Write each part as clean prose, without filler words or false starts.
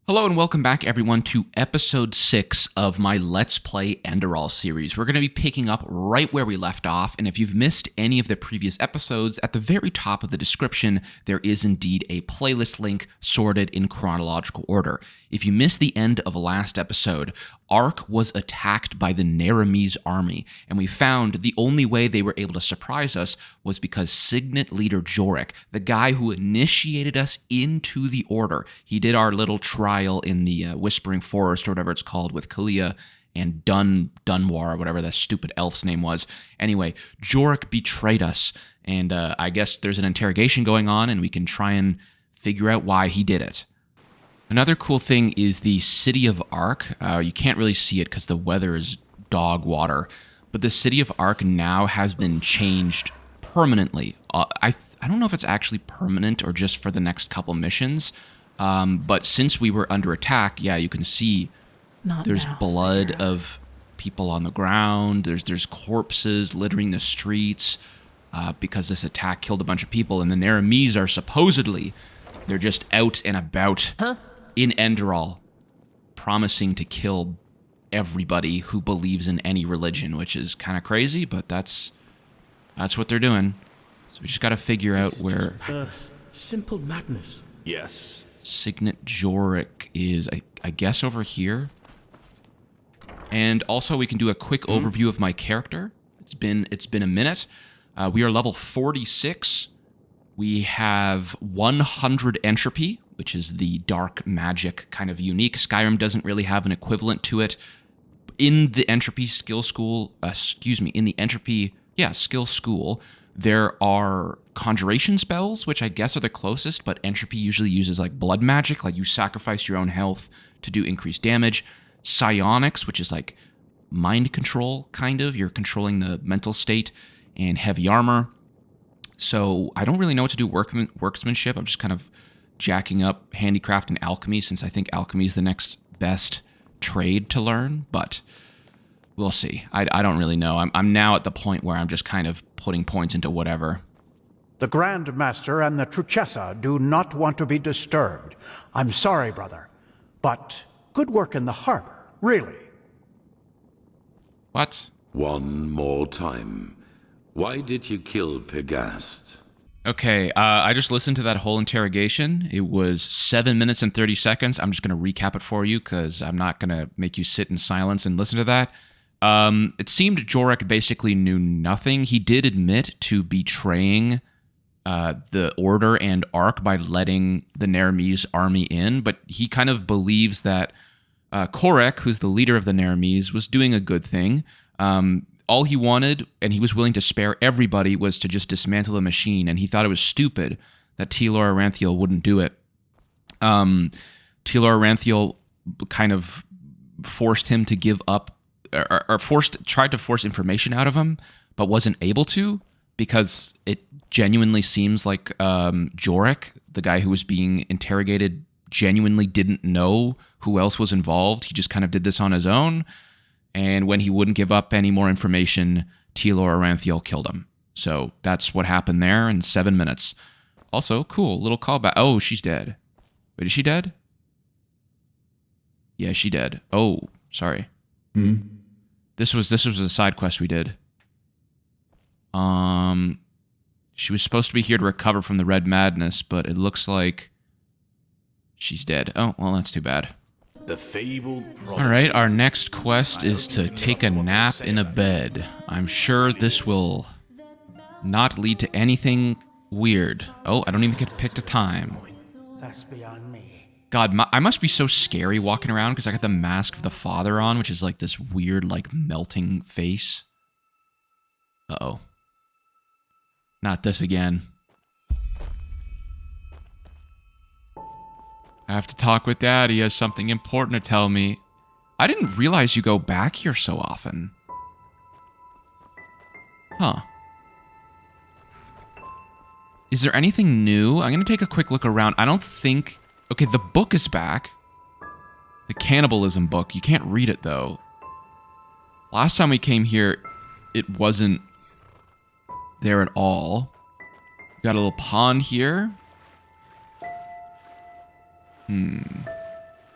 Hello and welcome back everyone to episode 6 of my Let's Play Enderal series. We're going to be picking up right where we left off, and if you've missed any of the previous episodes, at the very top of the description there is indeed a playlist link sorted in chronological order. If you missed the end of last episode, Ark was attacked by the Naramese army, and we found the only way they were able to surprise us was because Signet leader Jorik, the guy who initiated us into the Order, he did our little trial in the Whispering Forest or whatever it's called with Kalia and Dunwar, or whatever that stupid elf's name was. Anyway, Jorik betrayed us, and I guess there's an interrogation going on, and we can try and figure out why he did it. Another cool thing is the city of Ark. You can't really see it because the weather is dog water, but the city of Ark now has been changed permanently. I don't know if it's actually permanent or just for the next couple missions, but since we were under attack, yeah, you can see there's blood of people on the ground. There's corpses littering the streets because this attack killed a bunch of people, and the Naramese are supposedly, they're just out and about. In Enderal, promising to kill everybody who believes in any religion, which is kind of crazy, but that's what they're doing. So we just got to figure out where simple madness. Yes. Signet Jorik is, I guess over here. And also we can do a quick overview of my character. It's been a minute. We are level 46. We have 100 entropy, which is the dark magic kind of unique. Skyrim doesn't really have an equivalent to it. In the entropy skill school, skill school, there are conjuration spells, which I guess are the closest, but entropy usually uses like blood magic, like you sacrifice your own health to do increased damage. Psionics, which is like mind control, kind of. You're controlling the mental state, and heavy armor. So I don't really know what to do workmanship. I'm just kind of jacking up handicraft and alchemy, since I think alchemy is the next best trade to learn, but we'll see. I don't really know. I'm now at the point where I'm just kind of putting points into whatever. The Grand Master and the Truchessa do not want to be disturbed. I'm sorry, brother, but good work in the harbor, really. What? One more time. Why did you kill Pegast? Okay, I just listened to that whole interrogation. It was 7 minutes and 30 seconds. I'm just going to recap it for you because I'm not going to make you sit in silence and listen to that. It seemed Jorik basically knew nothing. He did admit to betraying the Order and Ark by letting the Naramese army in, but he kind of believes that Korek, who's the leader of the Naramese, was doing a good thing. All he wanted, and he was willing to spare everybody, was to just dismantle the machine, and he thought it was stupid that Telor Aranthiel wouldn't do it. Telor Aranthiel kind of forced him to give up, or tried to force information out of him, but wasn't able to, because it genuinely seems like Jorik, the guy who was being interrogated, genuinely didn't know who else was involved. He just kind of did this on his own. And when he wouldn't give up any more information, Telor Aranthiel killed him. So that's what happened there in 7 minutes. Also, cool, little callback. Oh, she's dead. Wait, is she dead? Yeah, she dead. Oh, sorry. This was a side quest we did. She was supposed to be here to recover from the Red Madness, but it looks like she's dead. Oh, well, that's too bad. The fabled All right, our next quest is to take a nap in a bed. I'm sure this will not lead to anything weird. Oh, I don't even get to pick a time. That's beyond me. God, I must be so scary walking around because I got the Mask of the Father on, which is like this weird, like, melting face. Uh-oh. Not this again. I have to talk with Dad. He has something important to tell me. I didn't realize you go back here so often. Huh. Is there anything new? I'm going to take a quick look around. I don't think... Okay, the book is back. The cannibalism book. You can't read it, though. Last time we came here, it wasn't there at all. Got a little pond here.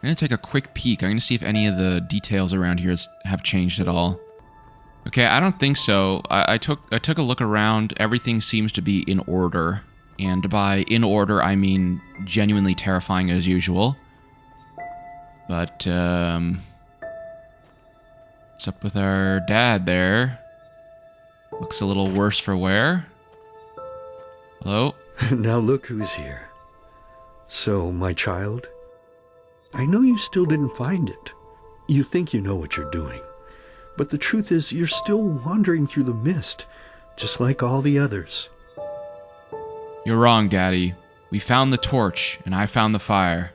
I'm going to take a quick peek. I'm going to see if any of the details around here have changed at all. Okay, I don't think so. I took a look around. Everything seems to be in order. And by in order, I mean genuinely terrifying as usual. But, what's up with our dad there? Looks a little worse for wear. Hello? Now look who's here. So, my child, I know you still didn't find it. You think you know what you're doing. But the truth is, you're still wandering through the mist, just like all the others. You're wrong, Daddy. We found the torch, and I found the fire.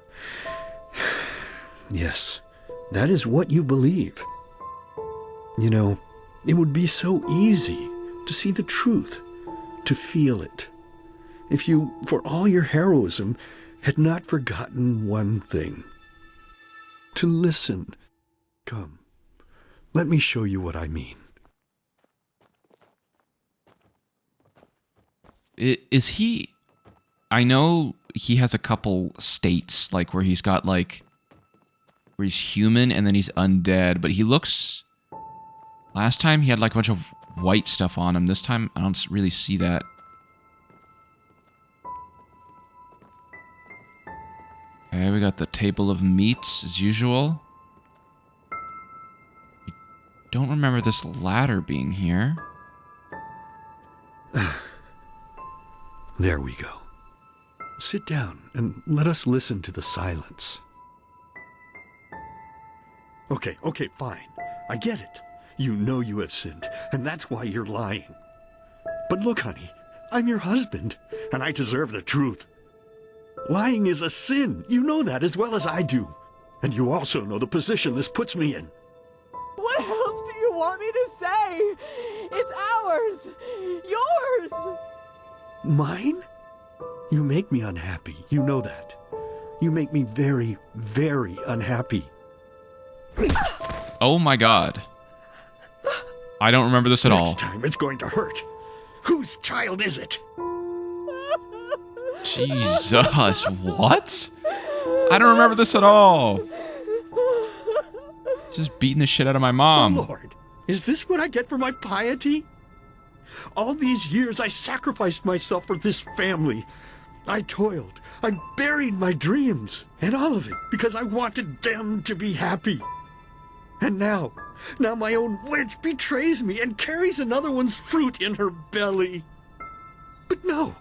Yes, that is what you believe. You know, it would be so easy to see the truth, to feel it, if you, for all your heroism, had not forgotten one thing. To listen. Come, let me show you what I mean. Is he... I know he has a couple states, like, where he's got, like... where he's human and then he's undead, but he looks... Last time he had, like, a bunch of white stuff on him. This time, I don't really see that. Okay, we got the table of meats, as usual. I don't remember this ladder being here. There we go. Sit down and let us listen to the silence. Okay, fine. I get it. You know you have sinned, and that's why you're lying. But look, honey, I'm your husband, and I deserve the truth. Lying is a sin. You know that as well as I do. And you also know the position this puts me in. What else do you want me to say? It's ours! Yours! Mine? You make me unhappy. You know that. You make me very, very unhappy. Oh my god. I don't remember this at all. Next time it's going to hurt. Whose child is it? Jesus, what? I don't remember this at all. Just beating the shit out of my mom. Oh, Lord, is this what I get for my piety? All these years I sacrificed myself for this family. I toiled, I buried my dreams, and all of it because I wanted them to be happy. And now my own witch betrays me and carries another one's fruit in her belly. But no,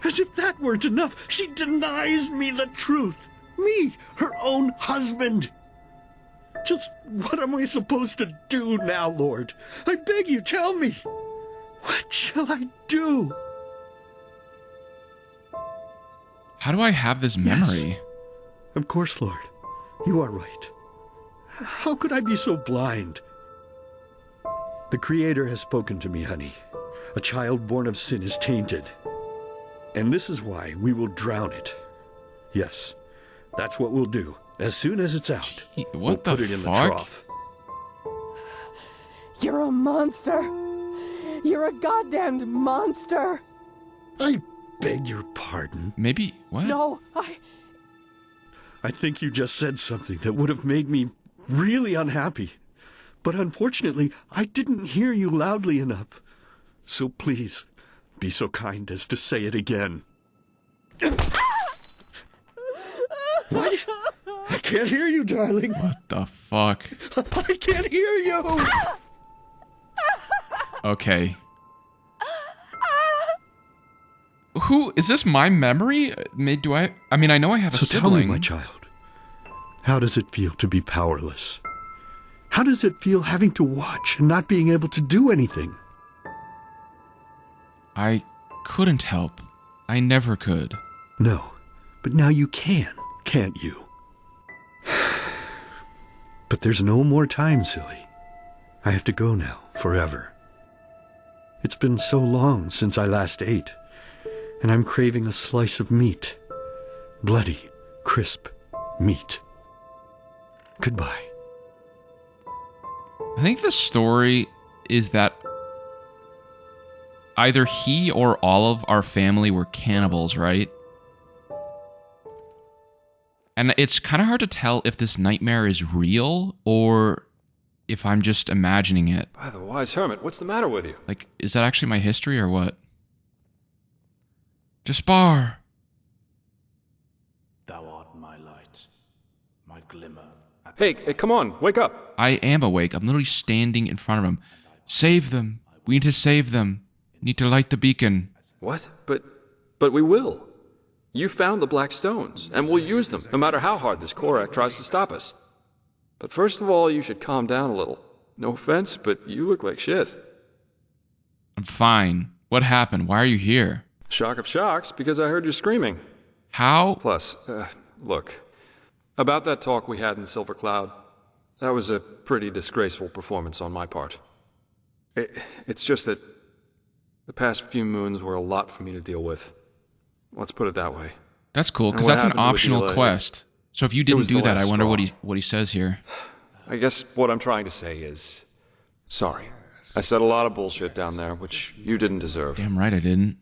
as if that weren't enough, she denies me the truth. Me, her own husband. Just what am I supposed to do now, Lord? I beg you, tell me. What shall I do? How do I have this memory? Yes, of course, Lord. You are right. How could I be so blind? The Creator has spoken to me, honey. A child born of sin is tainted. And this is why we will drown it. Yes, that's what we'll do. As soon as it's out, we'll put it in the trough. You're a monster! You're a goddamned monster! I beg your pardon. Maybe, what? No, I think you just said something that would have made me really unhappy. But unfortunately, I didn't hear you loudly enough. So please, be so kind as to say it again. What? I can't hear you, darling. What the fuck? I can't hear you. Okay. Who is this? My memory? Do I mean, I know I have a sibling. Tell me, my child, how does it feel to be powerless? How does it feel having to watch and not being able to do anything? I couldn't help. I never could. No, but now you can, can't you? But there's no more time, silly. I have to go now, forever. It's been so long since I last ate, and I'm craving a slice of meat. Bloody, crisp meat. Goodbye. I think the story is that either he or all of our family were cannibals, right? And it's kind of hard to tell if this nightmare is real or if I'm just imagining it. By the wise hermit, what's the matter with you? Like, is that actually my history or what? Jaspar! Thou art my light, my glimmer. Hey, come on, wake up. I am awake. I'm literally standing in front of him. Save them. We need to save them. Need to light the beacon. What? But we will. You found the black stones, and we'll use them, no matter how hard this Korak tries to stop us. But first of all, you should calm down a little. No offense, but you look like shit. I'm fine. What happened? Why are you here? Shock of shocks, because I heard you screaming. How? Plus, look, about that talk we had in Silver Cloud, that was a pretty disgraceful performance on my part. It's just that the past few moons were a lot for me to deal with. Let's put it that way. That's cool, because And what that's an happened to optional Adela, quest. So if you didn't was do the that, I last wonder straw. what he says here. I guess what I'm trying to say is, sorry. I said a lot of bullshit down there, which you didn't deserve. Damn right I didn't.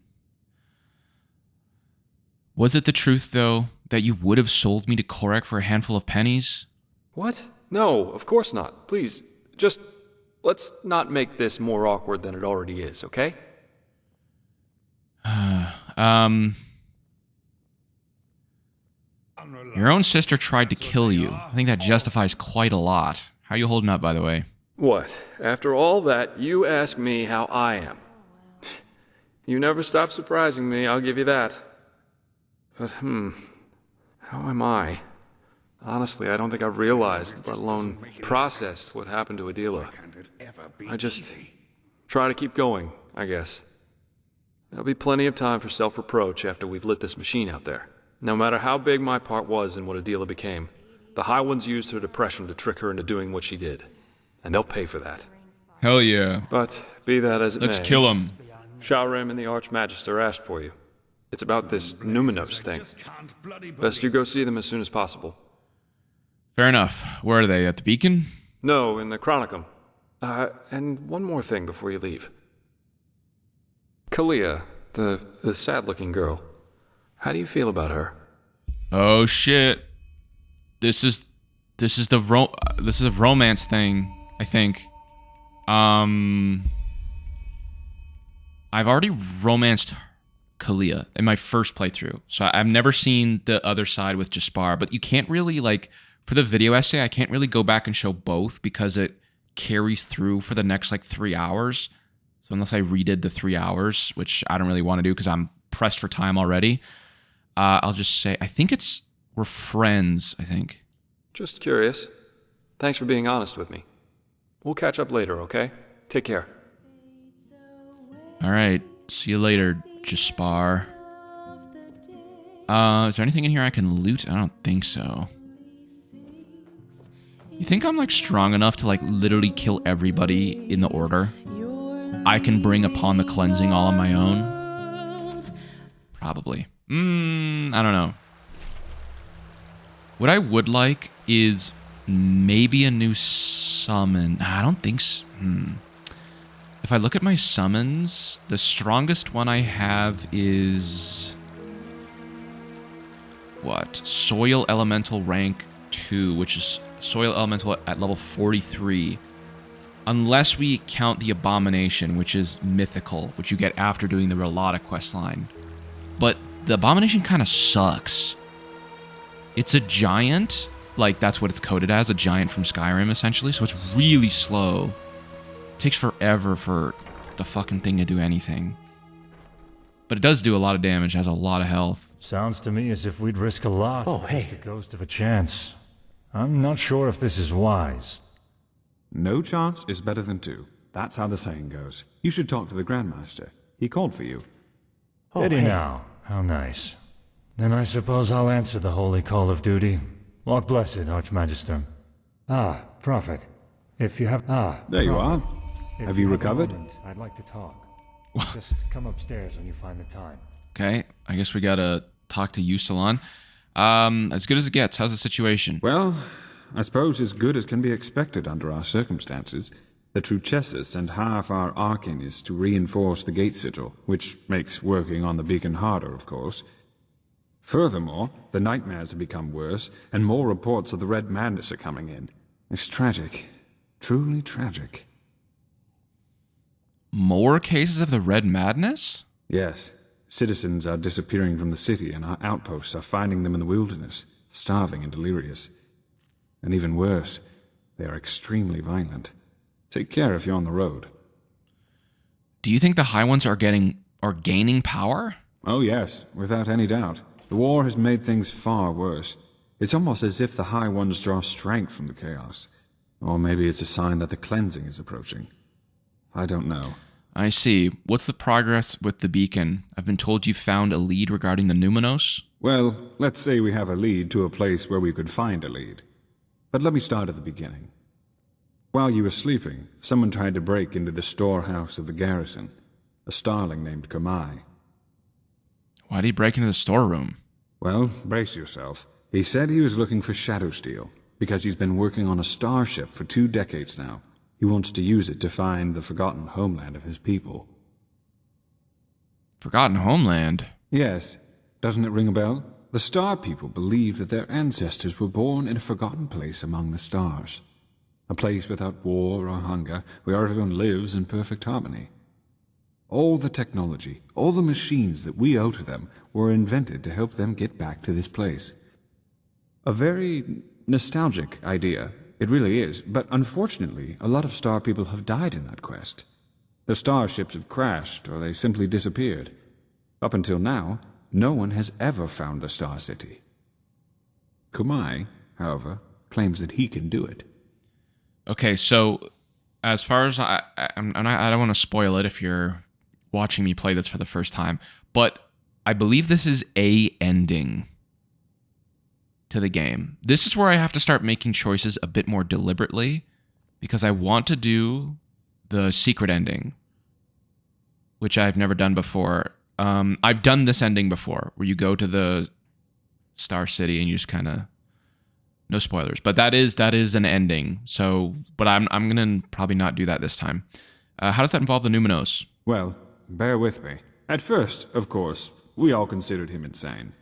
Was it the truth, though, that you would have sold me to Korak for a handful of pennies? What? No, of course not. Please, just let's not make this more awkward than it already is, okay? Your own sister tried to kill you. I think that justifies quite a lot. How are you holding up, by the way? What? After all that, you ask me how I am. You never stop surprising me, I'll give you that. But, how am I? Honestly, I don't think I've realized, let alone processed, what happened to Adela. I just try to keep going, I guess. There'll be plenty of time for self-reproach after we've lit this machine out there. No matter how big my part was in what Adela became, the High Ones used her depression to trick her into doing what she did. And they'll pay for that. Hell yeah. But, be that as it Let's may, kill him. Shalrim and the Archmagister asked for you. It's about this Numinos thing. Best you go see them as soon as possible. Fair enough. Where are they? At the beacon? No, in the Chronicum. And one more thing before you leave. Kalia, the sad-looking girl. How do you feel about her? Oh shit. This is a romance thing, I think. I've already romanced Kalia in my first playthrough. So I've never seen the other side with Jaspar, but you can't really, like, for the video essay, I can't really go back and show both because it carries through for the next, 3 hours. So unless I redid the 3 hours, which I don't really want to do because I'm pressed for time already, I'll just say, I think we're friends, I think. Just curious. Thanks for being honest with me. We'll catch up later, okay? Take care. All right. See you later, Jaspar. Is there anything in here I can loot? I don't think so. You think I'm, strong enough to, literally kill everybody in the order? I can bring upon the cleansing all on my own? Probably. I don't know. What I would like is maybe a new summon. I don't think so. If I look at my summons, the strongest one I have is... what? Soil Elemental rank 2, which is Soil Elemental at level 43. Unless we count the Abomination, which is mythical, which you get after doing the Relata questline. But the Abomination kind of sucks. It's a giant, that's what it's coded as, a giant from Skyrim, essentially, so it's really slow. Takes forever for the fucking thing to do anything. But it does do a lot of damage, has a lot of health. Sounds to me as if we'd risk a lot Oh, for hey. just a ghost of a chance. I'm not sure if this is wise. No chance is better than two. That's how the saying goes. You should talk to the Grandmaster. He called for you. Did he now? How nice. Then I suppose I'll answer the holy call of duty. Walk blessed, Archmagister. Ah, Prophet. If you have... There you are. If Have you a recovered? moment, I'd like to talk. Just come upstairs when you find the time. Okay, I guess we gotta talk to Yusalon. As good as it gets, how's the situation? Well, I suppose as good as can be expected under our circumstances. The Truchessa sent half our Arcanists to reinforce the gate sigil, which makes working on the beacon harder, of course. Furthermore, the nightmares have become worse, and more reports of the Red Madness are coming in. It's tragic. Truly tragic. More cases of the Red Madness? Yes. Citizens are disappearing from the city, and our outposts are finding them in the wilderness, starving and delirious. And even worse, they are extremely violent. Take care if you're on the road. Do you think the High Ones are gaining power? Oh yes, without any doubt. The war has made things far worse. It's almost as if the High Ones draw strength from the chaos. Or maybe it's a sign that the cleansing is approaching. I don't know. I see. What's the progress with the beacon? I've been told you found a lead regarding the Numinos. Well, let's say we have a lead to a place where we could find a lead. But let me start at the beginning. While you were sleeping, someone tried to break into the storehouse of the garrison. A Starling named Kamai. Why'd he break into the storeroom? Well, brace yourself. He said he was looking for shadow steel, because he's been working on a starship for 2 decades now. He wants to use it to find the forgotten homeland of his people. Forgotten homeland? Yes. Doesn't it ring a bell? The Star People believe that their ancestors were born in a forgotten place among the stars. A place without war or hunger, where everyone lives in perfect harmony. All the technology, all the machines that we owe to them were invented to help them get back to this place. A very nostalgic idea. It really is, but unfortunately, a lot of Star People have died in that quest. Their starships have crashed, or they simply disappeared. Up until now, no one has ever found the Star City. Kumai, however, claims that he can do it. Okay, so as far as I don't want to spoil it if you're watching me play this for the first time, but I believe this is a ending to the game. This is where I have to start making choices a bit more deliberately, because I want to do the secret ending, which I've never done before. I've done this ending before, where you go to the Star City and you just kind of, no spoilers, but that is an ending. So, but I'm gonna probably not do that this time. How does that involve the Numinos? Well, bear with me. At first, of course, we all considered him insane.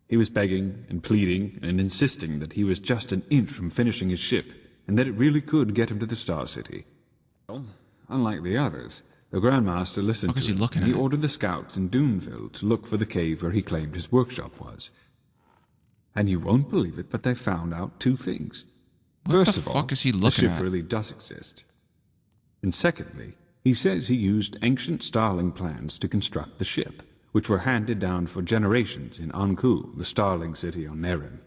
He was begging and pleading and insisting that he was just an inch from finishing his ship, and that it really could get him to the Star City. Well, unlike the others, the Grandmaster listened to him. He ordered the scouts in Duneville to look for the cave where he claimed his workshop was. And you won't believe it, but they found out 2 things. First of all, the ship really does exist. And secondly, he says he used ancient Starling plans to construct the ship, which were handed down for generations in Anku, the Starling city on Nerim.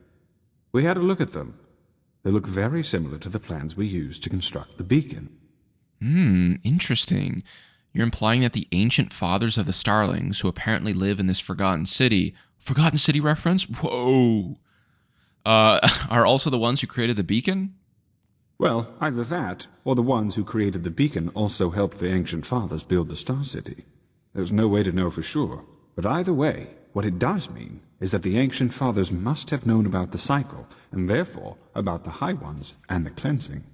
We had a look at them. They look very similar to the plans we used to construct the beacon. Interesting. You're implying that the ancient fathers of the Starlings, who apparently live in this Forgotten City reference? Whoa! Are also the ones who created the beacon? Well, either that, or the ones who created the beacon also helped the ancient fathers build the Star City. There's no way to know for sure, but either way, what it does mean is that the ancient fathers must have known about the cycle, and therefore about the High Ones and the cleansing.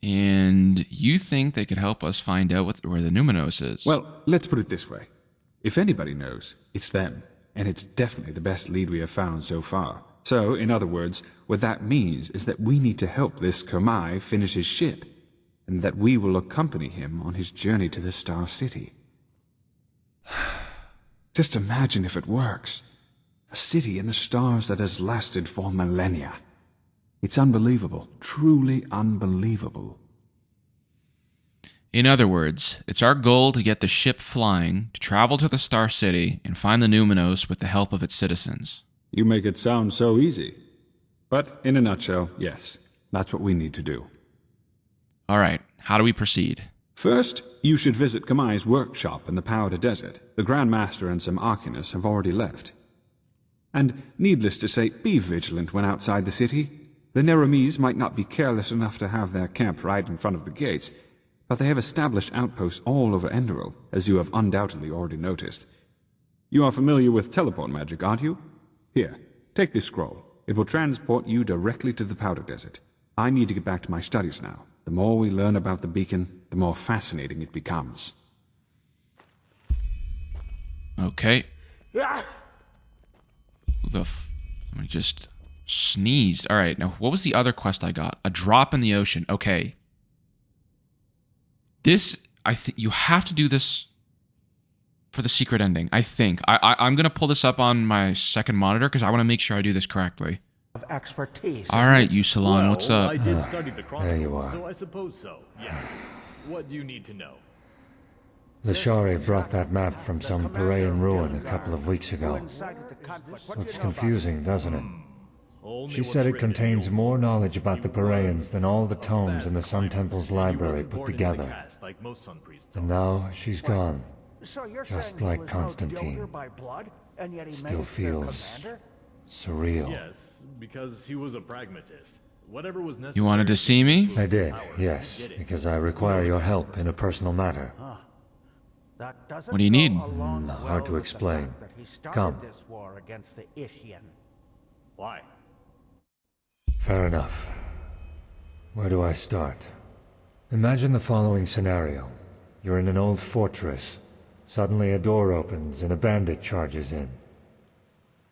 And you think they could help us find out where the Numinos is? Well, let's put it this way. If anybody knows, it's them, and it's definitely the best lead we have found so far. So, in other words, what that means is that we need to help this Kamai finish his ship, and that we will accompany him on his journey to the Star City. Just imagine if it works. A city in the stars that has lasted for millennia. It's unbelievable, truly unbelievable. In other words, it's our goal to get the ship flying, to travel to the Star City, and find the Numinos with the help of its citizens. You make it sound so easy. But in a nutshell, yes, that's what we need to do. All right, how do we proceed? First, you should visit Kamai's workshop in the Powder Desert. The Grand Master and some Arcanists have already left. And needless to say, be vigilant when outside the city. The Nerimese might not be careless enough to have their camp right in front of the gates, but they have established outposts all over Enderal, as you have undoubtedly already noticed. You are familiar with teleport magic, aren't you? Here, take this scroll. It will transport you directly to the Powder Desert. I need to get back to my studies now. The more we learn about the beacon, the more fascinating it becomes. Okay. Somebody just sneezed. All right, now what was the other quest I got? A drop in the ocean. Okay. This, I think you have to do this for the secret ending, I think. I'm going to pull this up on my second monitor because I want to make sure I do this correctly. Of expertise. All right, you Salon, what's up? I did study the There you Chronicles, are. so I suppose so, yes. What do you need to know? Lashari brought that map from some Parayan ruin a couple of weeks ago. Looks confusing, doesn't it? Only She what's said it written in contains your more book. knowledge about the Parayans than all the tomes in the Sun Vast Temple's climber, and he library wasn't put born into together. the cast like most sun priests And are. now she's gone. So you're Just saying he like was no Constantine. Joker by blood, and yet he Still managed to be feels commander? surreal. Yes, because he was a pragmatist. Whatever was necessary. You wanted to see me? I did, yes, because I require your help in a personal matter. That doesn't What do you go need? along Hard well to with the explain. fact that he started Come. this war against the Ishian. Why? Fair enough. Where do I start? Imagine the following scenario. You're in an old fortress. Suddenly a door opens and a bandit charges in.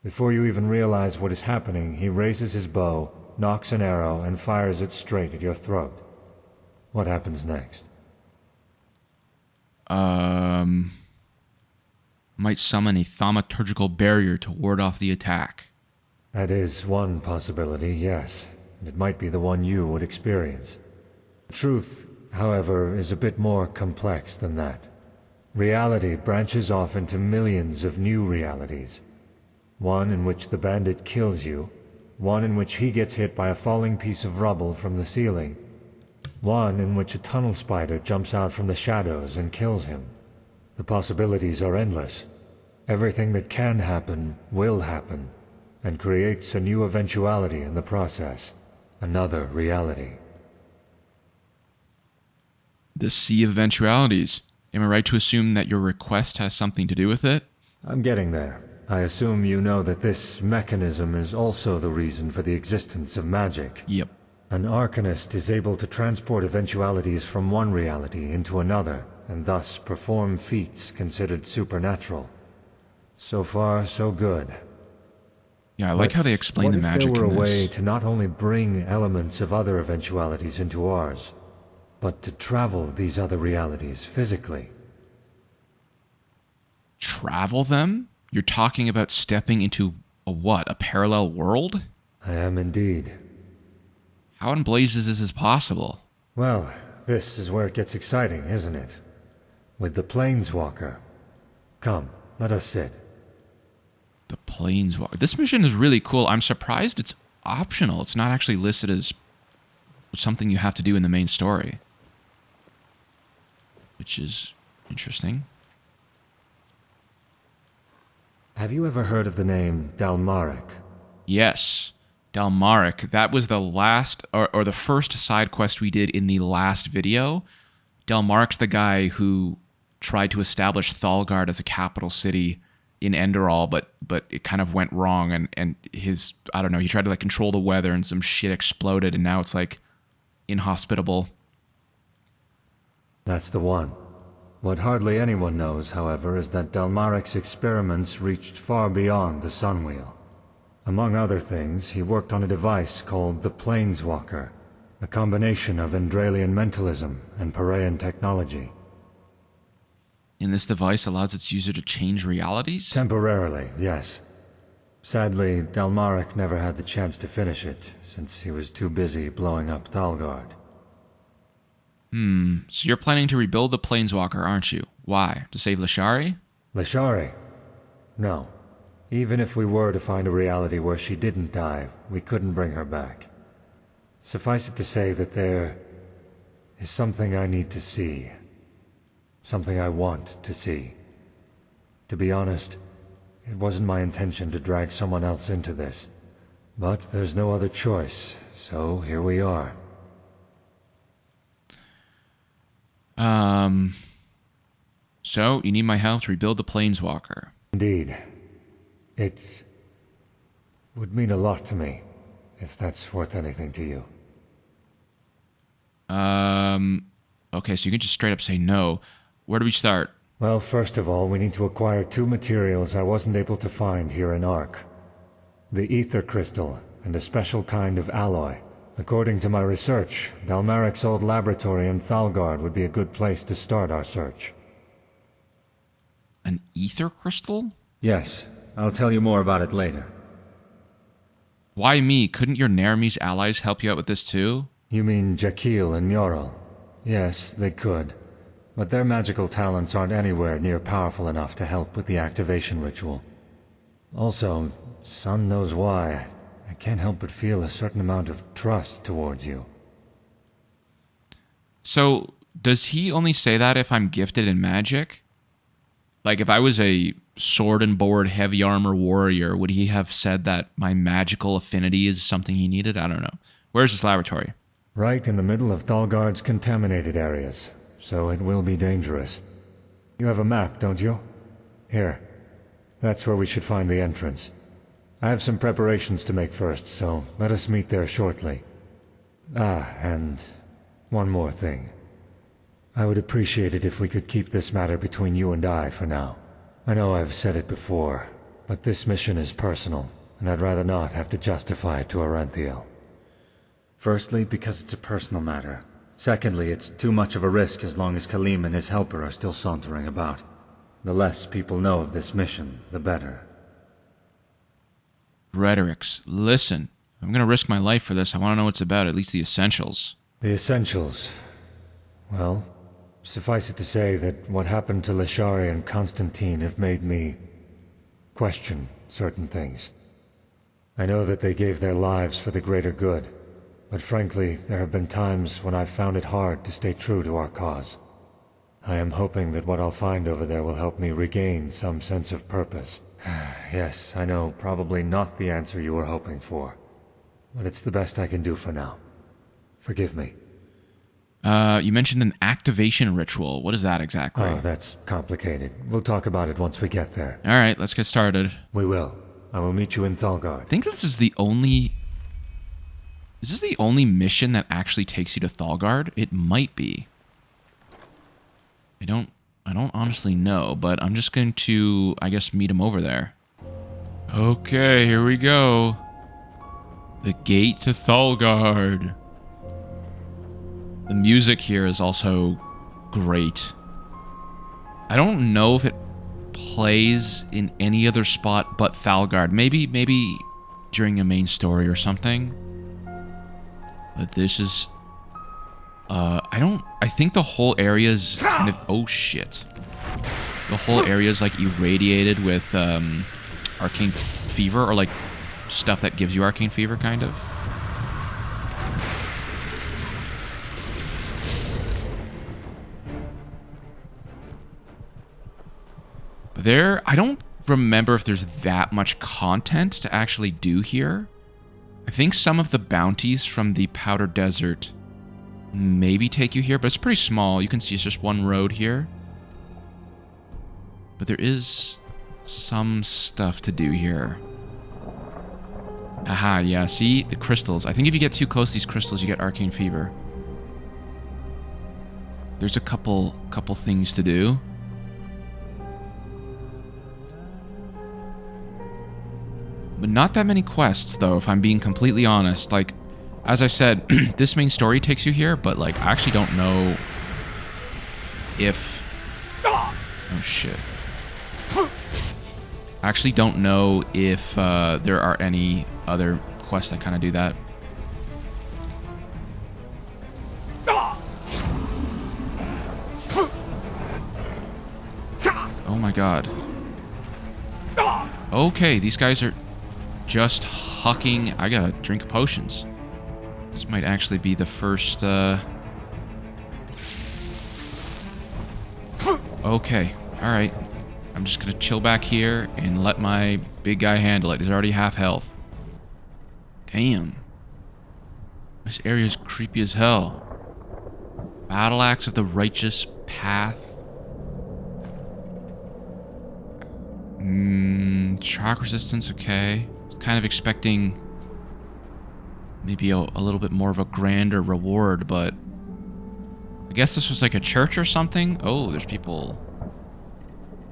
Before you even realize what is happening, he raises his bow, nocks an arrow, and fires it straight at your throat. What happens next? Might summon a thaumaturgical barrier to ward off the attack. That is one possibility, yes. It might be the one you would experience. The truth, however, is a bit more complex than that. Reality branches off into millions of new realities. One in which the bandit kills you, one in which he gets hit by a falling piece of rubble from the ceiling, one in which a tunnel spider jumps out from the shadows and kills him. The possibilities are endless. Everything that can happen will happen, and creates a new eventuality in the process. Another reality. The Sea of Eventualities. Am I right to assume that your request has something to do with it? I'm getting there. I assume you know that this mechanism is also the reason for the existence of magic. Yep. An arcanist is able to transport eventualities from one reality into another, and thus perform feats considered supernatural. So far, so good. Yeah, I like how they explain the magic What if there were in a this. way to not only bring elements of other eventualities into ours, but to travel these other realities physically? Travel them? You're talking about stepping into a what? A parallel world? I am indeed. How in blazes is this possible? Well, this is where it gets exciting, isn't it? With the Planeswalker. Come, let us sit. The Planeswalker. This mission is really cool. I'm surprised it's optional. It's not actually listed as something you have to do in the main story. Which is interesting. Have you ever heard of the name Dalmaric? Yes. Dalmaric. That was the last, or the first side quest we did in the last video. Dalmaric's the guy who tried to establish Thalgard as a capital city in Enderal, but it kind of went wrong, and his, I don't know, he tried to like control the weather and some shit exploded, and now it's like inhospitable. That's the one. What hardly anyone knows, however, is that Dalmaric's experiments reached far beyond the Sunwheel. Among other things, he worked on a device called the Planeswalker, a combination of Endralian mentalism and Parayan technology. And this device allows its user to change realities? Temporarily, yes. Sadly, Dalmaric never had the chance to finish it, since he was too busy blowing up Thalgard. So you're planning to rebuild the Planeswalker, aren't you? Why? To save Lashari? Lashari? No. Even if we were to find a reality where she didn't die, we couldn't bring her back. Suffice it to say that there is something I need to see. Something I want to see. To be honest, it wasn't my intention to drag someone else into this. But there's no other choice, so here we are. So you need my help to rebuild the Planeswalker. Indeed. It would mean a lot to me, if that's worth anything to you. Okay, so you can just straight up say no. Where do we start? Well, first of all, we need to acquire 2 materials I wasn't able to find here in Ark. The ether crystal, and a special kind of alloy. According to my research, Dalmaric's old laboratory in Thalgard would be a good place to start our search. An ether crystal? Yes, I'll tell you more about it later. Why me? Couldn't your Naramese allies help you out with this too? You mean Jakil and Mjoral? Yes, they could. But their magical talents aren't anywhere near powerful enough to help with the activation ritual. Also, son knows why, I can't help but feel a certain amount of trust towards you. So, does he only say that if I'm gifted in magic? Like, if I was a sword and board heavy armor warrior, would he have said that my magical affinity is something he needed? I don't know. Where's this laboratory? Right in the middle of Thalgard's contaminated areas, so it will be dangerous. You have a map, don't you? Here. That's where we should find the entrance. I have some preparations to make first, so let us meet there shortly. Ah, and one more thing. I would appreciate it if we could keep this matter between you and I for now. I know I've said it before, but this mission is personal, and I'd rather not have to justify it to Aranthiel. Firstly, because it's a personal matter. Secondly, it's too much of a risk as long as Khalim and his helper are still sauntering about. The less people know of this mission, the better. Rhetorics. Listen, I'm gonna risk my life for this. I want to know what it's about, at least the essentials. The essentials. Well, suffice it to say that what happened to Leshari and Constantine have made me question certain things. I know that they gave their lives for the greater good, but frankly, there have been times when I've found it hard to stay true to our cause. I am hoping that what I'll find over there will help me regain some sense of purpose. Yes, I know, probably not the answer you were hoping for, but it's the best I can do for now. Forgive me. You mentioned an activation ritual. What is that exactly? Oh, that's complicated. We'll talk about it once we get there. All right, let's get started. We will. I will meet you in Thalgard. I think this is the only... Is this the only mission that actually takes you to Thalgard? It might be. I don't honestly know, but I'm just going to, I guess, meet him over there. Okay, here we go. The gate to Thalgard. The music here is also great. I don't know if it plays in any other spot but Thalgard. Maybe during a main story or something. But this is... I think the whole area is kind of... Oh, shit. The whole area is, like, irradiated with, arcane fever, or, like, stuff that gives you arcane fever, kind of. But there... I don't remember if there's that much content to actually do here. I think some of the bounties from the Powder Desert maybe take you here, but it's pretty small. You can see it's just one road here. But there is some stuff to do here. Aha, yeah, see? The crystals. I think if you get too close to these crystals, you get arcane fever. There's a couple things to do. But not that many quests, though, if I'm being completely honest. Like, as I said, this main story takes you here, but, like, I actually don't know if... Oh, shit. I actually don't know if there are any other quests that kind of do that. Oh, my God. Okay, these guys are just hucking... I gotta drink potions. This might actually be the first, Okay, alright. I'm just gonna chill back here and let my big guy handle it. He's already half health. Damn. This area is creepy as hell. Battle Axe of the Righteous Path. Shock resistance, okay. Kind of expecting maybe a little bit more of a grander reward, but I guess this was like a church or something. Oh, there's people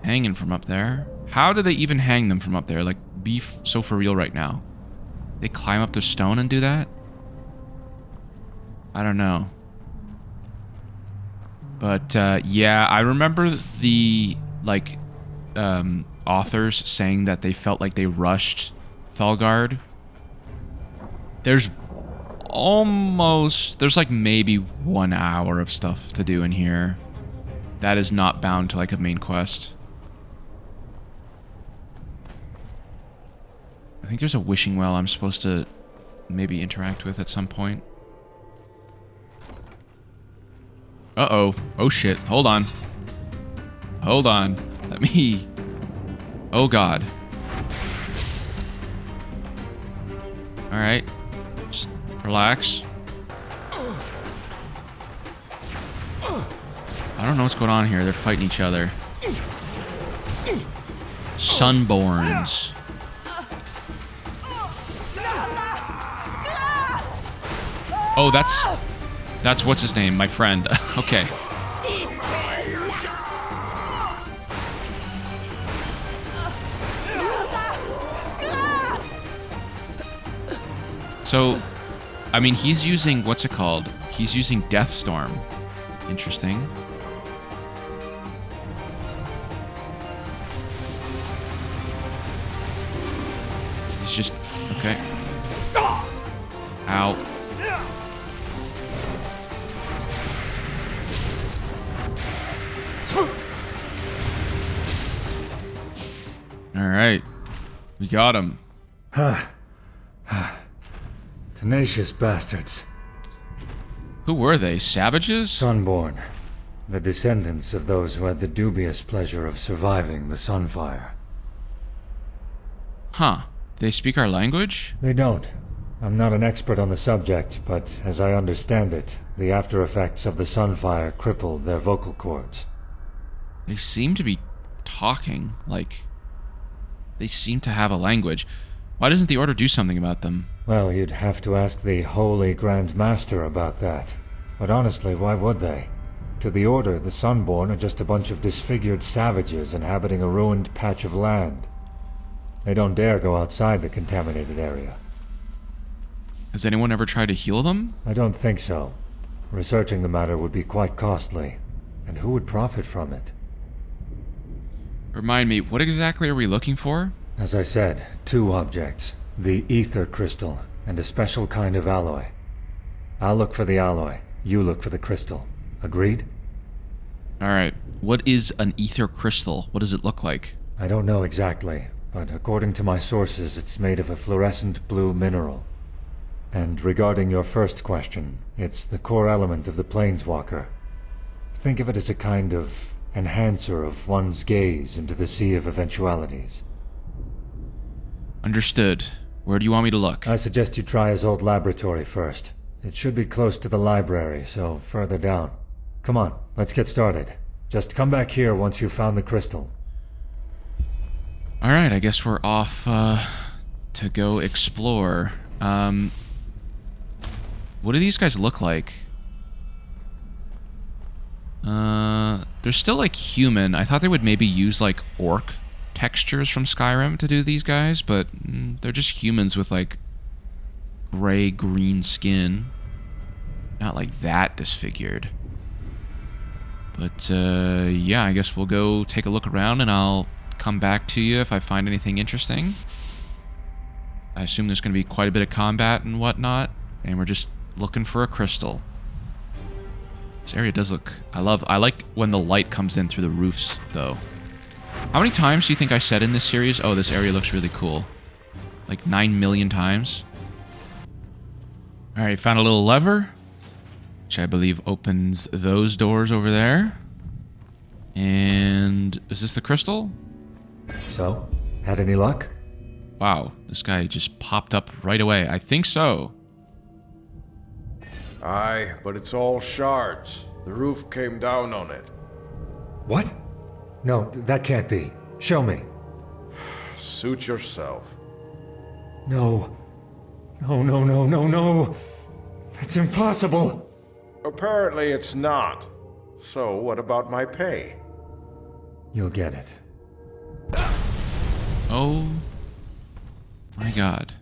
hanging from up there. How do they even hang them from up there? Like, be so for real right now. They climb up the stone and do that? I don't know. But, yeah, I remember the, like, authors saying that they felt like they rushed Thalgard. There's like maybe 1 hour of stuff to do in here. That is not bound to, like, a main quest. I think there's a wishing well I'm supposed to maybe interact with at some point. Uh-oh. Oh, shit. Hold on. Hold on. Let me... Oh, God. Alright. Just relax. I don't know what's going on here. They're fighting each other. Sunborns. Oh, that's what's his name, my friend. Okay. So, I mean, he's using, what's it called? He's using Deathstorm. Interesting. He's just, okay. Ow. Alright. We got him. Tenacious bastards. Who were they? Savages? Sunborn. The descendants of those who had the dubious pleasure of surviving the Sunfire. Huh. They speak our language? They don't. I'm not an expert on the subject, but as I understand it, the after effects of the Sunfire crippled their vocal cords. They seem to be talking, like... They seem to have a language. Why doesn't the Order do something about them? Well, you'd have to ask the Holy Grand Master about that. But honestly, why would they? To the Order, the Sunborn are just a bunch of disfigured savages inhabiting a ruined patch of land. They don't dare go outside the contaminated area. Has anyone ever tried to heal them? I don't think so. Researching the matter would be quite costly. And who would profit from it? Remind me, what exactly are we looking for? As I said, 2 objects. The ether crystal, and a special kind of alloy. I'll look for the alloy. You look for the crystal. Agreed? Alright. What is an ether crystal? What does it look like? I don't know exactly, but according to my sources, it's made of a fluorescent blue mineral. And regarding your first question, it's the core element of the Planeswalker. Think of it as a kind of enhancer of one's gaze into the sea of eventualities. Understood. Where do you want me to look? I suggest you try his old laboratory first. It should be close to the library, so further down. Come on, let's get started. Just come back here once you've found the crystal. Alright, I guess we're off to go explore. What do these guys look like? They're still like human. I thought they would maybe use like orc textures from Skyrim to do these guys, but they're just humans with like gray-green skin. Not like that disfigured. But yeah, I guess we'll go take a look around and I'll come back to you if I find anything interesting. I assume there's going to be quite a bit of combat and whatnot, and we're just looking for a crystal. This area does look... I like when the light comes in through the roofs, though. How many times do you think I said in this series, oh, this area looks really cool? Like 9 million times? Alright, found a little lever, which I believe opens those doors over there. And... is this the crystal? So, had any luck? Wow, this guy just popped up right away. I think so. Aye, but it's all shards. The roof came down on it. What? No, that can't be. Show me. Suit yourself. No. No. That's impossible. Apparently it's not. So what about my pay? You'll get it. Oh my god.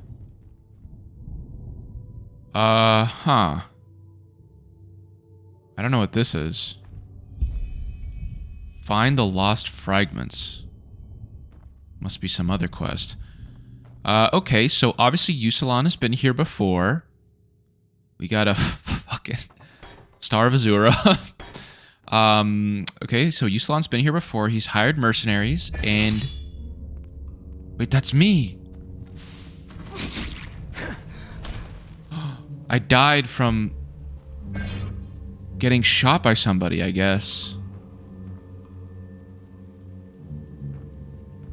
Huh. I don't know what this is. Find the lost fragments. Must be some other quest. Okay, so obviously Yusalon has been here before. We got a fucking Star of Azura. Okay, so Yusalon's been here before. He's hired mercenaries, and... Wait, that's me! I died from... getting shot by somebody, I guess.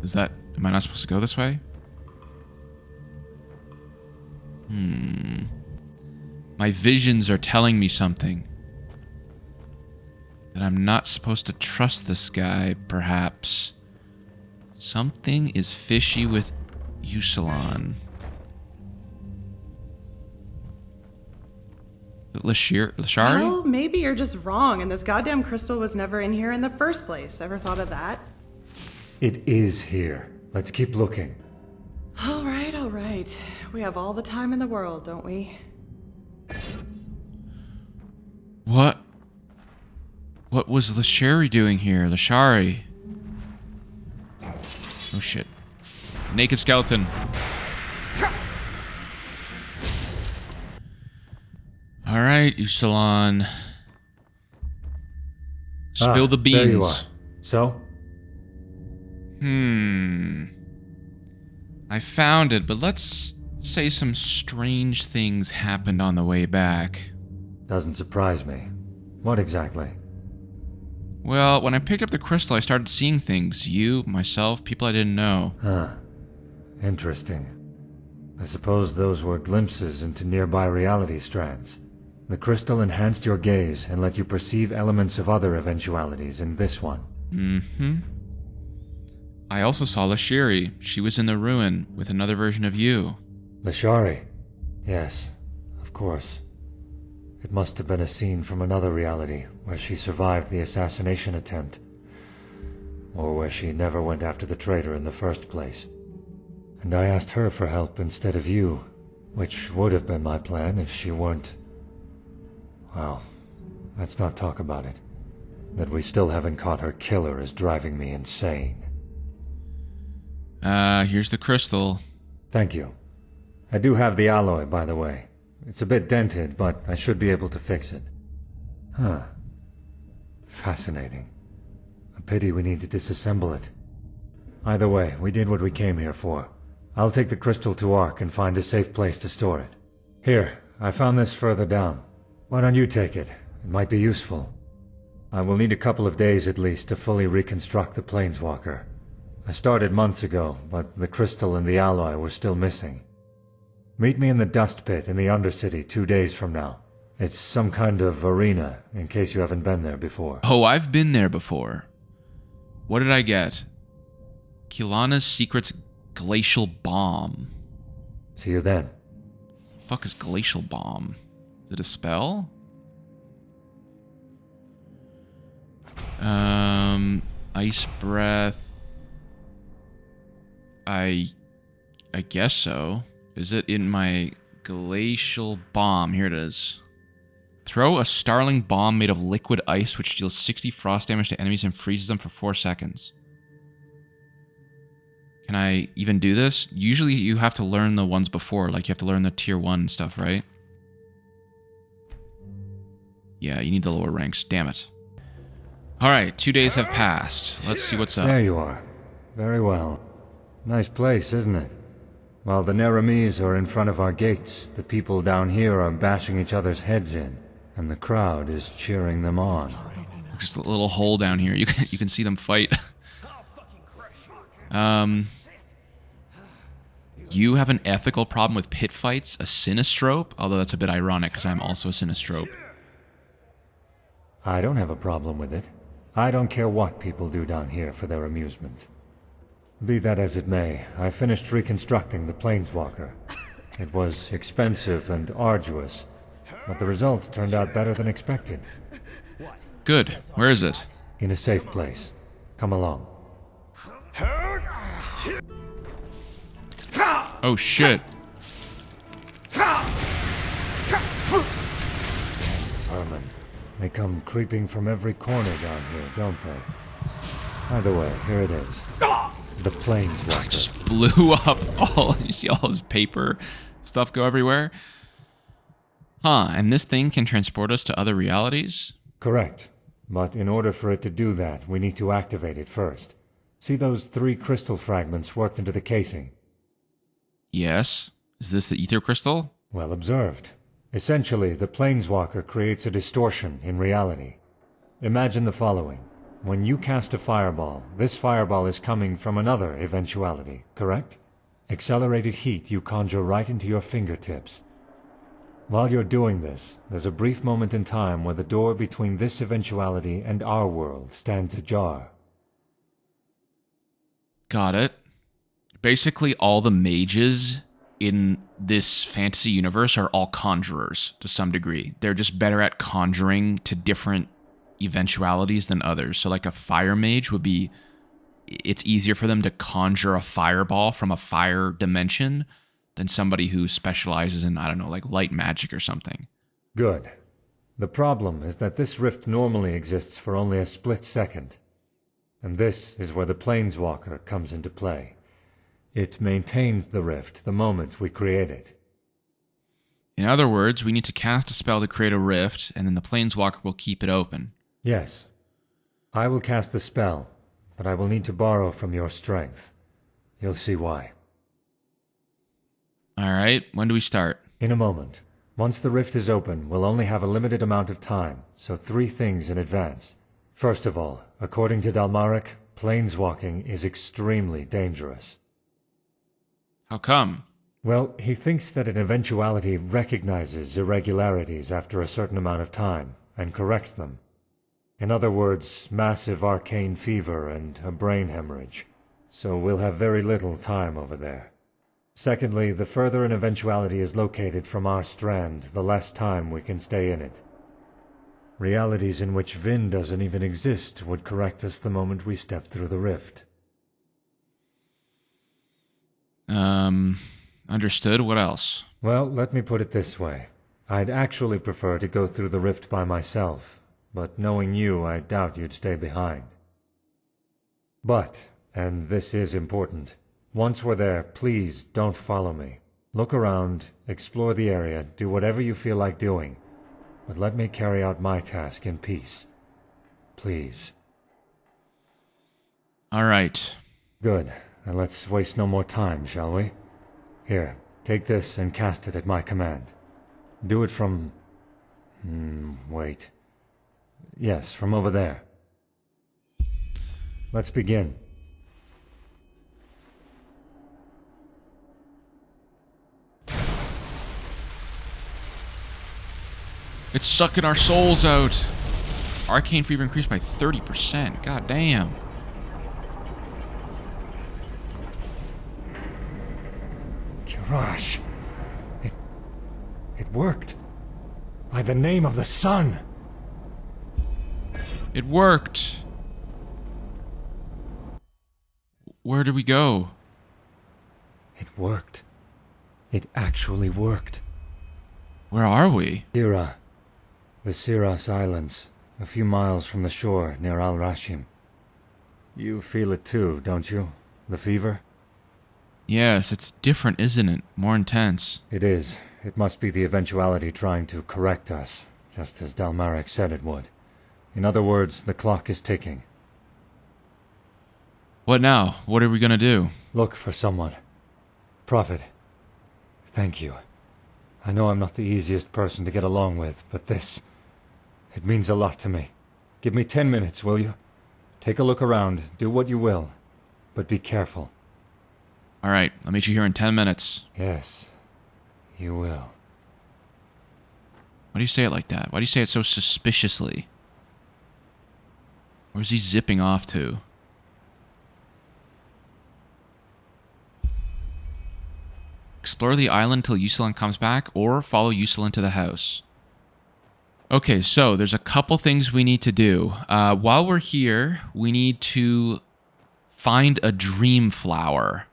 Is that... Am I not supposed to go this way? My visions are telling me something. That I'm not supposed to trust this guy, perhaps. Something is fishy with Yusalon. Lashari? Well, maybe you're just wrong and this goddamn crystal was never in here in the first place. Ever thought of that? It is here. Let's keep looking. All right, all right. We have all the time in the world, don't we? What was Lashari doing here? Lashari. Oh shit. Naked skeleton. Alright, Yusalon. Spill the beans. There you are. So? I found it, but let's say some strange things happened on the way back. Doesn't surprise me. What exactly? Well, when I picked up the crystal, I started seeing things. You, myself, people I didn't know. Huh. Interesting. I suppose those were glimpses into nearby reality strands. The crystal enhanced your gaze and let you perceive elements of other eventualities in this one. I also saw Lashari. She was in the ruin with another version of you. Lashari? Yes, of course. It must have been a scene from another reality where she survived the assassination attempt. Or where she never went after the traitor in the first place. And I asked her for help instead of you, which would have been my plan if she weren't... Well, let's not talk about it. That we still haven't caught her killer is driving me insane. Here's the crystal. Thank you. I do have the alloy, by the way. It's a bit dented, but I should be able to fix it. Huh. Fascinating. A pity we need to disassemble it. Either way, we did what we came here for. I'll take the crystal to Ark and find a safe place to store it. Here, I found this further down. Why don't you take it? It might be useful. I will need a couple of days at least to fully reconstruct the Planeswalker. I started months ago, but the crystal and the alloy were still missing. Meet me in the dust pit in the Undercity 2 days from now. It's some kind of arena, in case you haven't been there before. Oh, I've been there before. What did I get? Kilana's Secret's Glacial Bomb. See you then. Fuck is Glacial Bomb? Is it a spell? Ice Breath. I guess so. Is it in my Glacial Bomb? Here it is. Throw a Starling bomb made of liquid ice which deals 60 frost damage to enemies and freezes them for 4 seconds. Can I even do this? Usually you have to learn the ones before, like you have to learn the tier 1 stuff, right? Yeah, you need the lower ranks, damn it. Alright, 2 days have passed. Let's see what's up. There you are. Very well. Nice place, isn't it? While the Neramis are in front of our gates, the people down here are bashing each other's heads in, and the crowd is cheering them on. Just a little hole down here. You can see them fight. You have an ethical problem with pit fights, a Sinistrope, although that's a bit ironic because I'm also a Sinistrope. I don't have a problem with it. I don't care what people do down here for their amusement. Be that as it may, I finished reconstructing the Planeswalker. It was expensive and arduous, but the result turned out better than expected. Good. Where is it? In a safe place. Come along. Oh shit. vermin. They come creeping from every corner down here, don't they? Either way, here it is. The Planeswalker. Just blew up all, you see all his paper stuff go everywhere? Huh, and this thing can transport us to other realities? Correct. But in order for it to do that, we need to activate it first. See those 3 crystal fragments worked into the casing? Yes. Is this the ether crystal? Well observed. Essentially, the Planeswalker creates a distortion in reality. Imagine the following. When you cast a fireball, this fireball is coming from another eventuality, correct? Accelerated heat you conjure right into your fingertips. While you're doing this, there's a brief moment in time where the door between this eventuality and our world stands ajar. Got it. Basically, all the mages in this fantasy universe are all conjurers to some degree. They're just better at conjuring to different eventualities than others. So like a fire mage would be, it's easier for them to conjure a fireball from a fire dimension than somebody who specializes in, I don't know, like light magic or something. Good. The problem is that this rift normally exists for only a split second. And this is where the Planeswalker comes into play. It maintains the rift the moment we create it. In other words, we need to cast a spell to create a rift, and then the Planeswalker will keep it open. Yes. I will cast the spell, but I will need to borrow from your strength. You'll see why. Alright, when do we start? In a moment. Once the rift is open, we'll only have a limited amount of time, so 3 things in advance. First of all, according to Dalmaric, planeswalking is extremely dangerous. How come? Well, he thinks that an eventuality recognizes irregularities after a certain amount of time, and corrects them. In other words, massive arcane fever and a brain hemorrhage. So we'll have very little time over there. Secondly, the further an eventuality is located from our strand, the less time we can stay in it. Realities in which Vin doesn't even exist would correct us the moment we step through the rift. Understood. What else? Well, let me put it this way. I'd actually prefer to go through the rift by myself, but knowing you, I doubt you'd stay behind. But, and this is important, once we're there, please don't follow me. Look around, explore the area, do whatever you feel like doing, but let me carry out my task in peace. Please. All right. Good. Then let's waste no more time, shall we? Here, take this and cast it at my command. Do it from... wait. Yes, from over there. Let's begin. It's sucking our souls out. Arcane fever increased by 30%. God damn. Kirash. It worked. By the name of the sun. It worked. Where do we go? It worked. It actually worked. Where are we? Sira. The Siras Islands, a few miles from the shore near Al-Rashim. You feel it too, don't you? The fever? Yes, it's different, isn't it? More intense. It is. It must be the eventuality trying to correct us, just as Dalmaric said it would. In other words, the clock is ticking. What now? What are we gonna do? Look for someone. Prophet, thank you. I know I'm not the easiest person to get along with, but this... it means a lot to me. Give me 10 minutes, will you? Take a look around, do what you will, but be careful. All right, I'll meet you here in 10 minutes. Yes, you will. Why do you say it like that? Why do you say it so suspiciously? Where's he zipping off to? Explore the island till Yusilin comes back, or follow Yusilin to the house. Okay, so there's a couple things we need to do. While we're here, we need to find a Dreamflower,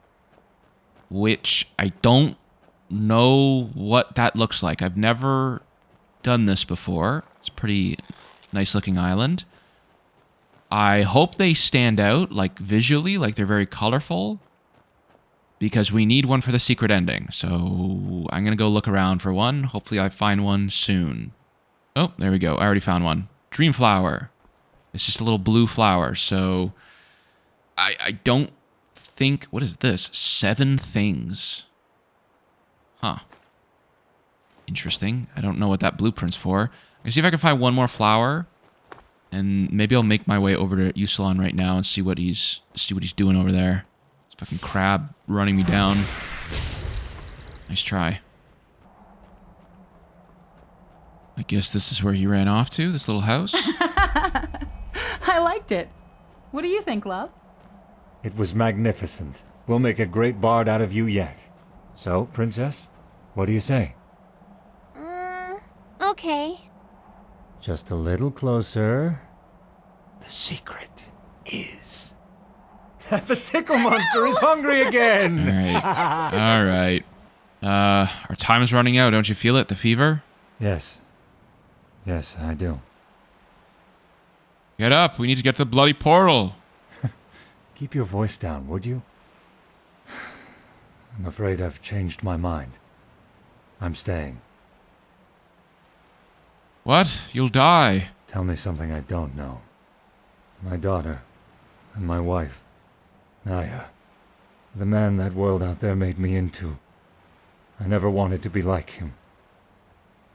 which I don't know what that looks like. I've never done this before. It's a pretty nice looking island. I hope they stand out, like, visually, like they're very colorful. Because we need one for the secret ending. So I'm going to go look around for one. Hopefully I find one soon. Oh, there we go. I already found one. Dreamflower. It's just a little blue flower. So I don't think... What is this? 7 things. Huh. Interesting. I don't know what that blueprint's for. Let's see if I can find one more flower. And maybe I'll make my way over to Usalon right now and see what he's doing over there. Fucking crab running me down. Nice try. I guess this is where he ran off to, this little house. I liked it. What do you think, love? It was magnificent. We'll make a great bard out of you yet. So, princess, what do you say? Okay. Just a little closer. The secret is... The tickle monster is hungry again! Alright. Our time is running out, don't you feel it? The fever? Yes. Yes, I do. Get up, we need to get to the bloody portal. Keep your voice down, would you? I'm afraid I've changed my mind. I'm staying. What? You'll die. Tell me something I don't know. My daughter and my wife. Naya. The man that world out there made me into. I never wanted to be like him.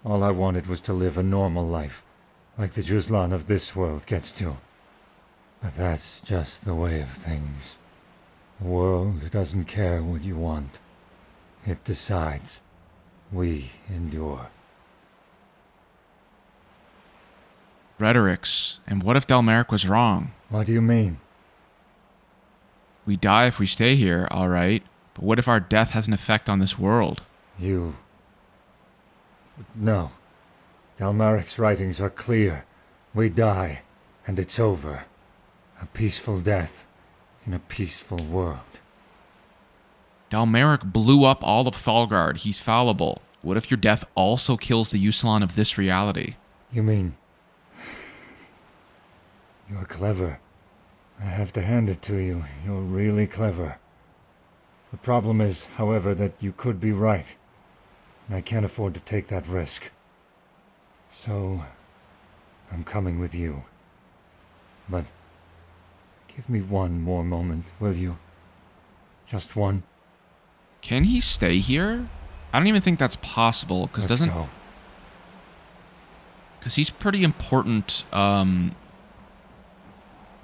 All I wanted was to live a normal life, like the Juzlan of this world gets to. But that's just the way of things. The world doesn't care what you want. It decides. We endure. Rhetorics. And what if Dalmeric was wrong? What do you mean? We die if we stay here, alright. But what if our death has an effect on this world? No. Dalmeric's writings are clear. We die, and it's over. A peaceful death in a peaceful world. Dalmeric blew up all of Thalgard. He's fallible. What if your death also kills the Usalon of this reality? You mean... You're clever. I have to hand it to you. You're really clever. The problem is, however, that you could be right. And I can't afford to take that risk. So, I'm coming with you. But, give me one more moment, will you? Just one. Can he stay here? I don't even think that's possible, because doesn't... Go. Because he's pretty important,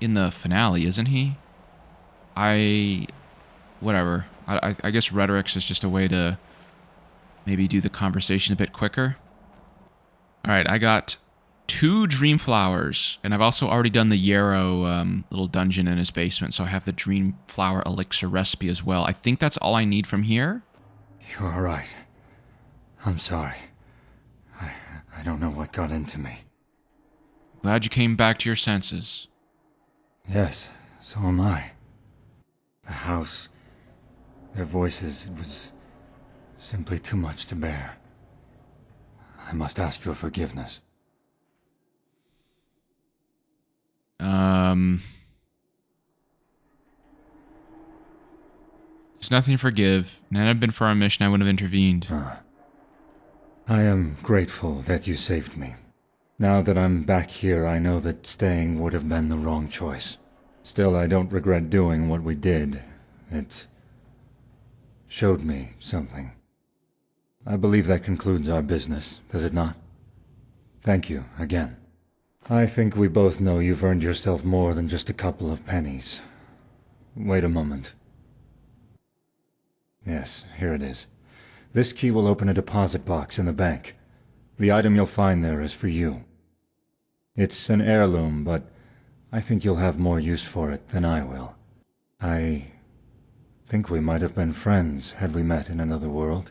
in the finale, isn't he? Whatever. I guess rhetorics is just a way to maybe do the conversation a bit quicker. Alright, I got 2 Dreamflowers, and I've also already done the Yarrow little dungeon in his basement, so I have the Dreamflower Elixir recipe as well. I think that's all I need from here. You're right. I'm sorry. I don't know what got into me. Glad you came back to your senses. Yes, so am I. The house, their voices, it was simply too much to bear. I must ask your forgiveness. There's nothing to forgive. And had it been for our mission, I wouldn't have intervened. I am grateful that you saved me. Now that I'm back here, I know that staying would have been the wrong choice. Still, I don't regret doing what we did. It showed me something. I believe that concludes our business, does it not? Thank you, again. I think we both know you've earned yourself more than just a couple of pennies. Wait a moment. Yes, here it is. This key will open a deposit box in the bank. The item you'll find there is for you. It's an heirloom, but I think you'll have more use for it than I will. I think we might have been friends had we met in another world.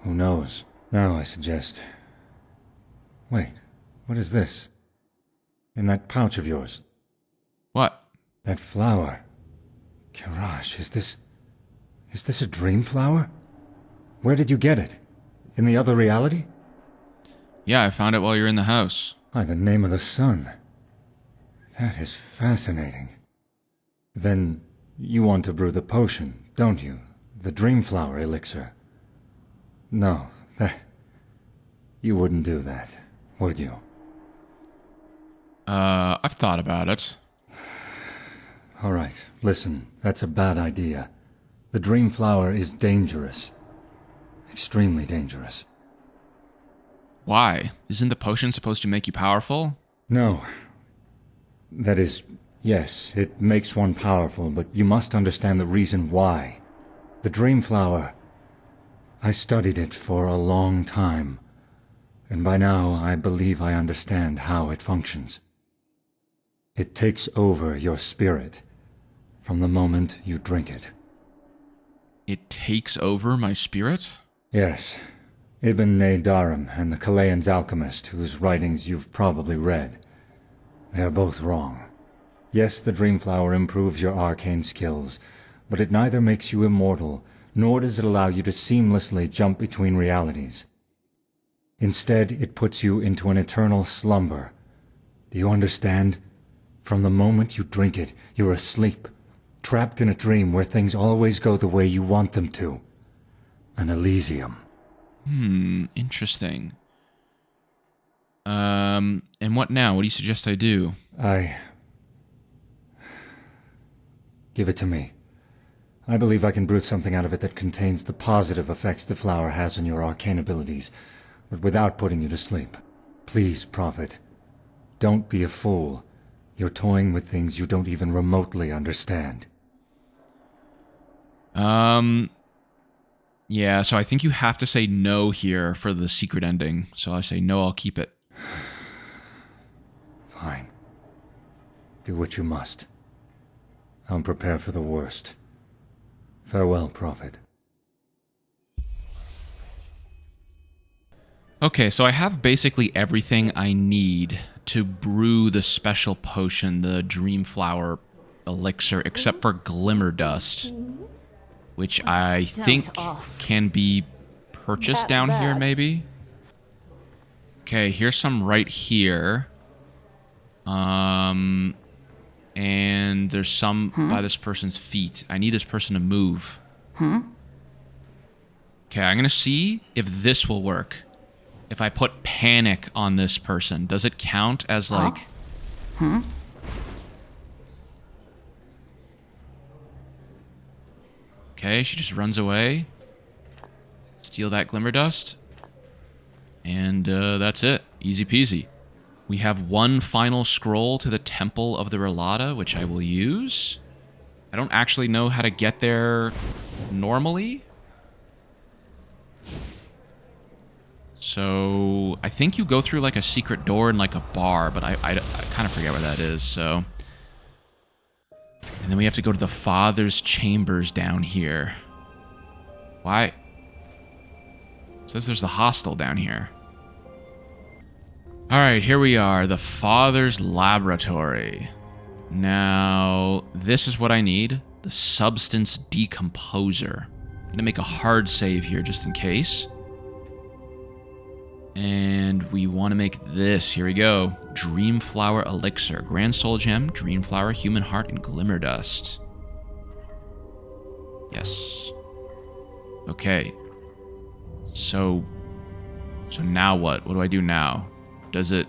Who knows? Now I suggest... Wait, what is this? In that pouch of yours? What? That flower. Kirash, is this a dream flower? Where did you get it? In the other reality? Yeah, I found it while you're in the house. By the name of the sun. That is fascinating. Then you want to brew the potion, don't you? The Dreamflower Elixir. No, you wouldn't do that, would you? I've thought about it. All right, listen, that's a bad idea. The Dreamflower is dangerous. Extremely dangerous. Why? Isn't the potion supposed to make you powerful? No. That is, yes, it makes one powerful, but you must understand the reason why. The Dreamflower, I studied it for a long time, and by now I believe I understand how it functions. It takes over your spirit from the moment you drink it. It takes over my spirit? Yes. Ibn Nadarim and the Kalayan's alchemist, whose writings you've probably read. They are both wrong. Yes, the Dreamflower improves your arcane skills, but it neither makes you immortal, nor does it allow you to seamlessly jump between realities. Instead, it puts you into an eternal slumber. Do you understand? From the moment you drink it, you're asleep, trapped in a dream where things always go the way you want them to. An Elysium. Interesting. And what now? What do you suggest I do? Give it to me. I believe I can brew something out of it that contains the positive effects the flower has on your arcane abilities, but without putting you to sleep. Please, Prophet. Don't be a fool. You're toying with things you don't even remotely understand. Yeah, so I think you have to say no here for the secret ending. So I say no, I'll keep it. Fine. Do what you must. I'll prepare for the worst. Farewell, Prophet. Okay, so I have basically everything I need to brew the special potion, the Dreamflower Elixir, except for Glimmer Dust, which I think can be purchased down here, maybe? Okay, here's some right here. And there's some by this person's feet. I need this person to move. Okay, I'm gonna see if this will work. If I put panic on this person, does it count as like... Okay, she just runs away. Steal that Glimmer Dust. And that's it. Easy peasy. We have one final scroll to the Temple of the Relata, which I will use. I don't actually know how to get there normally. So I think you go through like a secret door in like a bar, but I kind of forget where that is, so... And then we have to go to the Father's Chambers down here. Why? It says there's the hostel down here. Alright, here we are. The Father's Laboratory. Now, this is what I need. The Substance Decomposer. I'm going to make a hard save here just in case. And we want to make this. Here we go. Dreamflower Elixir. Grand Soul Gem, Dreamflower, Human Heart, and Glimmer Dust. Yes. Okay. So now what? What do I do now? Do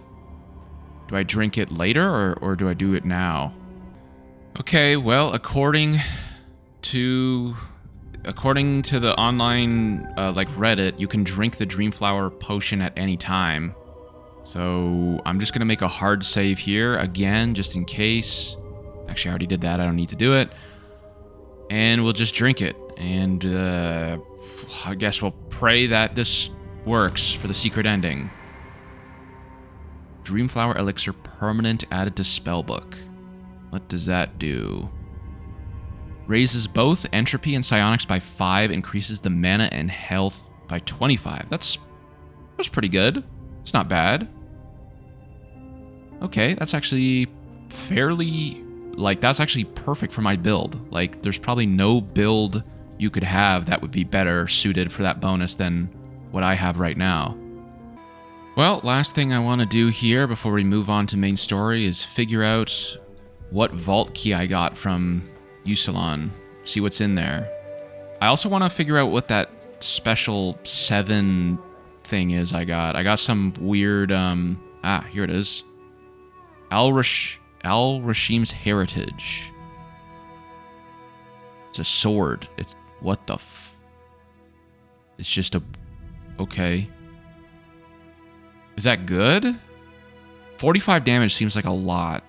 I drink it later or do I do it now? Okay, well, according to the online, like Reddit, you can drink the Dreamflower potion at any time. So I'm just going to make a hard save here again, just in case. Actually, I already did that. I don't need to do it. And we'll just drink it. And I guess we'll pray that this works for the secret ending. Dreamflower Elixir permanent added to spellbook. What does that do? Raises both entropy and psionics by 5, increases the mana and health by 25. That's pretty good. It's not bad. Okay, that's actually fairly... Like, that's actually perfect for my build. Like, there's probably no build you could have that would be better suited for that bonus than what I have right now. Well, last thing I want to do here before we move on to main story is figure out what vault key I got from Usalon. See what's in there. I also want to figure out what that special 7 thing is I got. I got some weird, here it is. Al-Rashim's Heritage. It's a sword. It's, what the it's just a, okay. Is that good? 45 damage seems like a lot.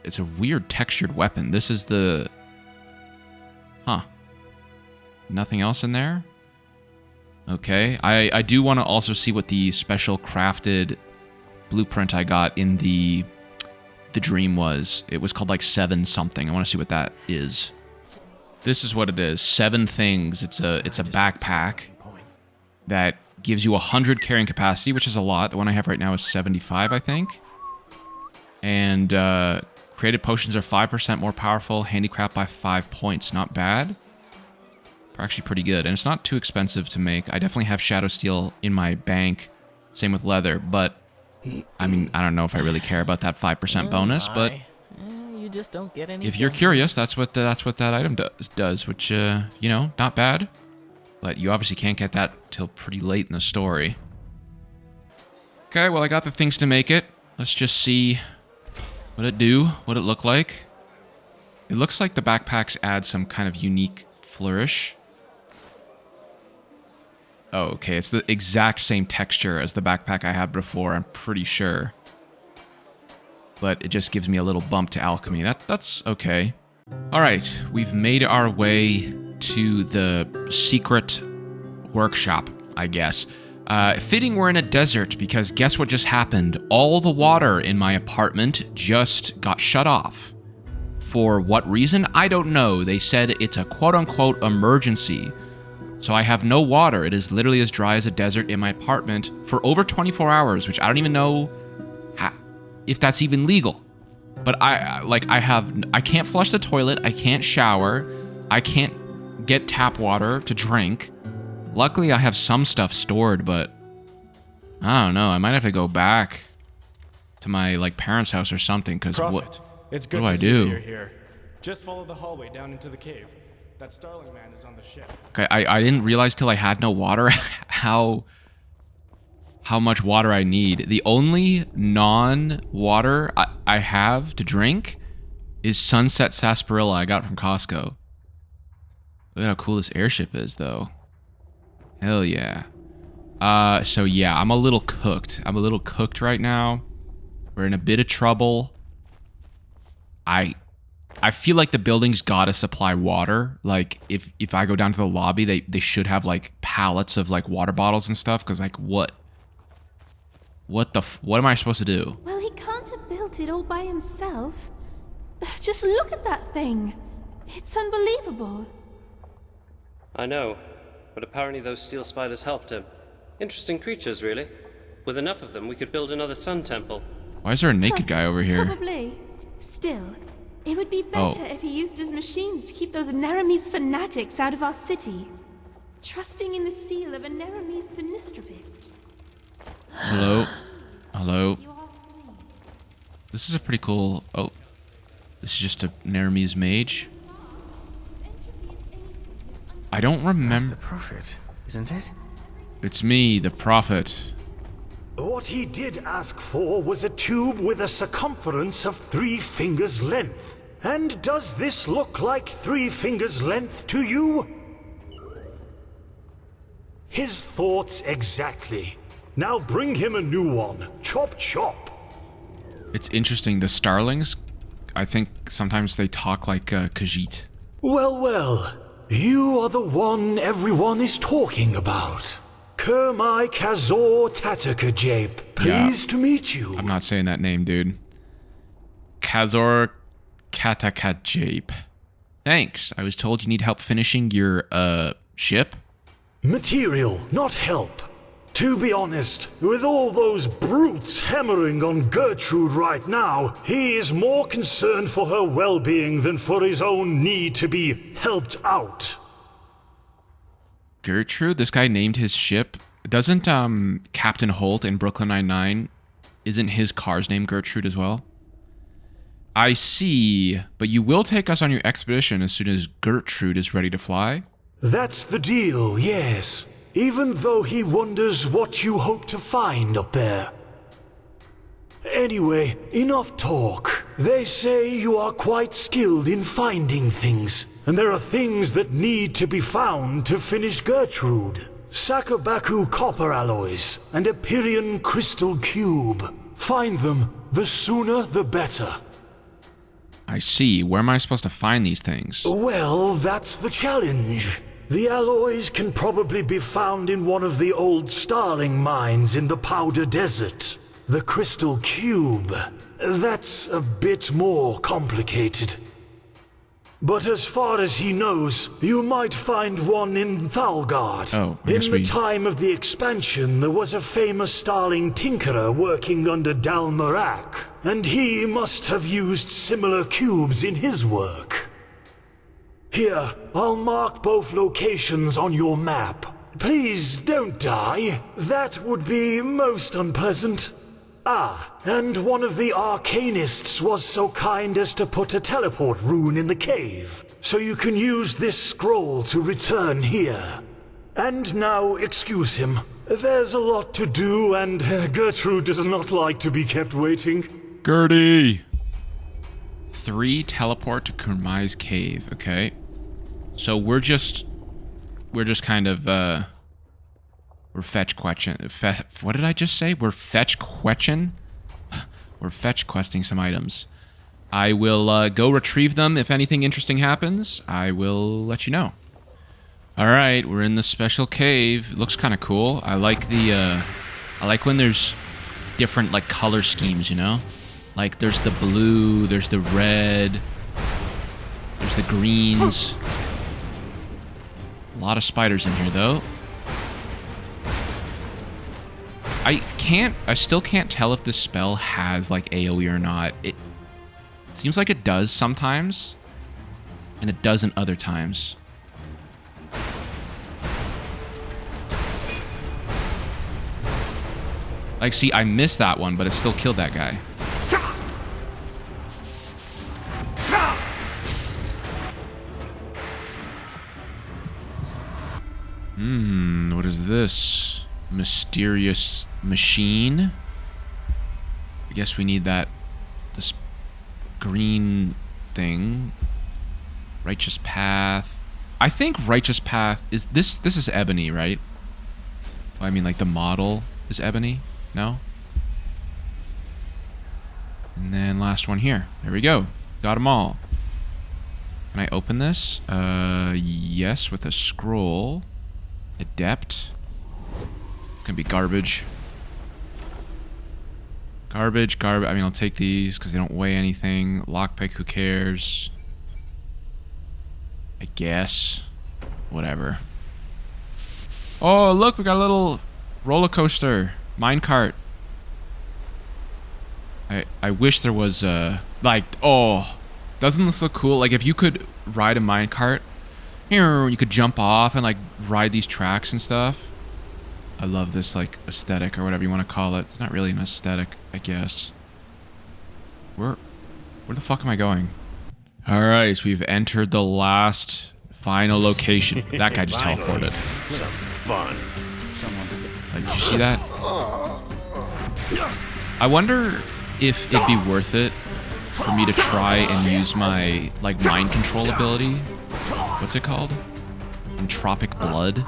It's a weird textured weapon. This is the... Huh. Nothing else in there? Okay. I do want to also see what the special crafted blueprint I got in the dream was. It was called like 7 something. I want to see what that is. This is what it is. 7 things. It's a backpack that gives you 100 carrying capacity, which is a lot. The one I have right now is 75, I think. And created potions are 5% more powerful. Handicraft by 5 points. Not bad. Actually pretty good. And it's not too expensive to make. I definitely have Shadow Steel in my bank. Same with leather. But, I mean, I don't know if I really care about that 5% bonus. But you just don't get any if you're curious, that's what that item does. Which, you know, not bad. But you obviously can't get that till pretty late in the story. Okay, well, I got the things to make it. Let's just see what it do, what it look like. It looks like the backpacks add some kind of unique flourish. Oh, okay, it's the exact same texture as the backpack I had before, I'm pretty sure. But it just gives me a little bump to alchemy. That's okay. Alright, we've made our way to the secret workshop, I guess. Fitting we're in a desert, because guess what just happened? All the water in my apartment just got shut off. For what reason? I don't know. They said it's a quote-unquote emergency. So I have no water. It is literally as dry as a desert in my apartment for over 24 hours, which I don't even know if that's even legal. But I can't flush the toilet. I can't shower. I can't get tap water to drink. Luckily, I have some stuff stored, but I don't know. I might have to go back to my parents' house or something. Because what do I do? You're here. Just follow the hallway down into the cave. That Starling man is on the ship. Okay, I didn't realize till I had no water how much water I need. The only non-water I have to drink is Sunset Sarsaparilla I got from Costco. Look at how cool this airship is, though. Hell yeah. So yeah, I'm a little cooked. I'm a little cooked right now. We're in a bit of trouble. I feel like the building's gotta supply water. Like, if I go down to the lobby, they should have, pallets of, water bottles and stuff. Because, what am I supposed to do? Well, he can't have built it all by himself. Just look at that thing. It's unbelievable. I know, but apparently those steel spiders helped him. Interesting creatures, really. With enough of them, we could build another sun temple. Why is there a naked guy over here? Probably. Still, it would be better if he used his machines to keep those Neramese fanatics out of our city. Trusting in the seal of a Neramese sinistrapist. Hello? Hello? This is a pretty cool... Oh. This is just a Neramese mage. I don't remember... That's the prophet, isn't it? It's me, the prophet. What he did ask for was a tube with a circumference of 3 fingers' length. And does this look like 3 fingers' length to you? His thoughts exactly. Now bring him a new one. Chop chop. It's interesting, the Starlings, I think sometimes they talk like Khajiit. Well, well. You are the one everyone is talking about. Kermai Kazor Tatakajape. Pleased to meet you. I'm not saying that name, dude. Kazor Katakajape. Thanks. I was told you need help finishing your, ship? Material, not help. To be honest, with all those brutes hammering on Gertrude right now, he is more concerned for her well-being than for his own need to be helped out. Gertrude? This guy named his ship Doesn't Captain Holt in Brooklyn Nine-Nine, isn't his car's name Gertrude as well? I see, but you will take us on your expedition as soon as Gertrude is ready to fly? That's the deal, yes. Even though he wonders what you hope to find up there. Anyway, enough talk. They say you are quite skilled in finding things, and there are things that need to be found to finish Gertrude. Sakabaku copper alloys and a Pyrian crystal cube. Find them, the sooner the better. I see. Where am I supposed to find these things? Well, that's the challenge. The alloys can probably be found in one of the old Starling mines in the Powder Desert. The crystal cube, that's a bit more complicated. But as far as he knows, you might find one in Thalgard. Oh, in the time of the expansion, there was a famous Starling tinkerer working under Dalmarak, and he must have used similar cubes in his work. Here, I'll mark both locations on your map. Please don't die. That would be most unpleasant. Ah, and one of the arcanists was so kind as to put a teleport rune in the cave, so you can use this scroll to return here. And now, excuse him. There's a lot to do, and Gertrude does not like to be kept waiting. Gertie! 3 teleport to Kurmai's cave, okay. So we're just kind of, we're fetch questing. What did I just say? We're fetch questing? We're fetch questing some items. I will go retrieve them. If anything interesting happens, I will let you know. Alright, we're in the special cave. It looks kind of cool. I like the, I like when there's different, like, color schemes, you know? Like, there's the blue, there's the red, there's the greens. A lot of spiders in here, though. I still can't tell if this spell has, like, AoE or not. It seems like it does sometimes, and it doesn't other times. Like, see, I missed that one, but it still killed that guy. What is this? Mysterious machine? I guess we need this green thing. Righteous Path. I think Righteous Path is this is ebony, right? Well, I mean, like, the model is ebony? No? And then last one here. There we go. Got them all. Can I open this? Yes, with a scroll. Adept. Gonna be garbage. Garbage. I mean, I'll take these because they don't weigh anything. Lockpick, who cares? I guess. Whatever. Oh, look, we got a little roller coaster. Minecart. I wish there was a, like, oh, doesn't this look cool? Like, if you could ride a minecart, you could jump off and, like, ride these tracks and stuff. I love this, like, aesthetic or whatever you want to call it. It's not really an aesthetic, I guess. Where the fuck am I going? Alright, so we've entered the last final location. That guy just teleported. Some fun. Like, did you see that? I wonder if it'd be worth it for me to try and use my, like, mind control ability. What's it called? Entropic Blood.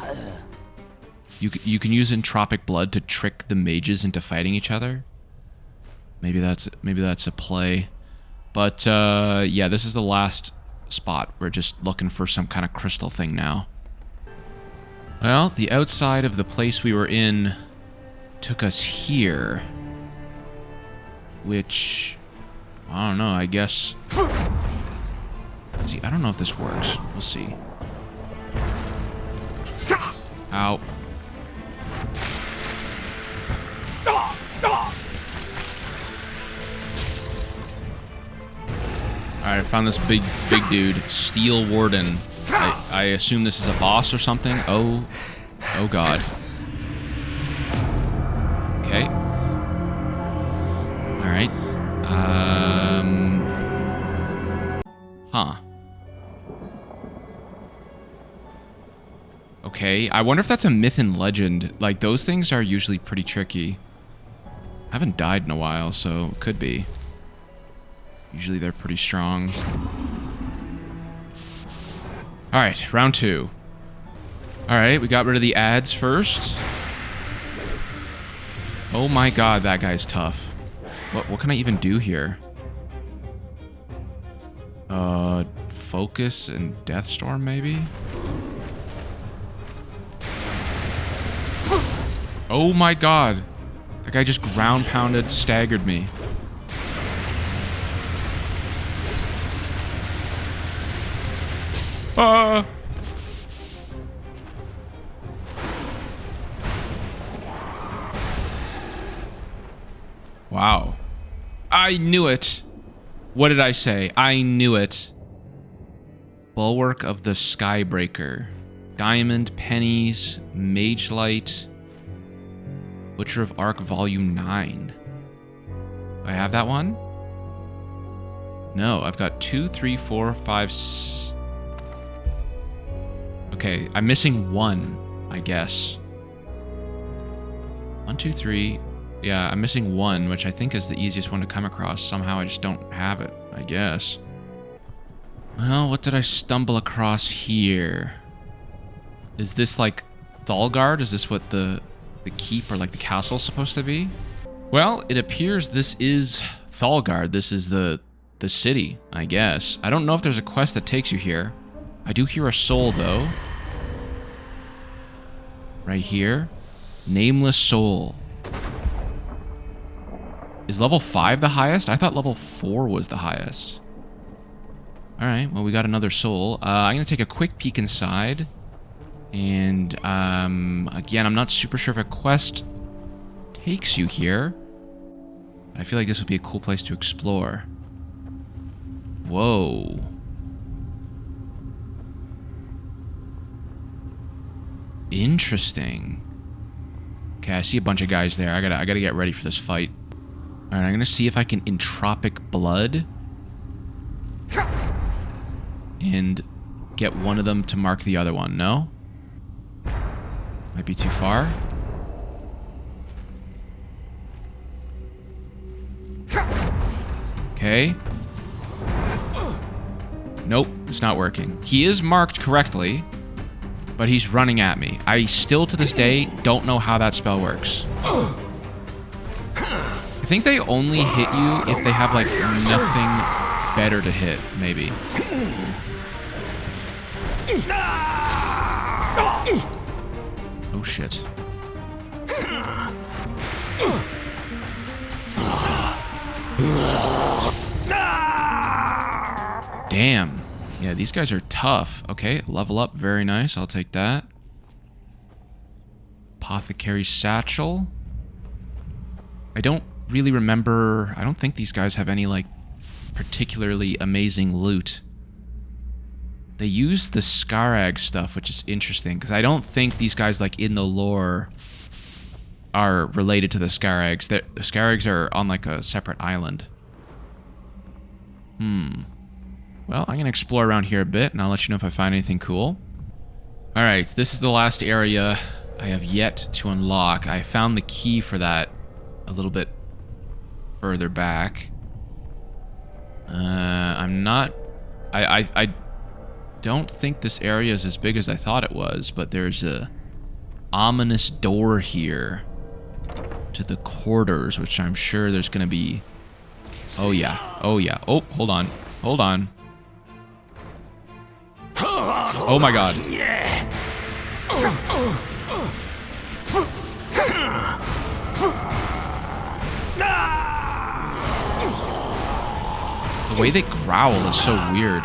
You can use Entropic Blood to trick the mages into fighting each other. Maybe that's a play. But yeah, this is the last spot. We're just looking for some kind of crystal thing now. Well, the outside of the place we were in took us here. Which, I don't know, I guess... See, I don't know if this works. We'll see. Ow. Alright, I found this big dude. Steel Warden. I assume this is a boss or something. Oh god. Okay, I wonder if that's a myth and legend. Like, those things are usually pretty tricky. I haven't died in a while, so it could be. Usually they're pretty strong. Alright, round 2. Alright, we got rid of the ads first. Oh my god, that guy's tough. What can I even do here? Focus and Deathstorm, maybe? Oh my god. That guy just ground pounded, staggered me. Wow. I knew it. What did I say? I knew it. Bulwark of the Skybreaker. Diamond, pennies, mage light. Butcher of Arc Volume 9. Do I have that one? No, I've got 2, 3, 4, 5, Okay, I'm missing 1, I guess. 1, 2, 3. Yeah, I'm missing 1, which I think is the easiest one to come across. Somehow I just don't have it, I guess. Well, what did I stumble across here? Is this like Thalgard? Is this what the keep or like the castle is supposed to be? Well, it appears this is Thalgard. This is the city, I guess. I don't know if there's a quest that takes you here. I do hear a soul, though. Right here. Nameless soul. Is level 5 the highest? I thought level 4 was the highest. Alright, well, we got another soul. I'm going to take a quick peek inside. And, again, I'm not super sure if a quest takes you here. I feel like this would be a cool place to explore. Whoa. Interesting. Okay, I see a bunch of guys there. I gotta get ready for this fight. Alright, I'm gonna see if I can entropic blood. And get one of them to mark the other one. No? Might be too far. Okay. Nope, it's not working. He is marked correctly, but he's running at me. I still, to this day, don't know how that spell works. I think they only hit you if they have, like, nothing better to hit, maybe. Oh, shit. Damn. Yeah, these guys are tough. Okay, level up. Very nice. I'll take that. Apothecary Satchel. I don't really remember... I don't think these guys have any, like, particularly amazing loot. They use the Scarag stuff, which is interesting, because I don't think these guys, like, in the lore are related to the Scarags. The Scarags are on, like, a separate island. Well, I'm going to explore around here a bit, and I'll let you know if I find anything cool. Alright, this is the last area I have yet to unlock. I found the key for that a little bit further back. I'm not... I don't think this area is as big as I thought it was, but there's a ominous door here to the quarters, which I'm sure there's going to be... Oh, yeah. Oh, yeah. Oh, hold on. Hold on. Oh my god. The way they growl is so weird.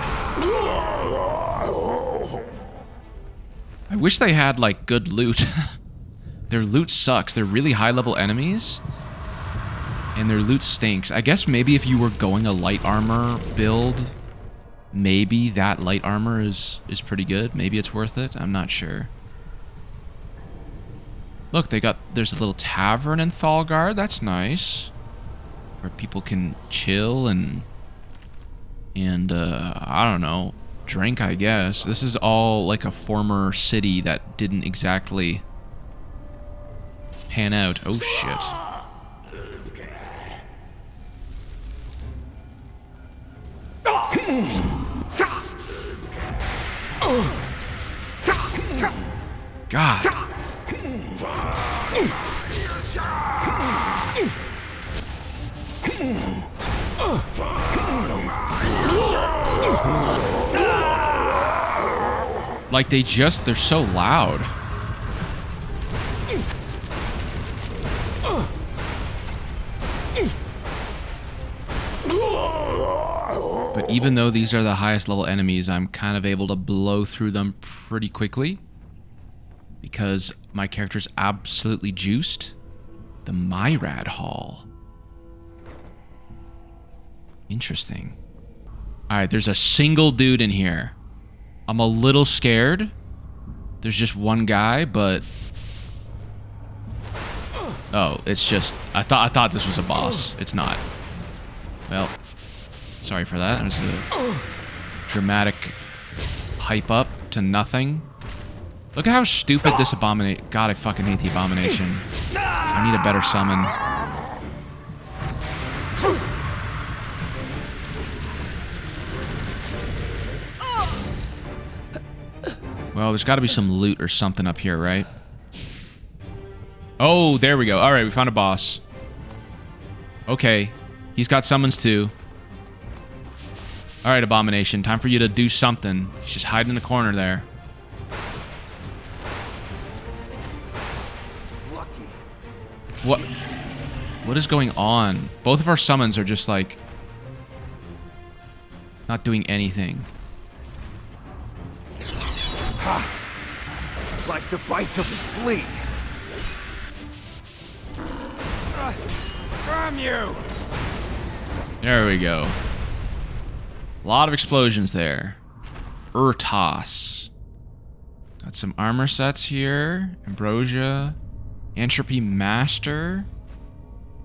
I wish they had, like, good loot. Their loot sucks. They're really high-level enemies. And their loot stinks. I guess maybe if you were going a light armor build, maybe that light armor is pretty good. Maybe it's worth it. I'm not sure. Look, there's a little tavern in Thalgard. That's nice. Where people can chill and I don't know, drink, I guess. This is all like a former city that didn't exactly pan out. Oh, shit. God. Like they're so loud. But even though these are the highest level enemies, I'm kind of able to blow through them pretty quickly because my character's absolutely juiced. The Myrad Hall. Interesting. Alright, there's a single dude in here. I'm a little scared. There's just one guy, but... Oh, it's just... I thought this was a boss. It's not. Well, sorry for that. It was a dramatic hype up to nothing. Look at how stupid this abomination... God, I fucking hate the abomination. I need a better summon. Well, there's got to be some loot or something up here, right? Oh, there we go. All right, we found a boss. Okay. He's got summons too. All right, Abomination. Time for you to do something. He's just hiding in the corner there. What? What is going on? Both of our summons are just like... not doing anything. Like the bite of a flea. From you. There we go. A lot of explosions there. Urtos. Got some armor sets here. Ambrosia. Entropy Master.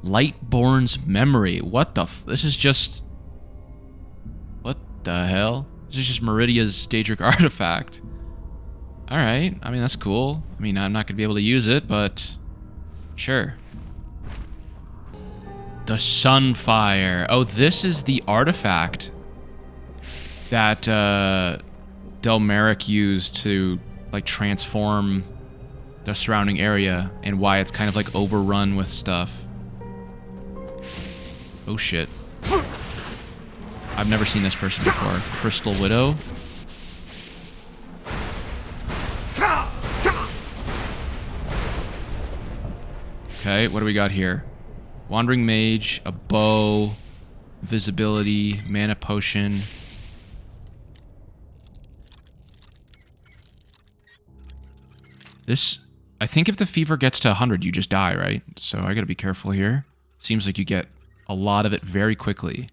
Lightborn's Memory. What the f... This is just... What the hell? This is just Meridia's Daedric artifact. Alright. I mean, that's cool. I mean, I'm not going to be able to use it, but... Sure. The Sunfire. Oh, this is the artifact that Delmeric used to, like, transform the surrounding area and why it's kind of, like, overrun with stuff. Oh, shit. I've never seen this person before. Crystal Widow. Okay, what do we got here? Wandering Mage, a bow, visibility, mana potion. This, I think if the fever gets to 100, you just die, right? So I gotta be careful here. Seems like you get a lot of it very quickly.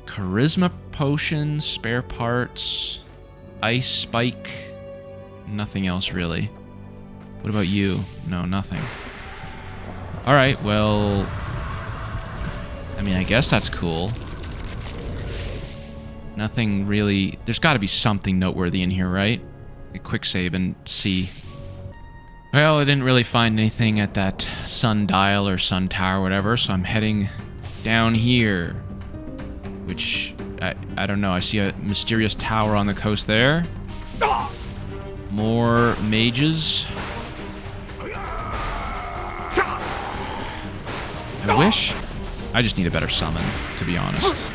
Charisma potion, spare parts, ice spike. Nothing else, really. What about you? No, nothing. Alright, well... I mean, I guess that's cool. Nothing really... There's got to be something noteworthy in here, right? A quick save and see. Well, I didn't really find anything at that sundial or sun tower or whatever, so I'm heading down here. Which, I don't know. I see a mysterious tower on the coast there. More mages. I wish... I just need a better summon, to be honest.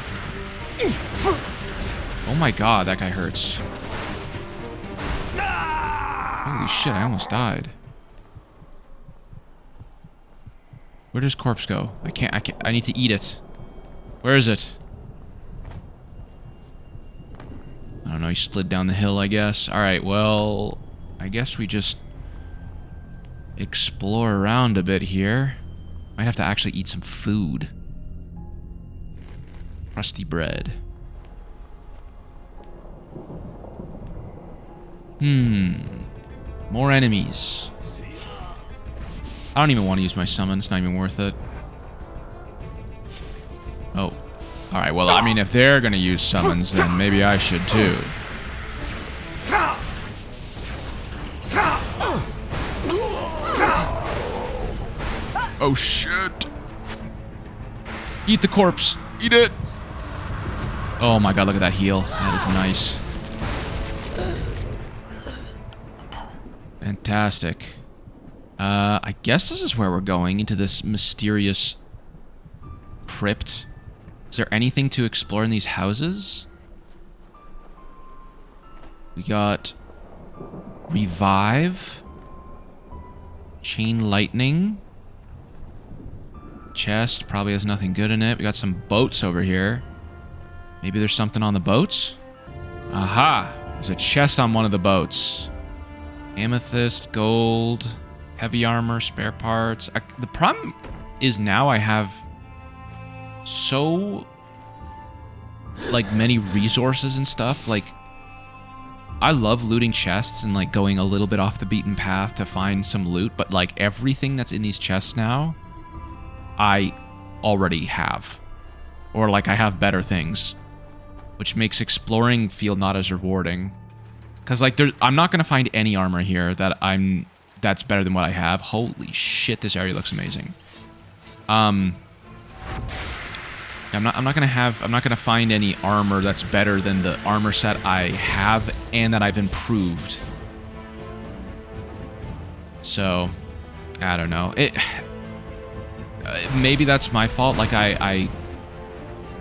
Oh my god, that guy hurts. Holy shit, I almost died. Where does corpse go? I can't, I need to eat it. Where is it? I don't know, he slid down the hill, I guess. Alright, well, I guess we just explore around a bit here. Might have to actually eat some food. Crusty bread. More enemies. I don't even want to use my summon, it's not even worth it. Oh. Alright, well, I mean, if they're gonna use summons, then maybe I should too. Oh, shit. Eat the corpse. Eat it. Oh my god, look at that heal. That is nice. Fantastic. I guess this is where we're going, into this mysterious crypt. Is there anything to explore in these houses? We got Revive. Chain Lightning. Chest probably has nothing good in it. We got some boats over here. Maybe there's something on the boats? Aha! There's a chest on one of the boats. Amethyst, gold, heavy armor, spare parts. The problem is now I have so, like, many resources and stuff. Like, I love looting chests and, like, going a little bit off the beaten path to find some loot. But, like, everything that's in these chests now, I already have. Or, like, I have better things. Which makes exploring feel not as rewarding. Because, like, I'm not going to find any armor here that's better than what I have. Holy shit, this area looks amazing. I'm not going to find any armor that's better than the armor set I have and that I've improved. So, I don't know. Maybe that's my fault. Like, I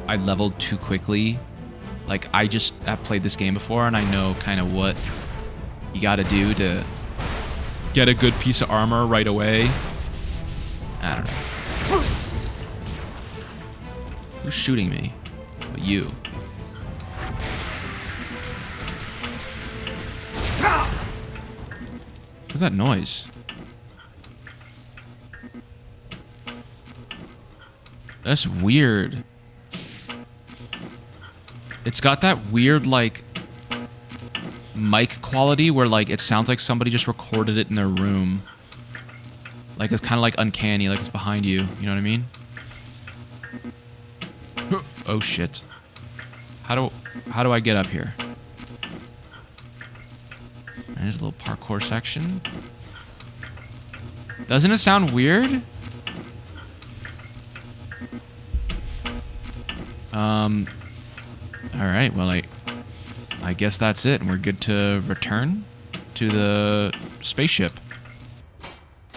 leveled too quickly. Like, I just have played this game before, and I know kind of what you gotta do to get a good piece of armor right away. I don't know. Who's shooting me? Oh, you. What's that noise? That's weird. It's got that weird, like, mic quality where, like, it sounds like somebody just recorded it in their room. Like, it's kind of, like, uncanny, like it's behind you. You know what I mean? Oh, shit. How do I get up here? There's a little parkour section. Doesn't it sound weird? Alright, well, I guess that's it, and we're good to return to the spaceship.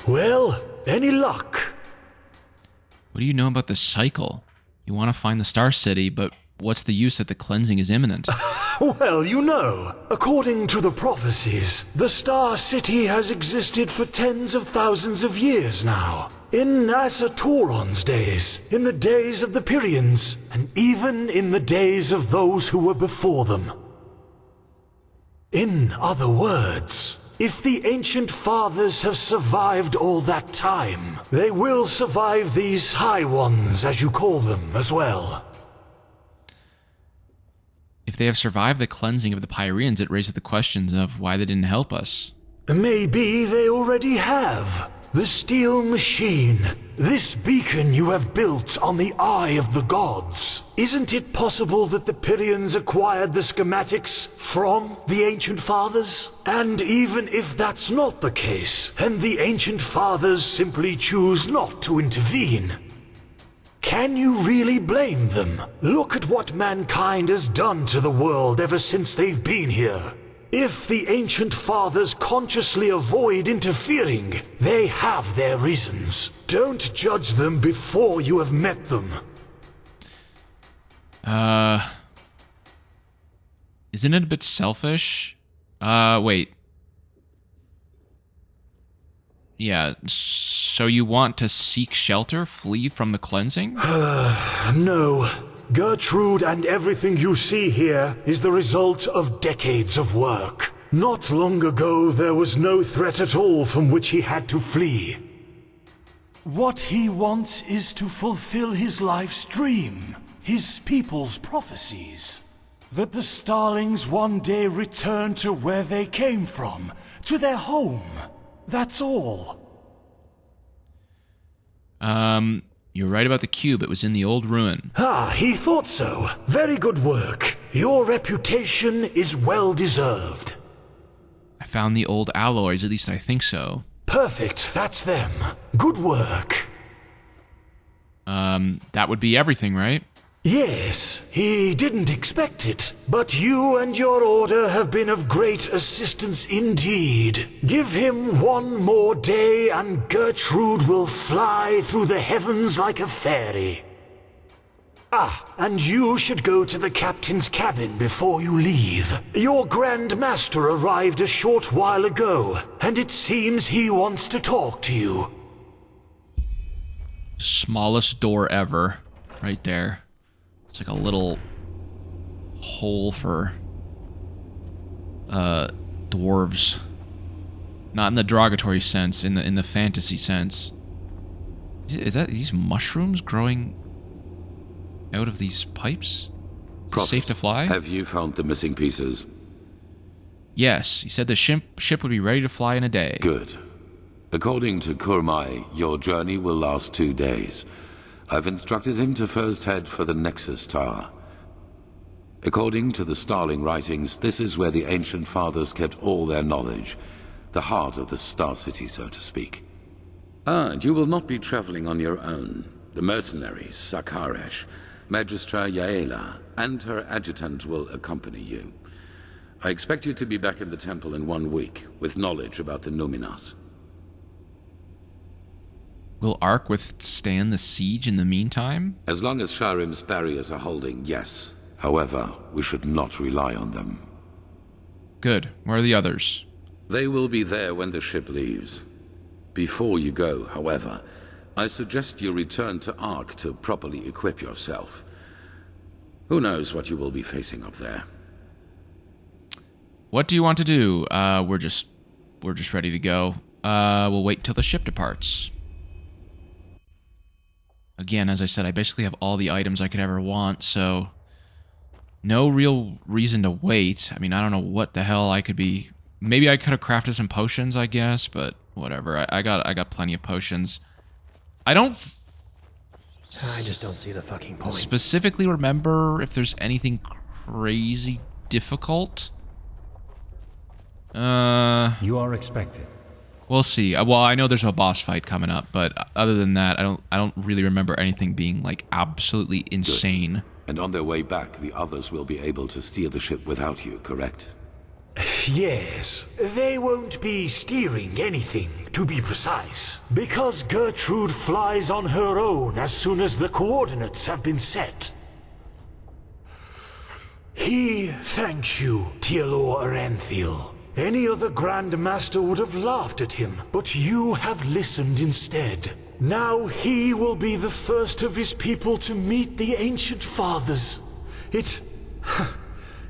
Well, any luck? What do you know about the cycle? You want to find the Star City, but what's the use that the cleansing is imminent? Well, you know, according to the prophecies, the Star City has existed for tens of thousands of years now. In Asatoron's days, in the days of the Pyrians, and even in the days of those who were before them. In other words, if the Ancient Fathers have survived all that time, they will survive these High Ones, as you call them, as well. If they have survived the cleansing of the Pyreans, it raises the questions of why they didn't help us. Maybe they already have. The steel machine, this beacon you have built on the Eye of the Gods. Isn't it possible that the Pyrians acquired the schematics from the Ancient Fathers? And even if that's not the case, and the Ancient Fathers simply choose not to intervene, can you really blame them? Look at what mankind has done to the world ever since they've been here. If the Ancient Fathers consciously avoid interfering, they have their reasons. Don't judge them before you have met them. Isn't it a bit selfish? Wait. Yeah, so you want to seek shelter, flee from the cleansing? No. Gertrude and everything you see here is the result of decades of work. Not long ago, there was no threat at all from which he had to flee. What he wants is to fulfill his life's dream, his people's prophecies. That the Starlings one day return to where they came from, to their home. That's all. You're right about the cube. It was in the old ruin. Ah, he thought so. Very good work. Your reputation is well deserved. I found the old alloys, at least I think so. Perfect, that's them. Good work. That would be everything, right? Yes, he didn't expect it, but you and your order have been of great assistance indeed. Give him one more day and Gertrude will fly through the heavens like a fairy. Ah, and you should go to the captain's cabin before you leave. Your Grand Master arrived a short while ago, and it seems he wants to talk to you. Smallest door ever, right there. It's like a little hole for dwarves. Not in the derogatory sense, in the fantasy sense. Is that these mushrooms growing out of these pipes? Prophet, safe to fly? Have you found the missing pieces? Yes, he said the ship would be ready to fly in a day. Good. According to Kurmai, your journey will last 2 days. I've instructed him to first head for the Nexus Tower. According to the Starling writings, this is where the ancient fathers kept all their knowledge. The heart of the Star City, so to speak. And you will not be traveling on your own. The mercenaries, Sakaresh, Magistra Yaela, and her adjutant will accompany you. I expect you to be back in the temple in 1 week, with knowledge about the Numinas. Will Ark withstand the siege in the meantime? As long as Skyrim's barriers are holding, yes. However, we should not rely on them. Good. Where are the others? They will be there when the ship leaves. Before you go, however, I suggest you return to Ark to properly equip yourself. Who knows what you will be facing up there? What do you want to do? We're just ready to go. We'll wait till the ship departs. Again, as I said, I basically have all the items I could ever want, so no real reason to wait. I mean, I don't know what the hell I could be. Maybe I could have crafted some potions, I guess, but whatever. I got plenty of potions. I just don't see the fucking point. Specifically remember if there's anything crazy difficult. You are expected. We'll see. Well, I know there's a boss fight coming up, but other than that, I don't really remember anything being like absolutely insane. Good. And on their way back, the others will be able to steer the ship without you, correct? Yes, they won't be steering anything, to be precise, because Gertrude flies on her own as soon as the coordinates have been set. He thanks you, Tielor Aranthiel. Any other Grand Master would have laughed at him, but you have listened instead. Now he will be the first of his people to meet the Ancient Fathers. It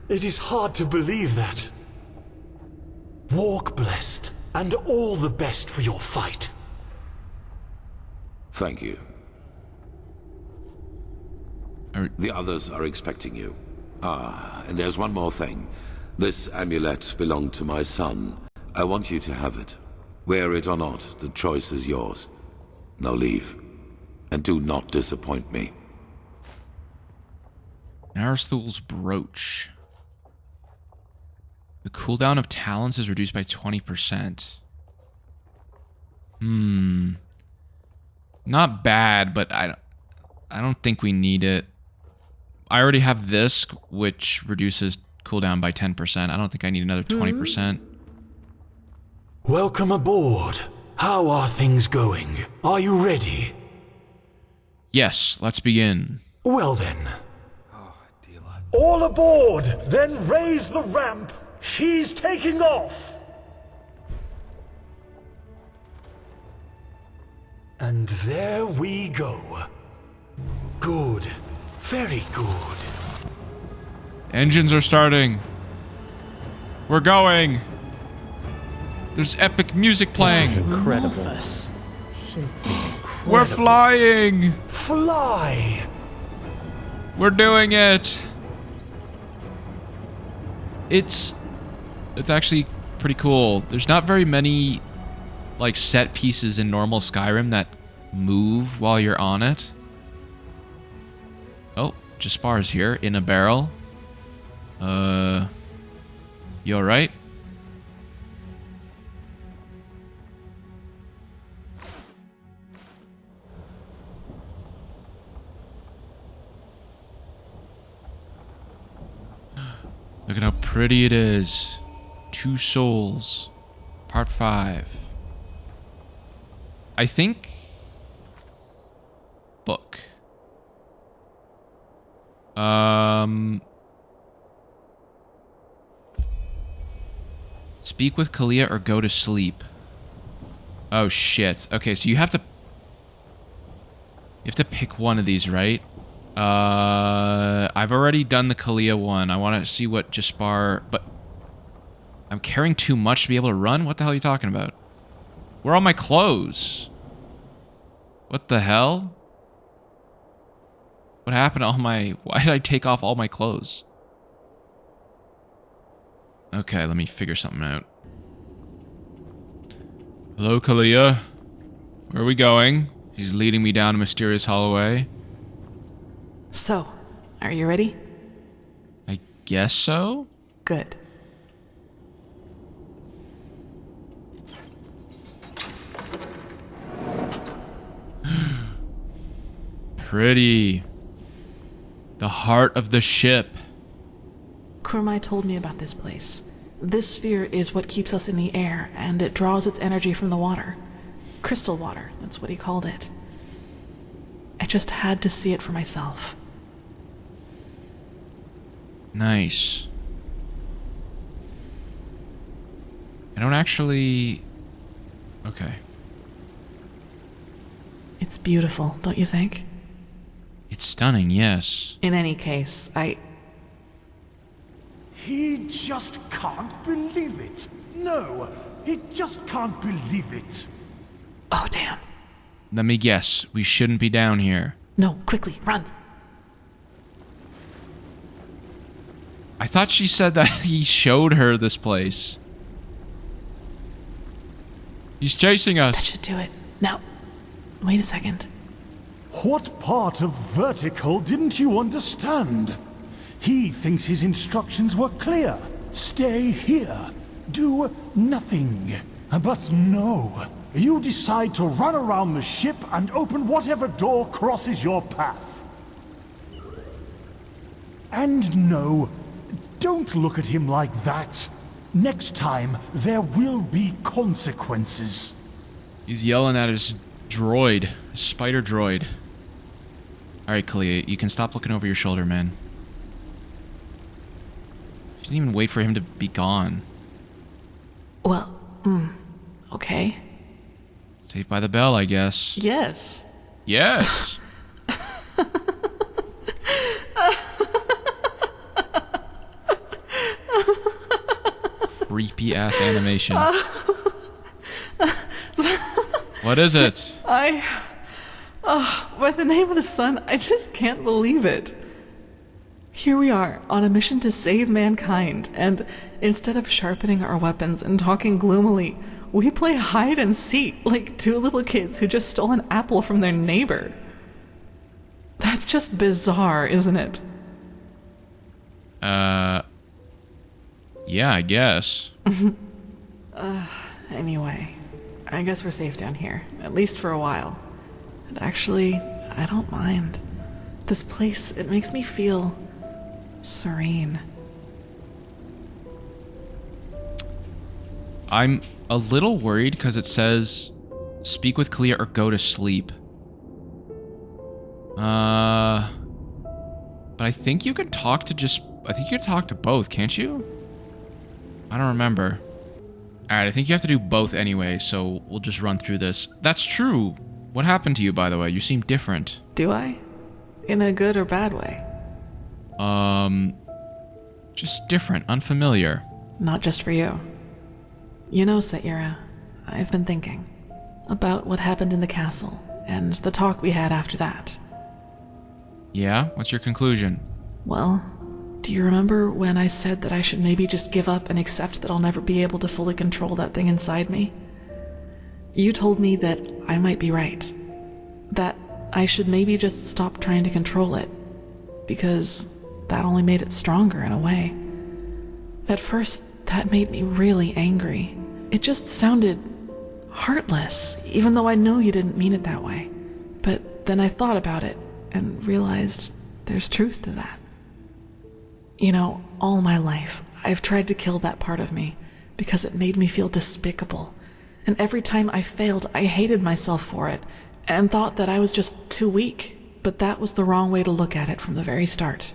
is hard to believe that. Walk blessed, and all the best for your fight. Thank you. The others are expecting you. Ah, and there's one more thing. This amulet belonged to my son. I want you to have it. Wear it or not, the choice is yours. Now leave. And do not disappoint me. Narthul's brooch. The cooldown of talents is reduced by 20%. Not bad, but I don't think we need it. I already have this, which reduces cooldown by 10%. I don't think I need another 20%. Welcome aboard. How are things going? Are you ready? Yes, let's begin. Well then. All aboard! Then raise the ramp! She's taking off! And there we go. Good. Very good. Engines are starting. We're going. There's epic music playing. Incredible. We're flying. Fly. We're doing it. It's actually pretty cool. There's not very many like set pieces in normal Skyrim that move while you're on it. Jaspar's here in a barrel. You alright? Look at how pretty it is. 2 souls. Part 5. I think... book. Speak with Kalia or go to sleep. Oh shit. Okay, so you have to pick one of these, right? I've already done the Kalia one. I want to see what Jaspar, but I'm carrying too much to be able to run? What the hell are you talking about? Where are all my clothes? What the hell? What happened to all my... Why did I take off all my clothes? Okay, let me figure something out. Hello, Kalia. Where are we going? She's leading me down a mysterious hallway. So, are you ready? I guess so? Good. Pretty. The heart of the ship. Kurmai told me about this place. This sphere is what keeps us in the air, and it draws its energy from the water. Crystal water, that's what he called it. I just had to see it for myself. Nice. I don't actually... Okay. It's beautiful, don't you think? It's stunning, yes. In any case, He just can't believe it. No, he just can't believe it. Oh, damn. Let me guess. We shouldn't be down here. No, quickly, run. I thought she said that he showed her this place. He's chasing us. That should do it. Now, wait a second. What part of vertical didn't you understand? He thinks his instructions were clear. Stay here. Do nothing. But no. You decide to run around the ship and open whatever door crosses your path. And no, don't look at him like that. Next time, there will be consequences. He's yelling at his droid. His spider droid. Alright, Kalia, you can stop looking over your shoulder, man. She didn't even wait for him to be gone. Well, okay. Saved by the bell, I guess. Yes. Yes! Creepy ass animation. What is it? By the name of the sun, I just can't believe it. Here we are, on a mission to save mankind, and instead of sharpening our weapons and talking gloomily, we play hide and seek like 2 little kids who just stole an apple from their neighbor. That's just bizarre, isn't it? Yeah, I guess. Anyway, I guess we're safe down here, at least for a while. And actually, I don't mind. This place, it makes me feel serene. I'm a little worried because it says speak with Kalia or go to sleep. But I think you can talk to I think you can talk to both, can't you? I don't remember. Alright, I think you have to do both anyway, so we'll just run through this. That's true. What happened to you, by the way? You seem different. Do I? In a good or bad way? Just different, unfamiliar. Not just for you. You know, Saira, I've been thinking about what happened in the castle and the talk we had after that. Yeah? What's your conclusion? Well, do you remember when I said that I should maybe just give up and accept that I'll never be able to fully control that thing inside me? You told me that I might be right. That I should maybe just stop trying to control it. because that only made it stronger in a way. At first, that made me really angry. It just sounded heartless, even though I know you didn't mean it that way. But then I thought about it and realized there's truth to that. You know, all my life, I've tried to kill that part of me because it made me feel despicable. And every time I failed, I hated myself for it and thought that I was just too weak. But that was the wrong way to look at it from the very start.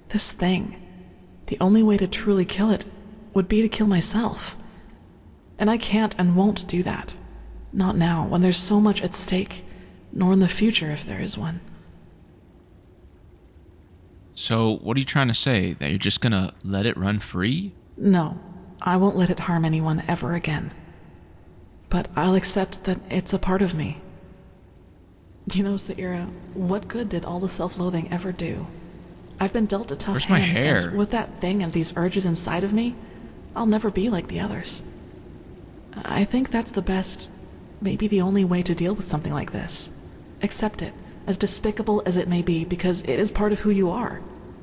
This thing, the only way to truly kill it would be to kill myself. And I can't and won't do that. Not now, when there's so much at stake, nor in the future if there is one. So, what are you trying to say? That you're just gonna let it run free? No, I won't let it harm anyone ever again. But I'll accept that it's a part of me. You know, Saira, what good did all the self-loathing ever do? I've been dealt a tough Where's my hand, hair? and with that thing and these urges inside of me, I'll never be like the others. I think that's the best, maybe the only way to deal with something like this. Accept it, as despicable as it may be, because it is part of who you are.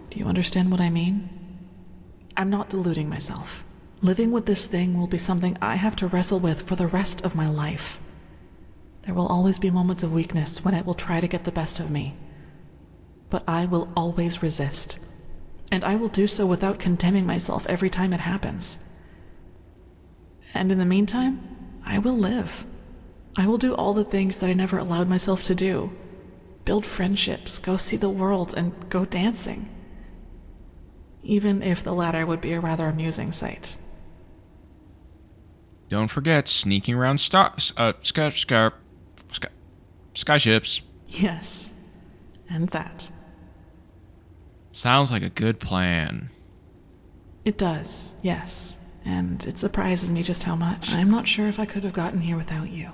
Do you understand what I mean? I'm not deluding myself. Living with this thing will be something I have to wrestle with for the rest of my life. There will always be moments of weakness when it will try to get the best of me. But I will always resist. And I will do so without condemning myself every time it happens. And in the meantime, I will live. I will do all the things that I never allowed myself to do. Build friendships, go see the world, and go dancing. Even if the latter would be a rather amusing sight. Don't forget sneaking around skyships. Yes, and that. Sounds like a good plan. It does, yes. And it surprises me just how much. I'm not sure if I could have gotten here without you.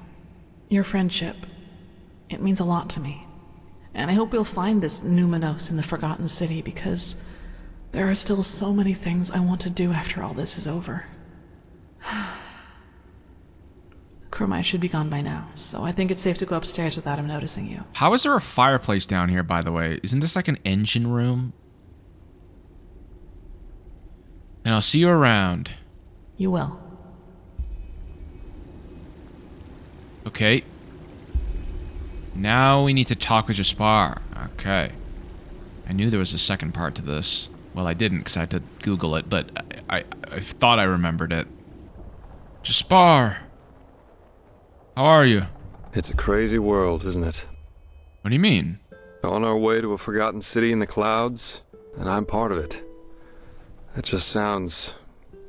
Your friendship, it means a lot to me. And I hope we'll find this Numenos in the Forgotten City, because there are still so many things I want to do after all this is over. Kurmai should be gone by now, so I think it's safe to go upstairs without him noticing you. How is there a fireplace down here, by the way? Isn't this like an engine room? And I'll see you around. You will. Okay. Now we need to talk with Jaspar. Okay. I knew there was a second part to this. Well, I didn't because I had to Google it, but I thought I remembered it. Jaspar! How are you? It's a crazy world, isn't it? What do you mean? On our way to a forgotten city in the clouds, and I'm part of it. That just sounds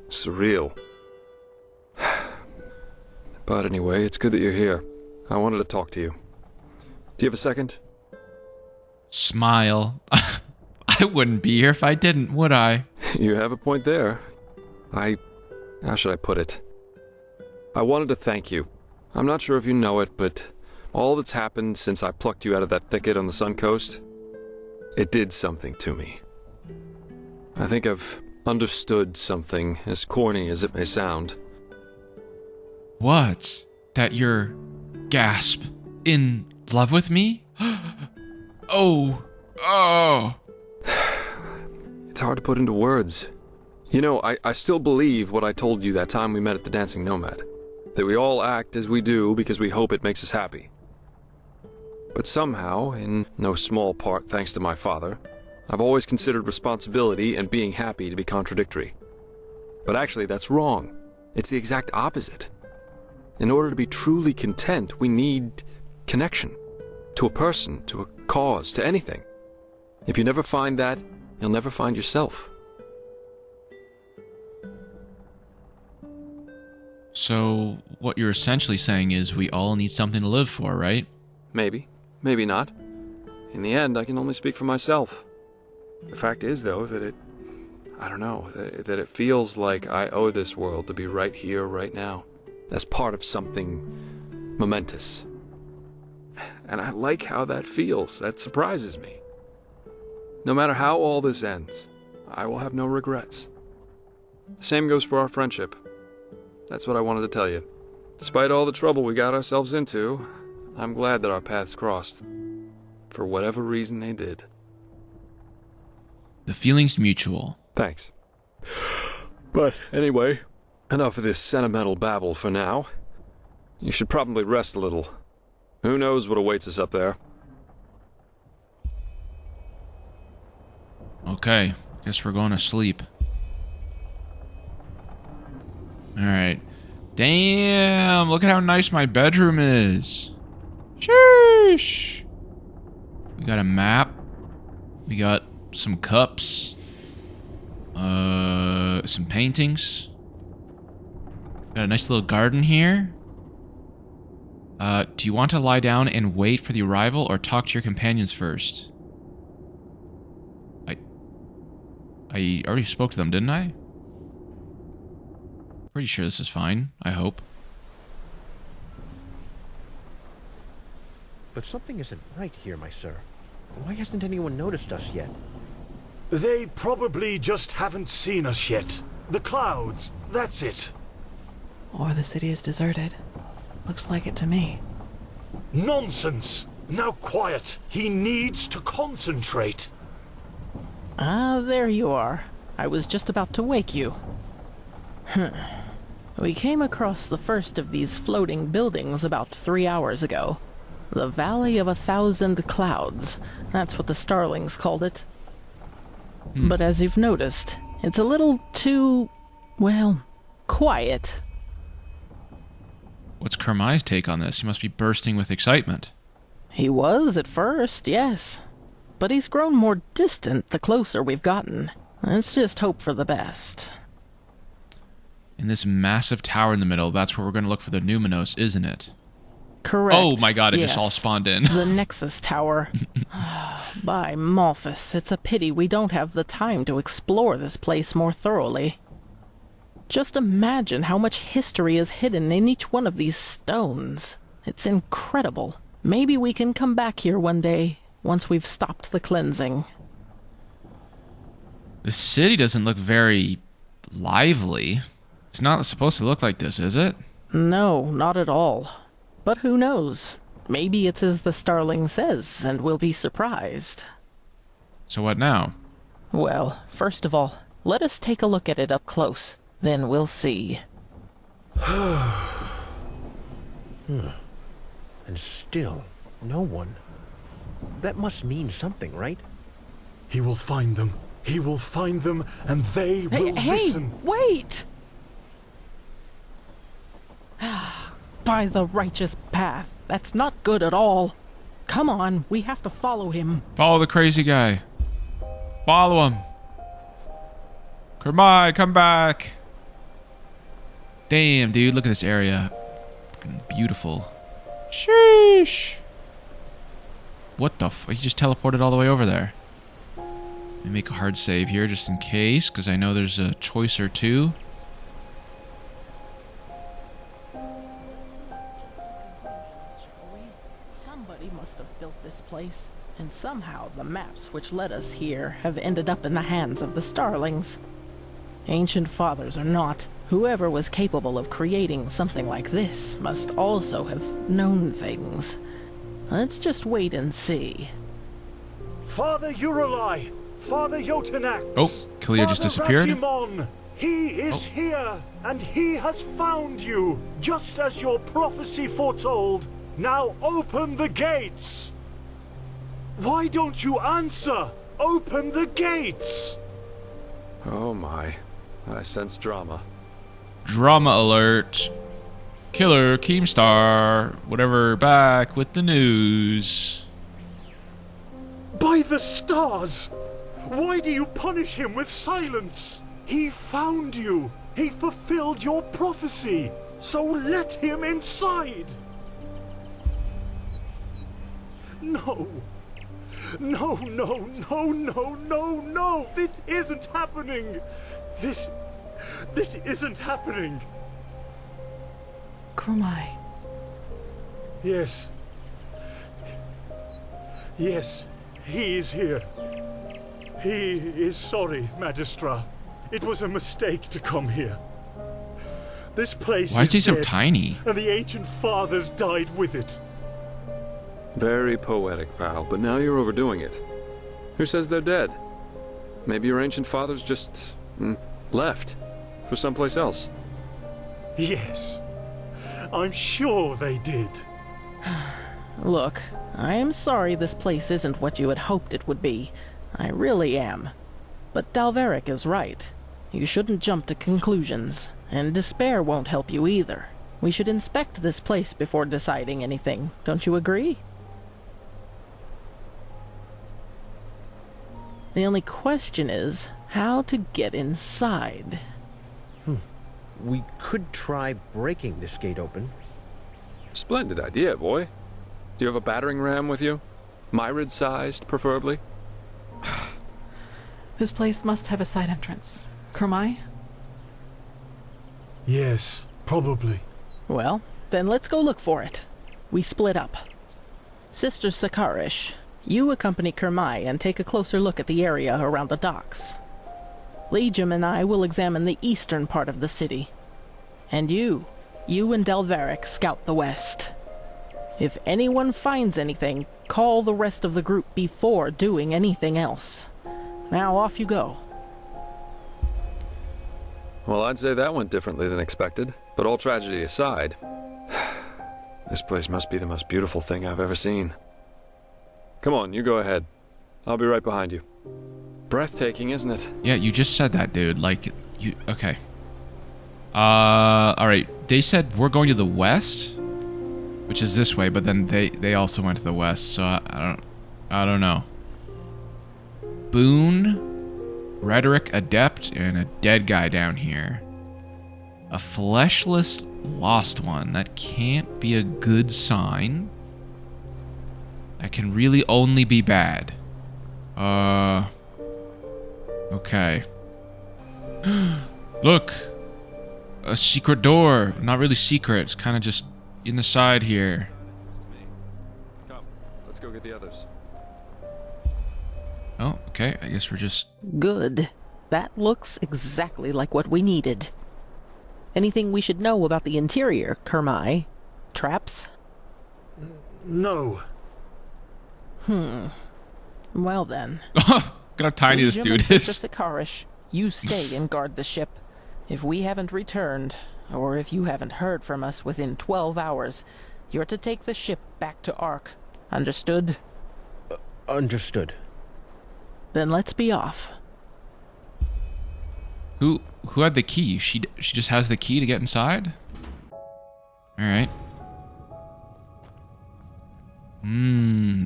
surreal. But anyway, it's good that you're here. I wanted to talk to you. Do you have a second? Smile. I wouldn't be here if I didn't, would I? You have a point there. How should I put it? I wanted to thank you. I'm not sure if you know it, but all that's happened since I plucked you out of that thicket on the Sun Coast, it did something to me. I think I've understood something, as corny as it may sound. What? That you're, gasp, in love with me? Oh. It's hard to put into words. You know, I still believe what I told you that time we met at the Dancing Nomad. That we all act as we do because we hope it makes us happy. But somehow, in no small part thanks to my father, I've always considered responsibility and being happy to be contradictory. But actually, that's wrong. It's the exact opposite. In order to be truly content, we need connection. To a person, to a cause, to anything. If you never find that, you'll never find yourself. So, what you're essentially saying is we all need something to live for, right? Maybe. Maybe not. In the end, I can only speak for myself. The fact is, though, that it feels like I owe this world to be right here, right now. As part of something momentous. And I like how that feels. That surprises me. No matter how all this ends, I will have no regrets. The same goes for our friendship. That's what I wanted to tell you. Despite all the trouble we got ourselves into, I'm glad that our paths crossed. For whatever reason they did. The feeling's mutual. Thanks. But anyway, enough of this sentimental babble for now. You should probably rest a little. Who knows what awaits us up there? Okay, guess we're going to sleep. Alright. Damn, look at how nice my bedroom is. Sheesh. We got a map. We got some cups. Some paintings. Got a nice little garden here. Do you want to lie down and wait for the arrival or talk to your companions first? I already spoke to them, didn't I? Pretty sure this is fine, I hope. But something isn't right here, my sir. Why hasn't anyone noticed us yet? They probably just haven't seen us yet. The clouds, that's it. Or the city is deserted. Looks like it to me. Nonsense! Now quiet. He needs to concentrate. Ah, there you are. I was just about to wake you. We came across the first of these floating buildings about 3 hours ago. The Valley of 1,000 Clouds. That's what the Starlings called it. But as you've noticed, it's a little too, well, quiet. What's Kermai's take on this? He must be bursting with excitement. He was at first, yes. But he's grown more distant the closer we've gotten. Let's just hope for the best. In this massive tower in the middle, that's where we're going to look for the Numinos, isn't it? Correct. Oh my god, it yes. just all spawned in. The Nexus Tower. By Malphus, it's a pity we don't have the time to explore this place more thoroughly. Just imagine how much history is hidden in each one of these stones. It's incredible. Maybe we can come back here one day, once we've stopped the cleansing. The city doesn't look very lively. It's not supposed to look like this, is it? No, not at all. But who knows? Maybe it's as the Starling says, and we'll be surprised. So what now? Well, first of all, let us take a look at it up close. Then we'll see. And still, no one. That must mean something, right? He will find them. He will find them, and they will listen. Hey, wait! By the righteous path. That's not good at all. Come on, we have to follow him. Follow the crazy guy. Follow him. Kermai, come back. Damn, dude, look at this area. Fucking beautiful. Sheesh. What the f... He just teleported all the way over there. Let me make a hard save here just in case, because I know there's a choice or two. Somebody must have built this place. And somehow the maps which led us here have ended up in the hands of the Starlings. Ancient fathers or not, whoever was capable of creating something like this must also have known things. Let's just wait and see. Father Eurolai! Father Jotunax! Oh, Kalia just disappeared. Ratimon, he is here, and he has found you, just as your prophecy foretold. Now open the gates! Why don't you answer? Open the gates! Oh my. I sense drama. Drama alert. Killer Keemstar, whatever, back with the news. By the stars! Why do you punish him with silence? He found you. He fulfilled your prophecy. So let him inside. No. No, no, no, no, no, no! This isn't happening! This isn't happening! Kermai. Yes. Yes, he is here. He is sorry, Magistra. It was a mistake to come here. This place Why is he so dead, tiny? And the ancient fathers died with it. Very poetic, pal, but now you're overdoing it. Who says they're dead? Maybe your ancient fathers just left for someplace else. Yes, I'm sure they did. Look, I am sorry this place isn't what you had hoped it would be. I really am. But Dalveric is right. You shouldn't jump to conclusions, and despair won't help you either. We should inspect this place before deciding anything. Don't you agree? The only question is how to get inside. We could try breaking this gate open. Splendid idea, boy. Do you have a battering ram with you? Myrid-sized, preferably? This place must have a side entrance. Kermai? Yes, probably. Well, then let's go look for it. We split up. Sister Sakarish, you accompany Kermai and take a closer look at the area around the docks. Legium and I will examine the eastern part of the city. And you and Dalveric scout the west. If anyone finds anything, call the rest of the group before doing anything else. Now off you go. Well, I'd say that went differently than expected. But all tragedy aside, this place must be the most beautiful thing I've ever seen. Come on, you go ahead. I'll be right behind you. Breathtaking, isn't it? Yeah, you just said that, dude. Like, you... Okay. Alright. They said we're going to the west, which is this way, but then they also went to the west, so I don't know. Boone, Rhetoric Adept, and a dead guy down here. A fleshless lost one. That can't be a good sign. That can really only be bad. Okay. Look! A secret door. Not really secret. It's kind of just in the side here. Come, let's go get the others. Oh, okay. I guess we're just... Good. That looks exactly like what we needed. Anything we should know about the interior, Kermai? Traps? No. Well then. Look at how tiny this Legium dude and is. Sister Sakarish, you stay and guard the ship. If we haven't returned, or if you haven't heard from us within 12 hours, you're to take the ship back to Ark. Understood? Understood. Then let's be off. Who had the key? She just has the key to get inside? Alright.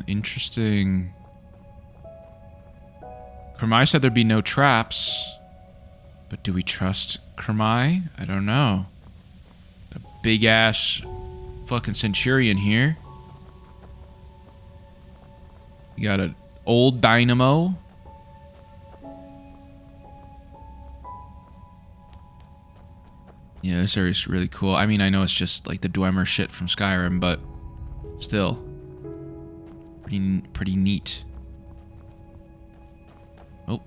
Interesting. Kermai said there'd be no traps. But do we trust Kermai? I don't know. A big ass fucking centurion here. You got an old dynamo. Yeah, this area's really cool. I mean, I know it's just like the Dwemer shit from Skyrim, but still. Pretty neat. Oh.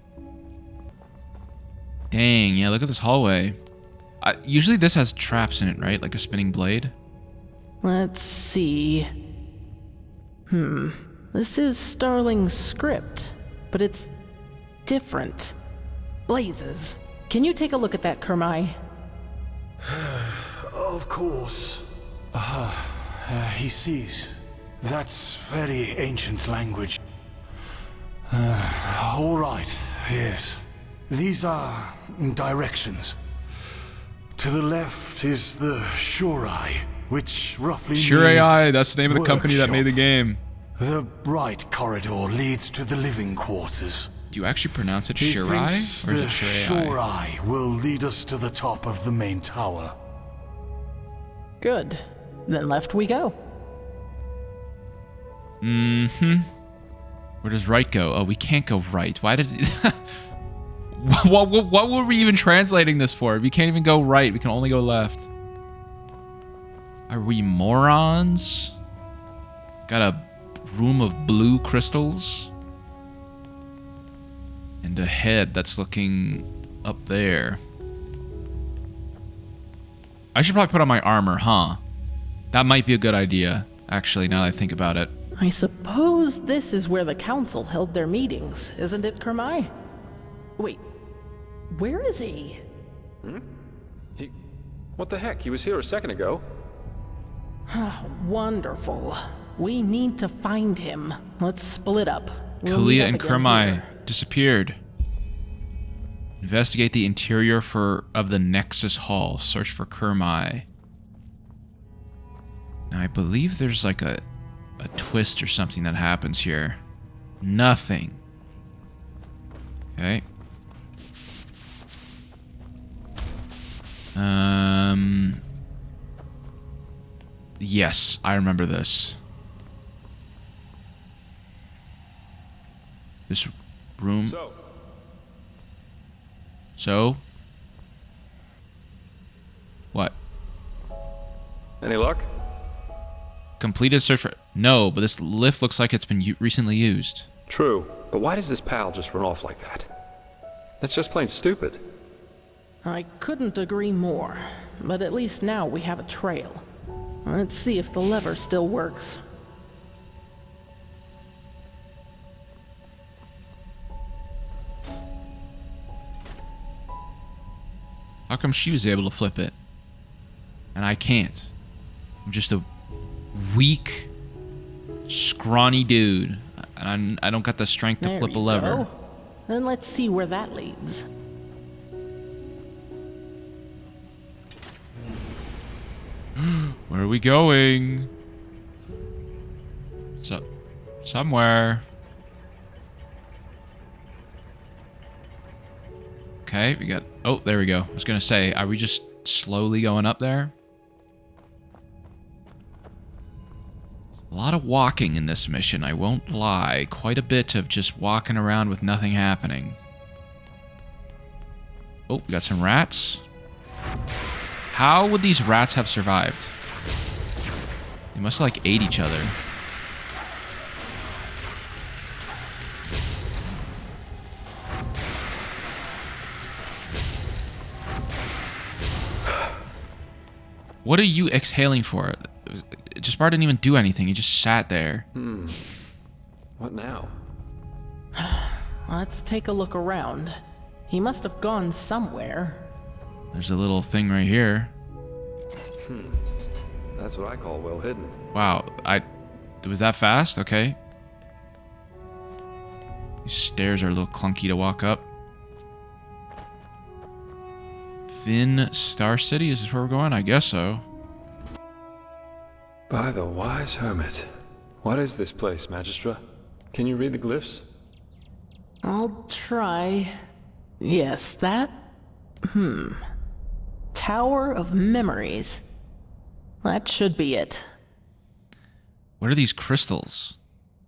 Dang, yeah, look at this hallway. Usually this has traps in it, right? Like a spinning blade? Let's see. This is Starling's script, but it's different. Blazes. Can you take a look at that, Kermai? Of course. He sees. That's very ancient language. All right, yes. These are directions. To the left is the Shurai, which roughly Shurai, means that's the name of the company that made the game. The right corridor leads to the living quarters. Do you actually pronounce it He Shurai? thinks Or is the it Shurai? Shurai will lead us to the top of the main tower. Good. Then left we go. Where does right go? Oh, we can't go right. Why did it... what were we even translating this for? We can't even go right. We can only go left. Are we morons? Got a room of blue crystals. And a head that's looking up there. I should probably put on my armor, huh? That might be a good idea, actually, now that I think about it. I suppose this is where the council held their meetings, isn't it, Kermai? Wait, where is he? What the heck? He was here a second ago. Wonderful. We need to find him. Let's split up. Kalia and Kermai disappeared. Investigate the interior of the Nexus Hall. Search for Kermai. Now, I believe there's like a twist or something that happens here. Nothing. Okay. Yes, I remember this. This room. So? What? Any luck? Completed search for... No, but this lift looks like it's been recently used. True, but why does this pal just run off like that? That's just plain stupid. I couldn't agree more, but at least now we have a trail. Let's see if the lever still works. How come she was able to flip it? And I can't. I'm just a weak, scrawny dude. And I don't got the strength to flip a lever. Go. Then let's see where that leads. Where are we going? Somewhere. Okay, we got... Oh, there we go. I was gonna say, are we just slowly going up there? A lot of walking in this mission, I won't lie. Quite a bit of just walking around with nothing happening. Oh, we got some rats. How would these rats have survived? They must have, like, ate each other. What are you exhaling for? Jaspar didn't even do anything. He just sat there. What now? Let's take a look around. He must have gone somewhere. There's a little thing right here. That's what I call well hidden. Wow, was that fast? Okay. These stairs are a little clunky to walk up. Finn Star City, is this where we're going? I guess so. By the wise hermit. What is this place, Magistra? Can you read the glyphs? I'll try. Yes, that... Tower of Memories. That should be it. What are these crystals?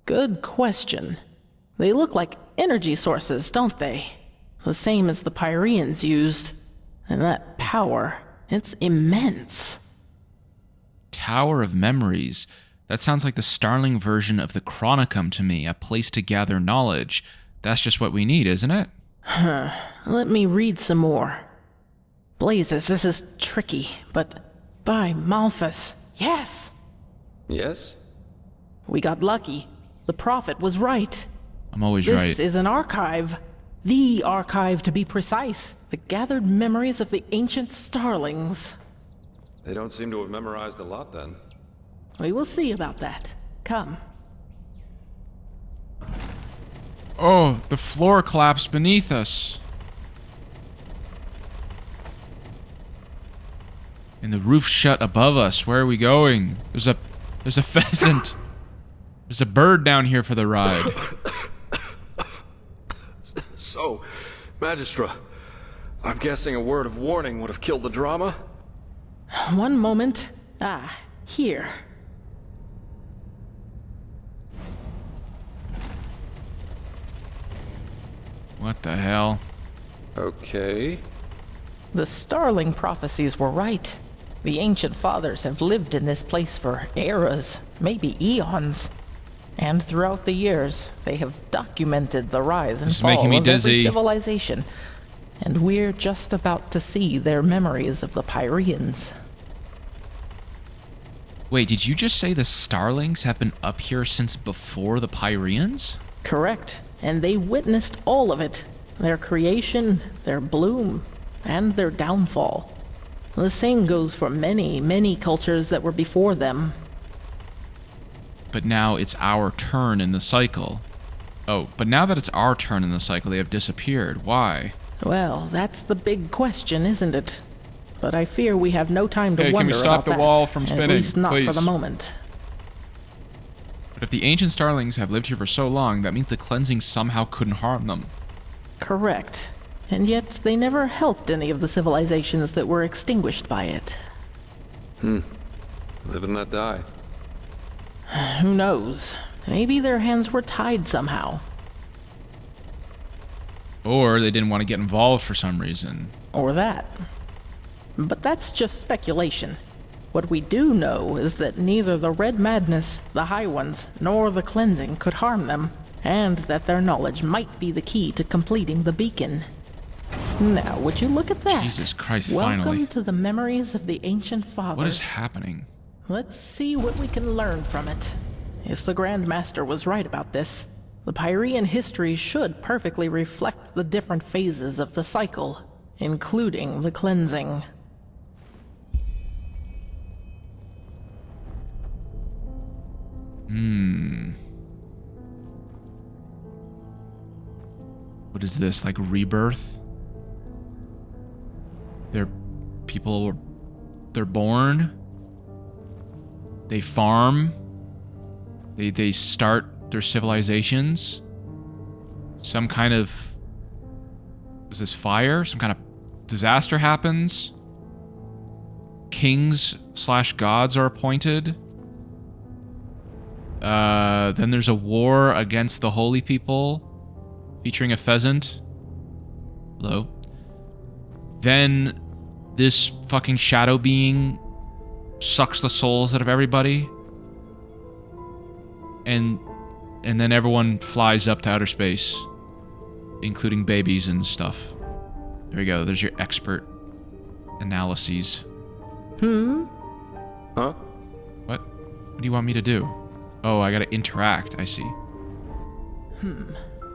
Good question. They look like energy sources, don't they? The same as the Pyreans used. And that power, it's immense. Tower of Memories. That sounds like the Starling version of the Chronicum to me, a place to gather knowledge. That's just what we need, isn't it? Let me read some more. Blazes, this is tricky, but by Malphas, yes! Yes? We got lucky. The prophet was right. I'm always right. This is an archive. The archive, to be precise. The gathered memories of the ancient Starlings. They don't seem to have memorized a lot, then. We will see about that. Come. Oh, the floor collapsed beneath us. And the roof shut above us. Where are we going? There's a pheasant. There's a bird down here for the ride. So, Magistra, I'm guessing a word of warning would have killed the drama? One moment. Here. What the hell? Okay. The Starling prophecies were right. The ancient fathers have lived in this place for eras, maybe eons. And throughout the years, they have documented the rise and fall of every civilization. And we're just about to see their memories of the Pyreans. Wait, did you just say the Starlings have been up here since before the Pyreans? Correct. And they witnessed all of it. Their creation, their bloom, and their downfall. The same goes for many, many cultures that were before them. But now it's our turn in the cycle. Oh, but now that it's our turn in the cycle, they have disappeared. Why? Well, that's the big question, isn't it? But I fear we have no time to Hey, wonder can we stop about the that. wall from spinning, At least not please? for the moment. But if the ancient Starlings have lived here for so long, that means the cleansing somehow couldn't harm them. Correct. And yet they never helped any of the civilizations that were extinguished by it. Live and let die. Who knows? Maybe their hands were tied somehow. Or they didn't want to get involved for some reason. Or that. But that's just speculation. What we do know is that neither the Red Madness, the High Ones, nor the Cleansing could harm them, and that their knowledge might be the key to completing the beacon. Now, would you look at that? Jesus Christ, Welcome finally. to the memories of the ancient fathers. What is happening? Let's see what we can learn from it. If the Grand Master was right about this, the Pyrean history should perfectly reflect the different phases of the cycle, including the cleansing. What is this, like rebirth? They're born. They farm. They start their civilizations. Some kind of... Is this fire? Some kind of disaster happens. Kings/gods are appointed. Then there's a war against the holy people, featuring a pheasant. Hello. Then this fucking shadow being sucks the souls out of everybody. And then everyone flies up to outer space, including babies and stuff. There we go. There's your expert analyses. Huh? What? What do you want me to do? Oh, I gotta interact. I see.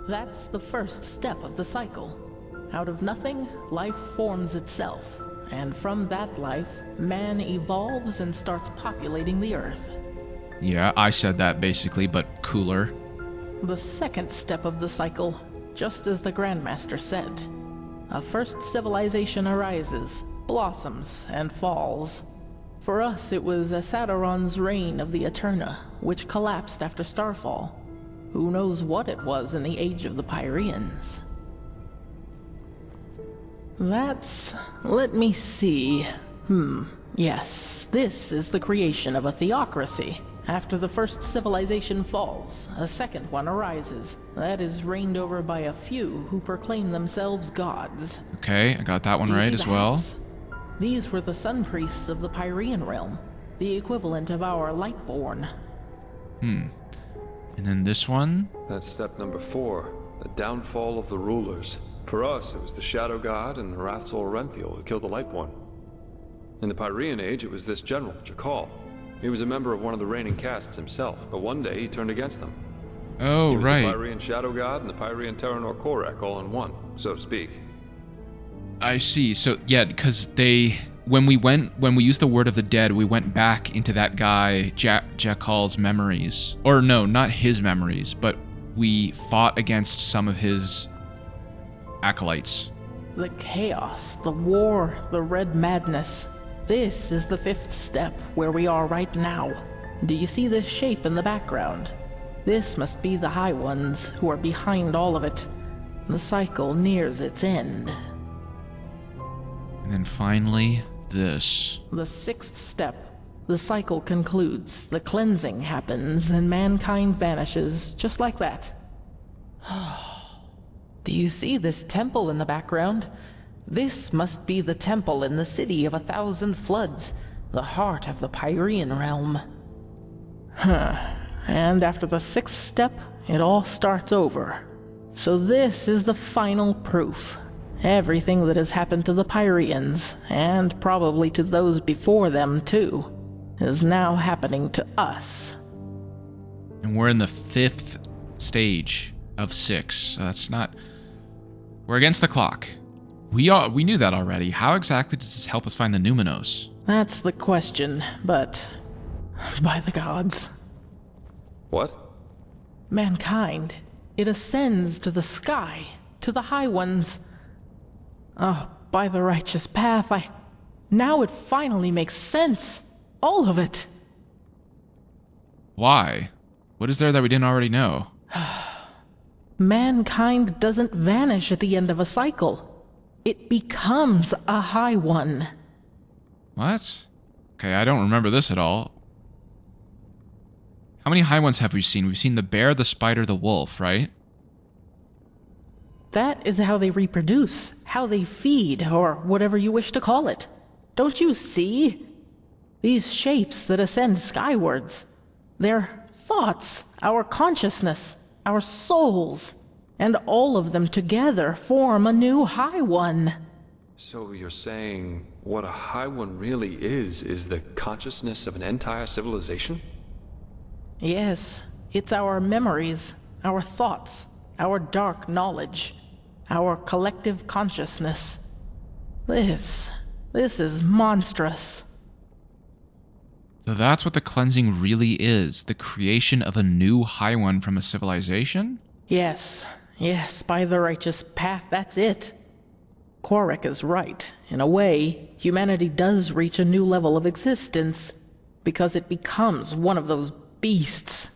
That's the first step of the cycle. Out of nothing, life forms itself. And from that life, man evolves and starts populating the earth. Yeah, I said that basically, but cooler. The second step of the cycle, just as the Grandmaster said. A first civilization arises, blossoms, and falls. For us, it was Asadaron's reign of the Eterna, which collapsed after Starfall. Who knows what it was in the age of the Pyreans? Let me see. Yes, this is the creation of a theocracy. After the first civilization falls, a second one arises. That is reigned over by a few who proclaim themselves gods. Okay, I got that one Do you right see as the well. hats? These were the sun priests of the Pyrean realm, the equivalent of our Lightborn. And then this one? That's step number 4, the downfall of the rulers. For us, it was the Shadow God and Rathzol Renthiel who killed the Light One. In the Pyrean Age, it was this general, Jakal. He was a member of one of the reigning castes himself, but one day he turned against them. Oh, he was right. the Pyrean Shadow God and the Pyrean Terranor Korek all in one, so to speak. I see. So, yeah, because when we used the Word of the Dead, we went back into that guy, Jakal's memories. Or no, not his memories, but we fought against some of his acolytes. The chaos, the war, the red madness. This is the 5th step, where we are right now. Do you see this shape in the background? This must be the High Ones, who are behind all of it. The cycle nears its end. And then finally, this. The 6th step. The cycle concludes, the cleansing happens, and mankind vanishes, just like that. Do you see this temple in the background? This must be the temple in the city of 1,000 floods, the heart of the Pyrean realm. And after the 6th step, it all starts over. So this is the final proof. Everything that has happened to the Pyreans, and probably to those before them too, is now happening to us. And we're in the 5th stage of 6. So that's not... We're against the clock. We knew that already. How exactly does this help us find the Numinos? That's the question, but by the gods. What? Mankind. It ascends to the sky, to the high ones. Oh, by the righteous path, now it finally makes sense. All of it. Why? What is there that we didn't already know? Mankind doesn't vanish at the end of a cycle. It becomes a high one. What? Okay, I don't remember this at all. How many high ones have we seen? We've seen the bear, the spider, the wolf, right? That is how they reproduce, how they feed, or whatever you wish to call it. Don't you see? These shapes that ascend skywards. They're thoughts, our consciousness, our souls, and all of them together form a new high one. So you're saying what a high one really is the consciousness of an entire civilization? Yes, it's our memories, our thoughts, our dark knowledge, our collective consciousness. This is monstrous. So that's what the cleansing really is, the creation of a new high one from a civilization? Yes, by the righteous path, that's it. Korek is right. In a way, humanity does reach a new level of existence, because it becomes one of those beasts.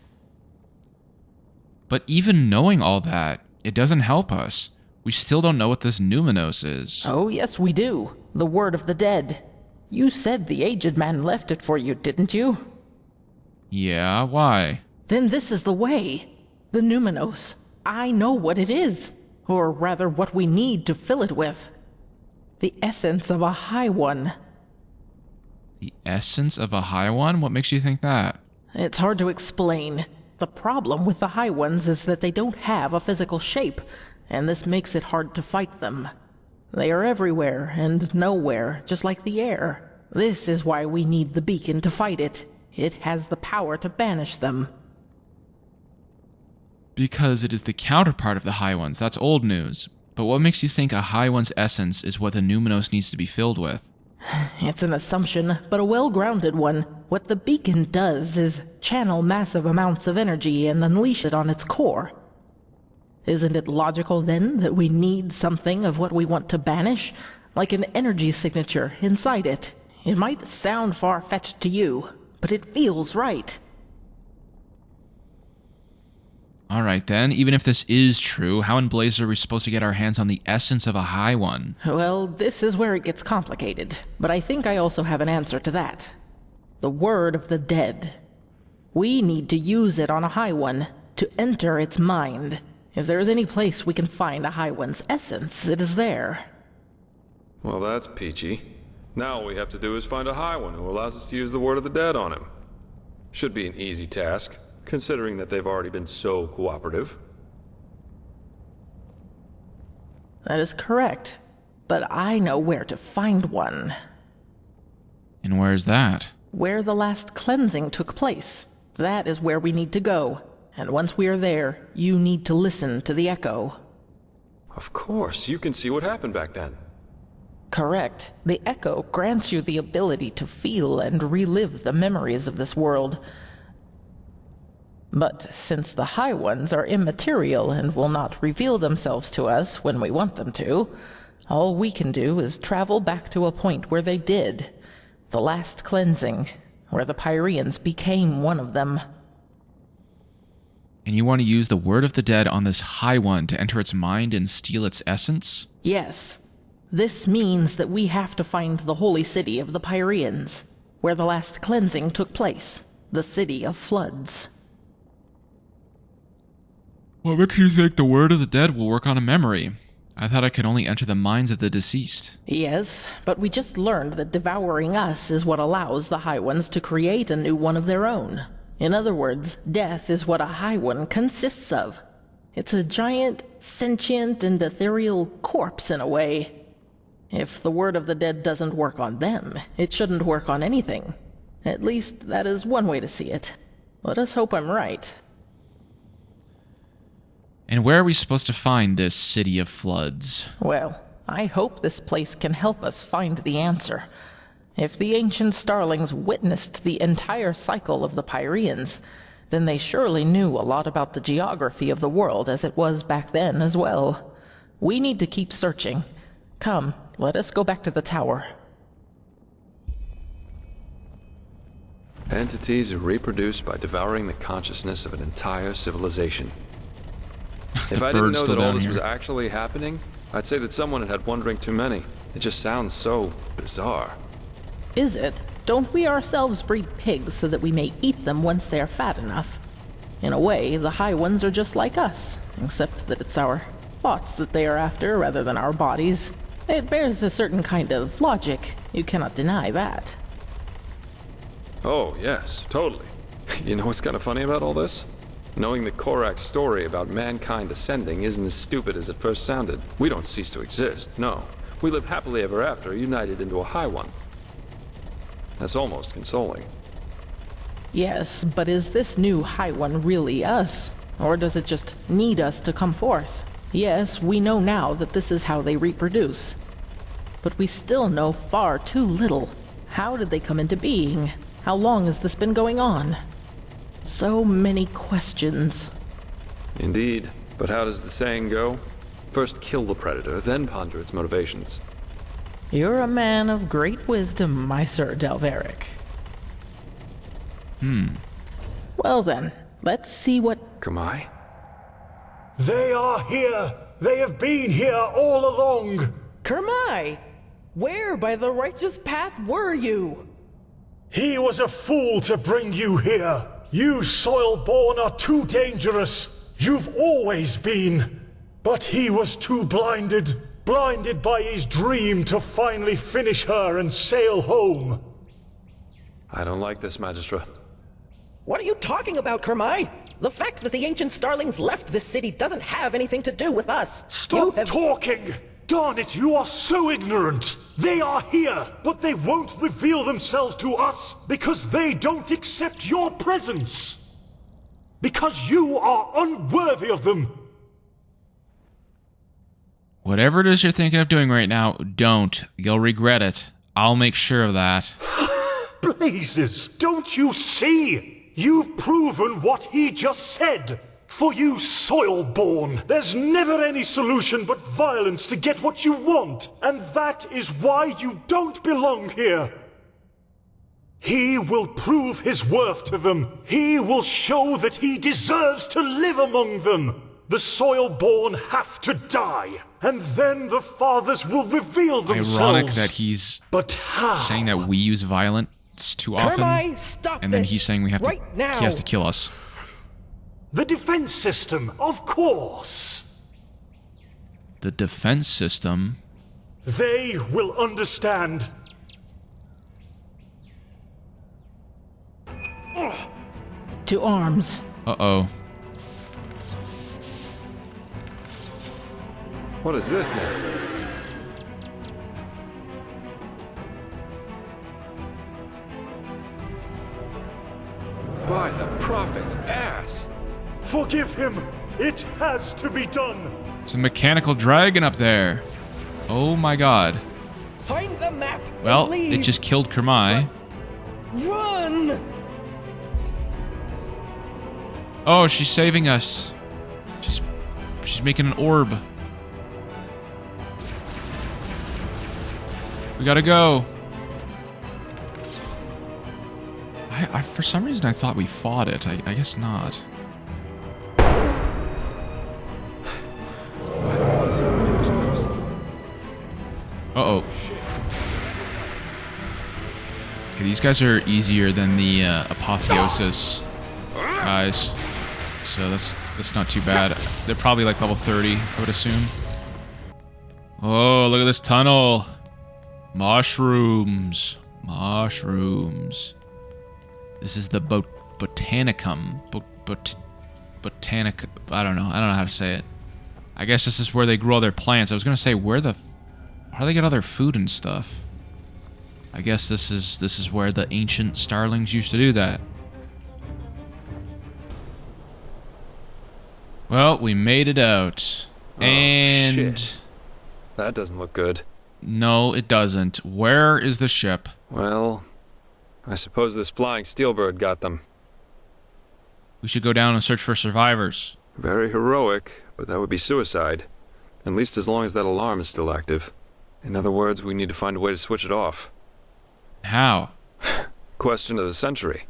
But even knowing all that, it doesn't help us. We still don't know what this Numinos is. Oh, yes, we do. The word of the dead. You said the aged man left it for you, didn't you? Yeah, why? Then this is the way. The Numinos. I know what it is. Or rather, what we need to fill it with. The essence of a high one. The essence of a high one? What makes you think that? It's hard to explain. The problem with the high ones is that they don't have a physical shape, and this makes it hard to fight them. They are everywhere and nowhere, just like the air. This is why we need the beacon to fight it. It has the power to banish them. Because it is the counterpart of the high ones. That's old news. But what makes you think a high one's essence is what the Numinos needs to be filled with? It's an assumption, but a well-grounded one. What the beacon does is channel massive amounts of energy and unleash it on its core. Isn't it logical, then, that we need something of what we want to banish? Like an energy signature inside it. It might sound far-fetched to you, but it feels right. Alright then, even if this is true, how in blazes are we supposed to get our hands on the essence of a high one? Well, this is where it gets complicated, but I think I also have an answer to that. The word of the dead. We need to use it on a high one, to enter its mind. If there is any place we can find a high one's essence, it is there. Well, that's peachy. Now all we have to do is find a high one who allows us to use the word of the dead on him. Should be an easy task, considering that they've already been so cooperative. That is correct, but I know where to find one. And where's that? Where the last cleansing took place. That is where we need to go. And once we are there, you need to listen to the echo. Of course, you can see what happened back then. Correct. The echo grants you the ability to feel and relive the memories of this world. But since the high ones are immaterial and will not reveal themselves to us when we want them to, all we can do is travel back to a point where they did. The last cleansing, where the Pyreans became one of them. And you want to use the word of the dead on this high one to enter its mind and steal its essence? Yes. This means that we have to find the holy city of the Pyreans, where the last cleansing took place, the city of floods. What makes you think the word of the dead will work on a memory? I thought I could only enter the minds of the deceased. Yes, but we just learned that devouring us is what allows the High Ones to create a new one of their own. In other words, death is what a High One consists of. It's a giant, sentient, and ethereal corpse in a way. If the word of the dead doesn't work on them, it shouldn't work on anything. At least, that is one way to see it. Let us hope I'm right. And where are we supposed to find this city of floods? Well, I hope this place can help us find the answer. If the ancient Starlings witnessed the entire cycle of the Pyreans, then they surely knew a lot about the geography of the world as it was back then as well. We need to keep searching. Come, let us go back to the tower. Entities are reproduced by devouring the consciousness of an entire civilization. If I didn't know that all this was actually happening, I'd say that someone had one drink too many. It just sounds so bizarre. Is it? Don't we ourselves breed pigs so that we may eat them once they are fat enough? In a way, the High Ones are just like us, except that it's our thoughts that they are after rather than our bodies. It bears a certain kind of logic. You cannot deny that. Oh, yes, totally. You know what's kind of funny about all this? Knowing that Korak's story about mankind ascending isn't as stupid as it first sounded. We don't cease to exist, no. We live happily ever after, united into a High One. That's almost consoling. Yes, but is this new High One really us? Or does it just need us to come forth? Yes, we know now that this is how they reproduce. But we still know far too little. How did they come into being? How long has this been going on? So many questions. Indeed. But how does the saying go? First kill the predator, then ponder its motivations. You're a man of great wisdom, my Sir Dalveric. Well then, let's see what... Kamai? They are here! They have been here all along! Kermai! Where by the righteous path were you? He was a fool to bring you here! You soil-born are too dangerous! You've always been! But he was too blinded by his dream to finally finish her and sail home. I don't like this, Magistra. What are you talking about, Kermai? The fact that the ancient Starlings left this city doesn't have anything to do with us. Stop talking! Darn it, you are so ignorant! They are here, but they won't reveal themselves to us because they don't accept your presence. Because you are unworthy of them. Whatever it is you're thinking of doing right now, don't. You'll regret it. I'll make sure of that. Blazes, don't you see? You've proven what he just said. For you soil-born, there's never any solution but violence to get what you want. And that is why you don't belong here. He will prove his worth to them. He will show that he deserves to live among them. The soil-born have to die, and then the fathers will reveal themselves. Ironic that he's saying that we use violence too often, Kermai, stop and then he's saying we have right to. now. He has to kill us. The defense system, of course. The defense system? They will understand. To arms. Uh-oh. What is this now? By the prophet's ass! Forgive him! It has to be done! It's a mechanical dragon up there. Oh my god. Find the map. Well, it just killed Kermai. Run! Oh, she's saving us. She's making an orb. We gotta go. I for some reason I thought we fought it. I guess not. Uh-oh. Okay, these guys are easier than the Apotheosis guys. So that's not too bad. They're probably like level 30, I would assume. Oh, look at this tunnel. Mushrooms. Mushrooms. This is the Botanicum. Botanic... I don't know how to say it. I guess this is where they grow their plants. I was gonna say, how do they get all their food and stuff? I guess this is where the ancient Starlings used to do that. Well, we made it out. Oh, and... shit. That doesn't look good. No, it doesn't. Where is the ship? Well, I suppose this flying steelbird got them. We should go down and search for survivors. Very heroic, but that would be suicide. At least as long as that alarm is still active. In other words, we need to find a way to switch it off. How? Question of the century.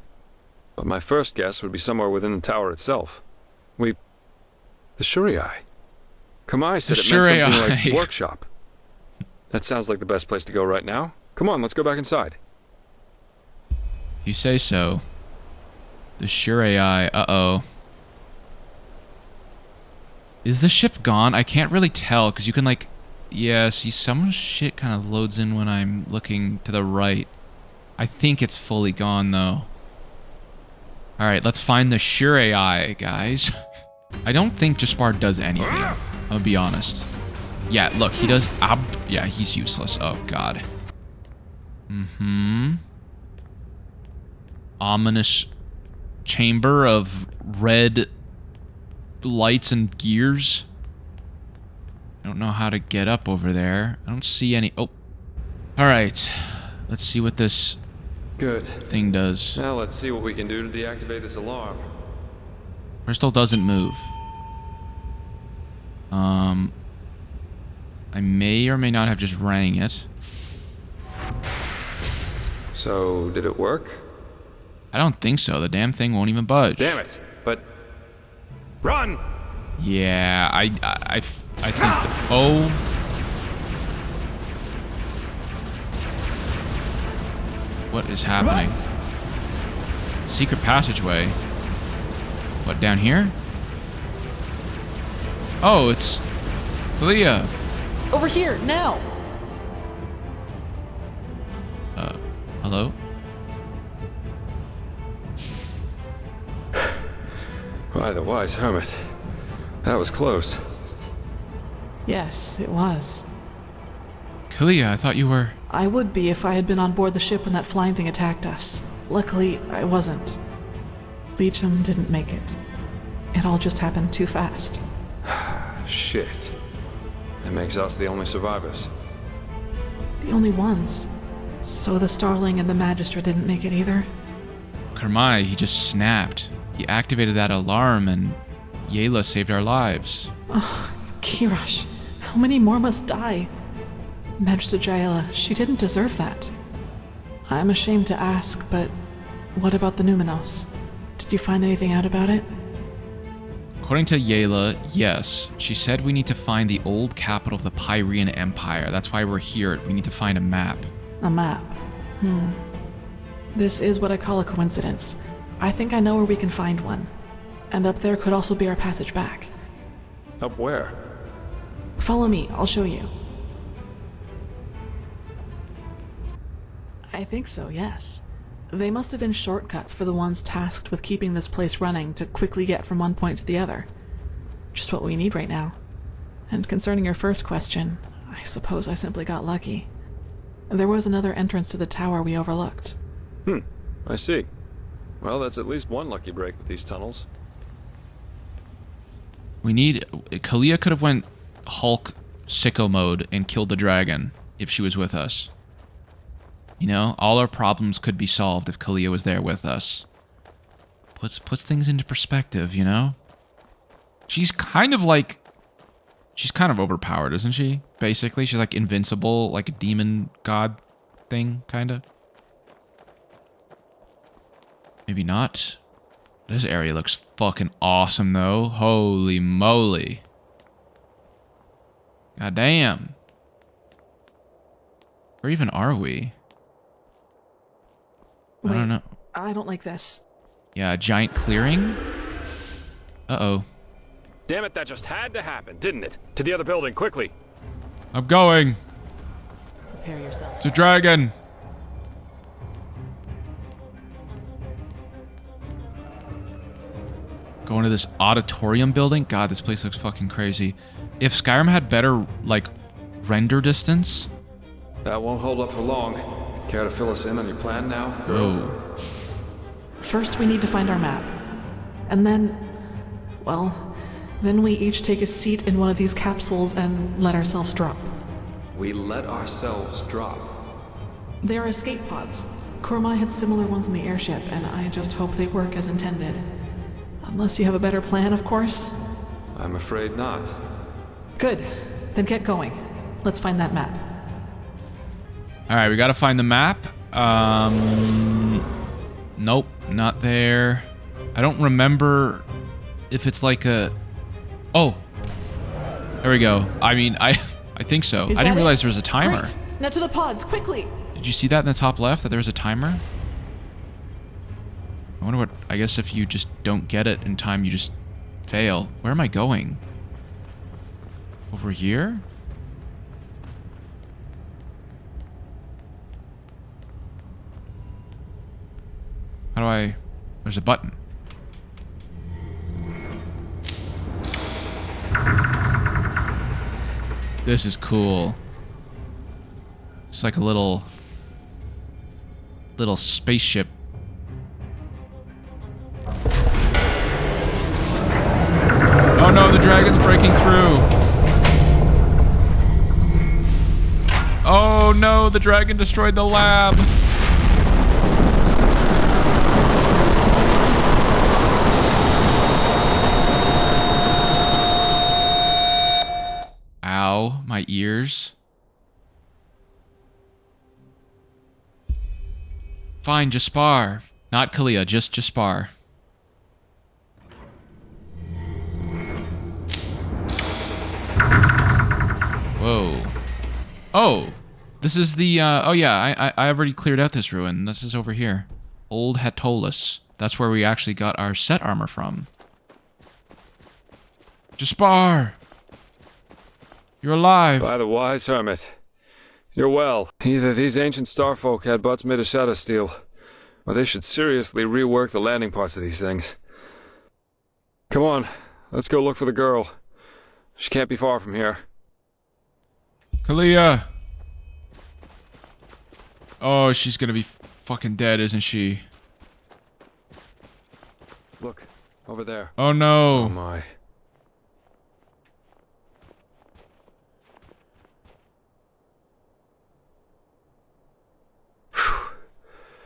But my first guess would be somewhere within the tower itself. The Shuriai. Kamai said it meant something like workshop. That sounds like the best place to go right now. Come on, let's go back inside. You say so. The Shuriai, uh-oh. Is the ship gone? I can't really tell, because you can, like... Yeah, see, some shit kind of loads in when I'm looking to the right. I think it's fully gone, though. Alright, let's find the Shuriai, guys. I don't think Jaspar does anything. I'll be honest. Yeah, look, he does yeah, he's useless. Oh, God. Ominous chamber of red lights and gears. I don't know how to get up over there. I don't see any... Oh. Alright. Let's see what this... Good. Thing does. Now let's see what we can do to deactivate this alarm. Crystal doesn't move. I may or may not have just rang it. So, did it work? I don't think so. The damn thing won't even budge. Damn it! But... Run! Yeah, I think that... Oh... What is happening? Secret passageway. What, down here? Oh, it's... Leah! Over here, now! Hello? By the wise hermit. That was close. Yes, it was. Kalia, I thought you were... I would be if I had been on board the ship when that flying thing attacked us. Luckily, I wasn't. Legion didn't make it. It all just happened too fast. Shit. That makes us the only survivors. The only ones. So the Starling and the Magistrate didn't make it either? Kermai, he just snapped. He activated that alarm and Yayla saved our lives. Oh, Kirash. How many more must die? Magistrate Jayla, she didn't deserve that. I'm ashamed to ask, but what about the Numenos? Did you find anything out about it? According to Yayla, yes. She said we need to find the old capital of the Pyrean Empire. That's why we're here. We need to find a map. A map? This is what I call a coincidence. I think I know where we can find one. And up there could also be our passage back. Up where? Follow me, I'll show you. I think so, yes. They must have been shortcuts for the ones tasked with keeping this place running to quickly get from one point to the other. Just what we need right now. And concerning your first question, I suppose I simply got lucky. There was another entrance to the tower we overlooked. I see. Well, that's at least one lucky break with these tunnels. We need... Kalia could have went Hulk sicko mode and killed the dragon if she was with us. You know, all our problems could be solved if Kalia was there with us. Puts things into perspective, you know? She's kind of like... She's kind of overpowered, isn't she? Basically, she's like invincible, like a demon god thing, kind of. Maybe not. This area looks fucking awesome, though. Holy moly. God damn. Where even are we? Wait, I don't know. I don't like this. Yeah, a giant clearing? Uh-oh. Damn it, that just had to happen, didn't it? To the other building, quickly. I'm going. Prepare yourself. It's a dragon. Going to this auditorium building? God, this place looks fucking crazy. If Skyrim had better, like, render distance... That won't hold up for long. Care to fill us in on your plan now? Whoa. First, we need to find our map. And then... well, Then we each take a seat in one of these capsules and let ourselves drop. We let ourselves drop. They are escape pods. Kormai had similar ones in the airship, and I just hope they work as intended. Unless you have a better plan, of course. I'm afraid not. Good. Then get going. Let's find that map. Alright, we gotta find the map. Nope, not there. I don't remember if it's like a... Oh! There we go. I mean, I think so. I didn't realize there was a timer. Great. Now to the pods, quickly! Did you see that in the top left, that there was a timer? I wonder what... I guess if you just don't get it in time, you just fail. Where am I going? Over here? How do I... There's a button. This is cool. It's like a little spaceship. Oh no, the dragon's breaking through. Oh no, the dragon destroyed the lab. Ow, my ears. Fine, Jaspar. Not Kalia, just Jaspar. Whoa. Oh, this is the, oh yeah, I already cleared out this ruin. This is over here. Old Hatolus. That's where we actually got our set armor from. Jaspar! You're alive. By the wise hermit. You're well. Either these ancient starfolk had butts made of shadow steel, or they should seriously rework the landing parts of these things. Come on, let's go look for the girl. She can't be far from here. Kalia! Oh, she's gonna be fucking dead, isn't she? Look, over there. Oh no. Oh my.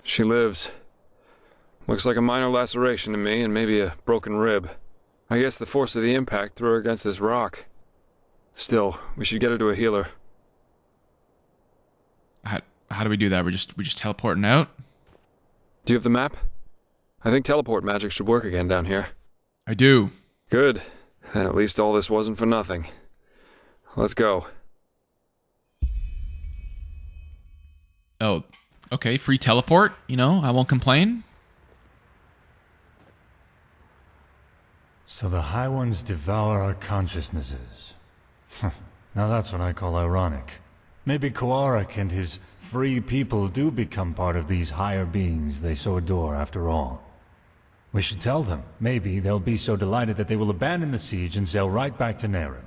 She lives. Looks like a minor laceration to me, and maybe a broken rib. I guess the force of the impact threw her against this rock. Still, we should get her to a healer. How do we do that? We're just teleporting out? Do you have the map? I think teleport magic should work again down here. I do. Good. Then at least all this wasn't for nothing. Let's go. Oh, okay, free teleport, you know, I won't complain. So the High Ones devour our consciousnesses. Now that's what I call ironic. Maybe Koarik and his free people do become part of these higher beings they so adore after all. We should tell them. Maybe they'll be so delighted that they will abandon the siege and sail right back to Naren.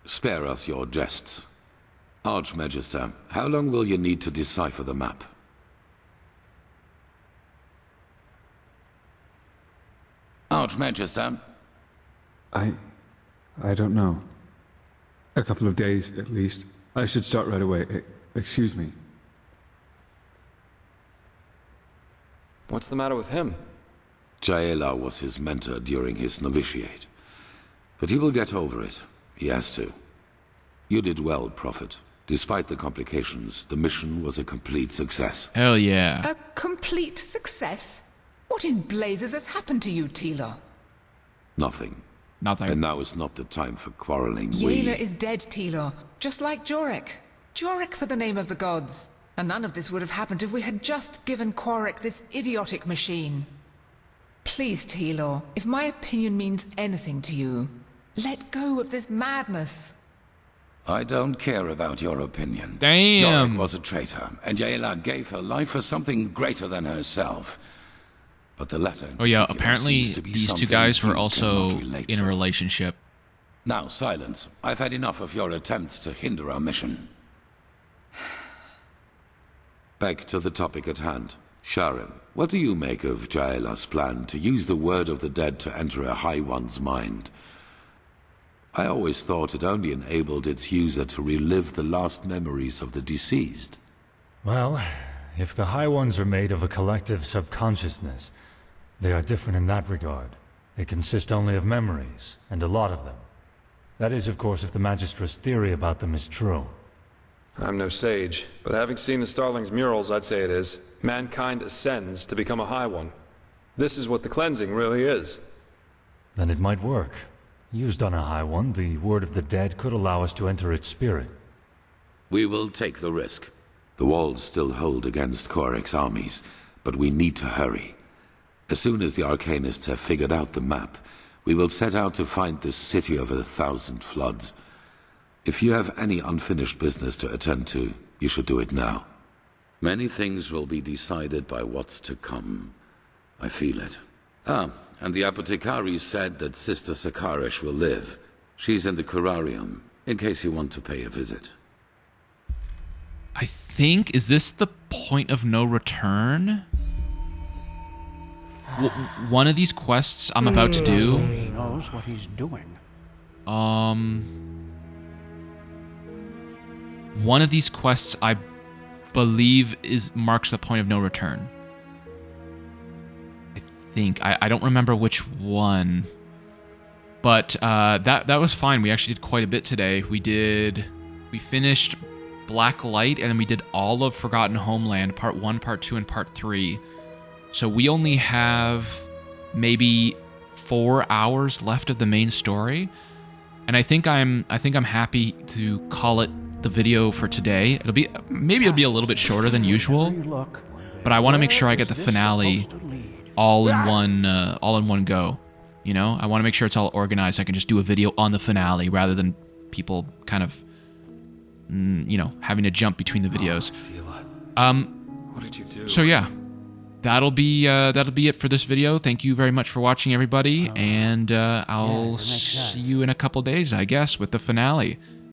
Spare us your jests. Archmagister, how long will you need to decipher the map? Archmagister? I don't know. A couple of days, at least. I should start right away. Excuse me. What's the matter with him? Jaela was his mentor during his novitiate. But he will get over it. He has to. You did well, Prophet. Despite the complications, the mission was a complete success. Hell yeah. A complete success? What in blazes has happened to you, Tila? Nothing. Nothing. And now is not the time for quarreling. Yaela is dead, Tila. Just like Jorek. Jorek for the name of the gods. And none of this would have happened if we had just given Quarik this idiotic machine. Please, Tila, if my opinion means anything to you, let go of this madness. I don't care about your opinion. Damn. Jorek was a traitor, and Yaela gave her life for something greater than herself. But the latter... Oh yeah, apparently these two guys were also in a relationship. Now, silence. I've had enough of your attempts to hinder our mission. Back to the topic at hand. Sharim, what do you make of Jaela's plan to use the word of the dead to enter a High One's mind? I always thought it only enabled its user to relive the last memories of the deceased. Well, if the High Ones are made of a collective subconsciousness, they are different in that regard. They consist only of memories, and a lot of them. That is, of course, if the Magistra's theory about them is true. I'm no sage, but having seen the Starlings murals, I'd say it is. Mankind ascends to become a High One. This is what the cleansing really is. Then it might work. Used on a High One, the word of the dead could allow us to enter its spirit. We will take the risk. The walls still hold against Korik's armies, but we need to hurry. As soon as the Arcanists have figured out the map, we will set out to find this city of 1,000 floods. If you have any unfinished business to attend to, you should do it now. Many things will be decided by what's to come. I feel it. And the apothecary said that Sister Sakarish will live. She's in the curarium, in case you want to pay a visit. I think, is this the point of no return? One of these quests I'm about to do. He knows what he's doing. One of these quests I believe marks the point of no return. I think I don't remember which one, but that was fine. We actually did quite a bit today. We finished Black Light, and then we did all of Forgotten Homeland, Part 1, Part 2, and Part 3. So we only have maybe 4 hours left of the main story, and I think I'm happy to call it the video for today. Maybe it'll be a little bit shorter than usual, but I want to make sure I get the finale all in one go. You know, I want to make sure it's all organized. I can just do a video on the finale rather than people kind of, having to jump between the videos. What did you do? So yeah, that'll be it for this video. Thank you very much for watching, everybody, and I'll see you in a couple days, I guess, with the finale.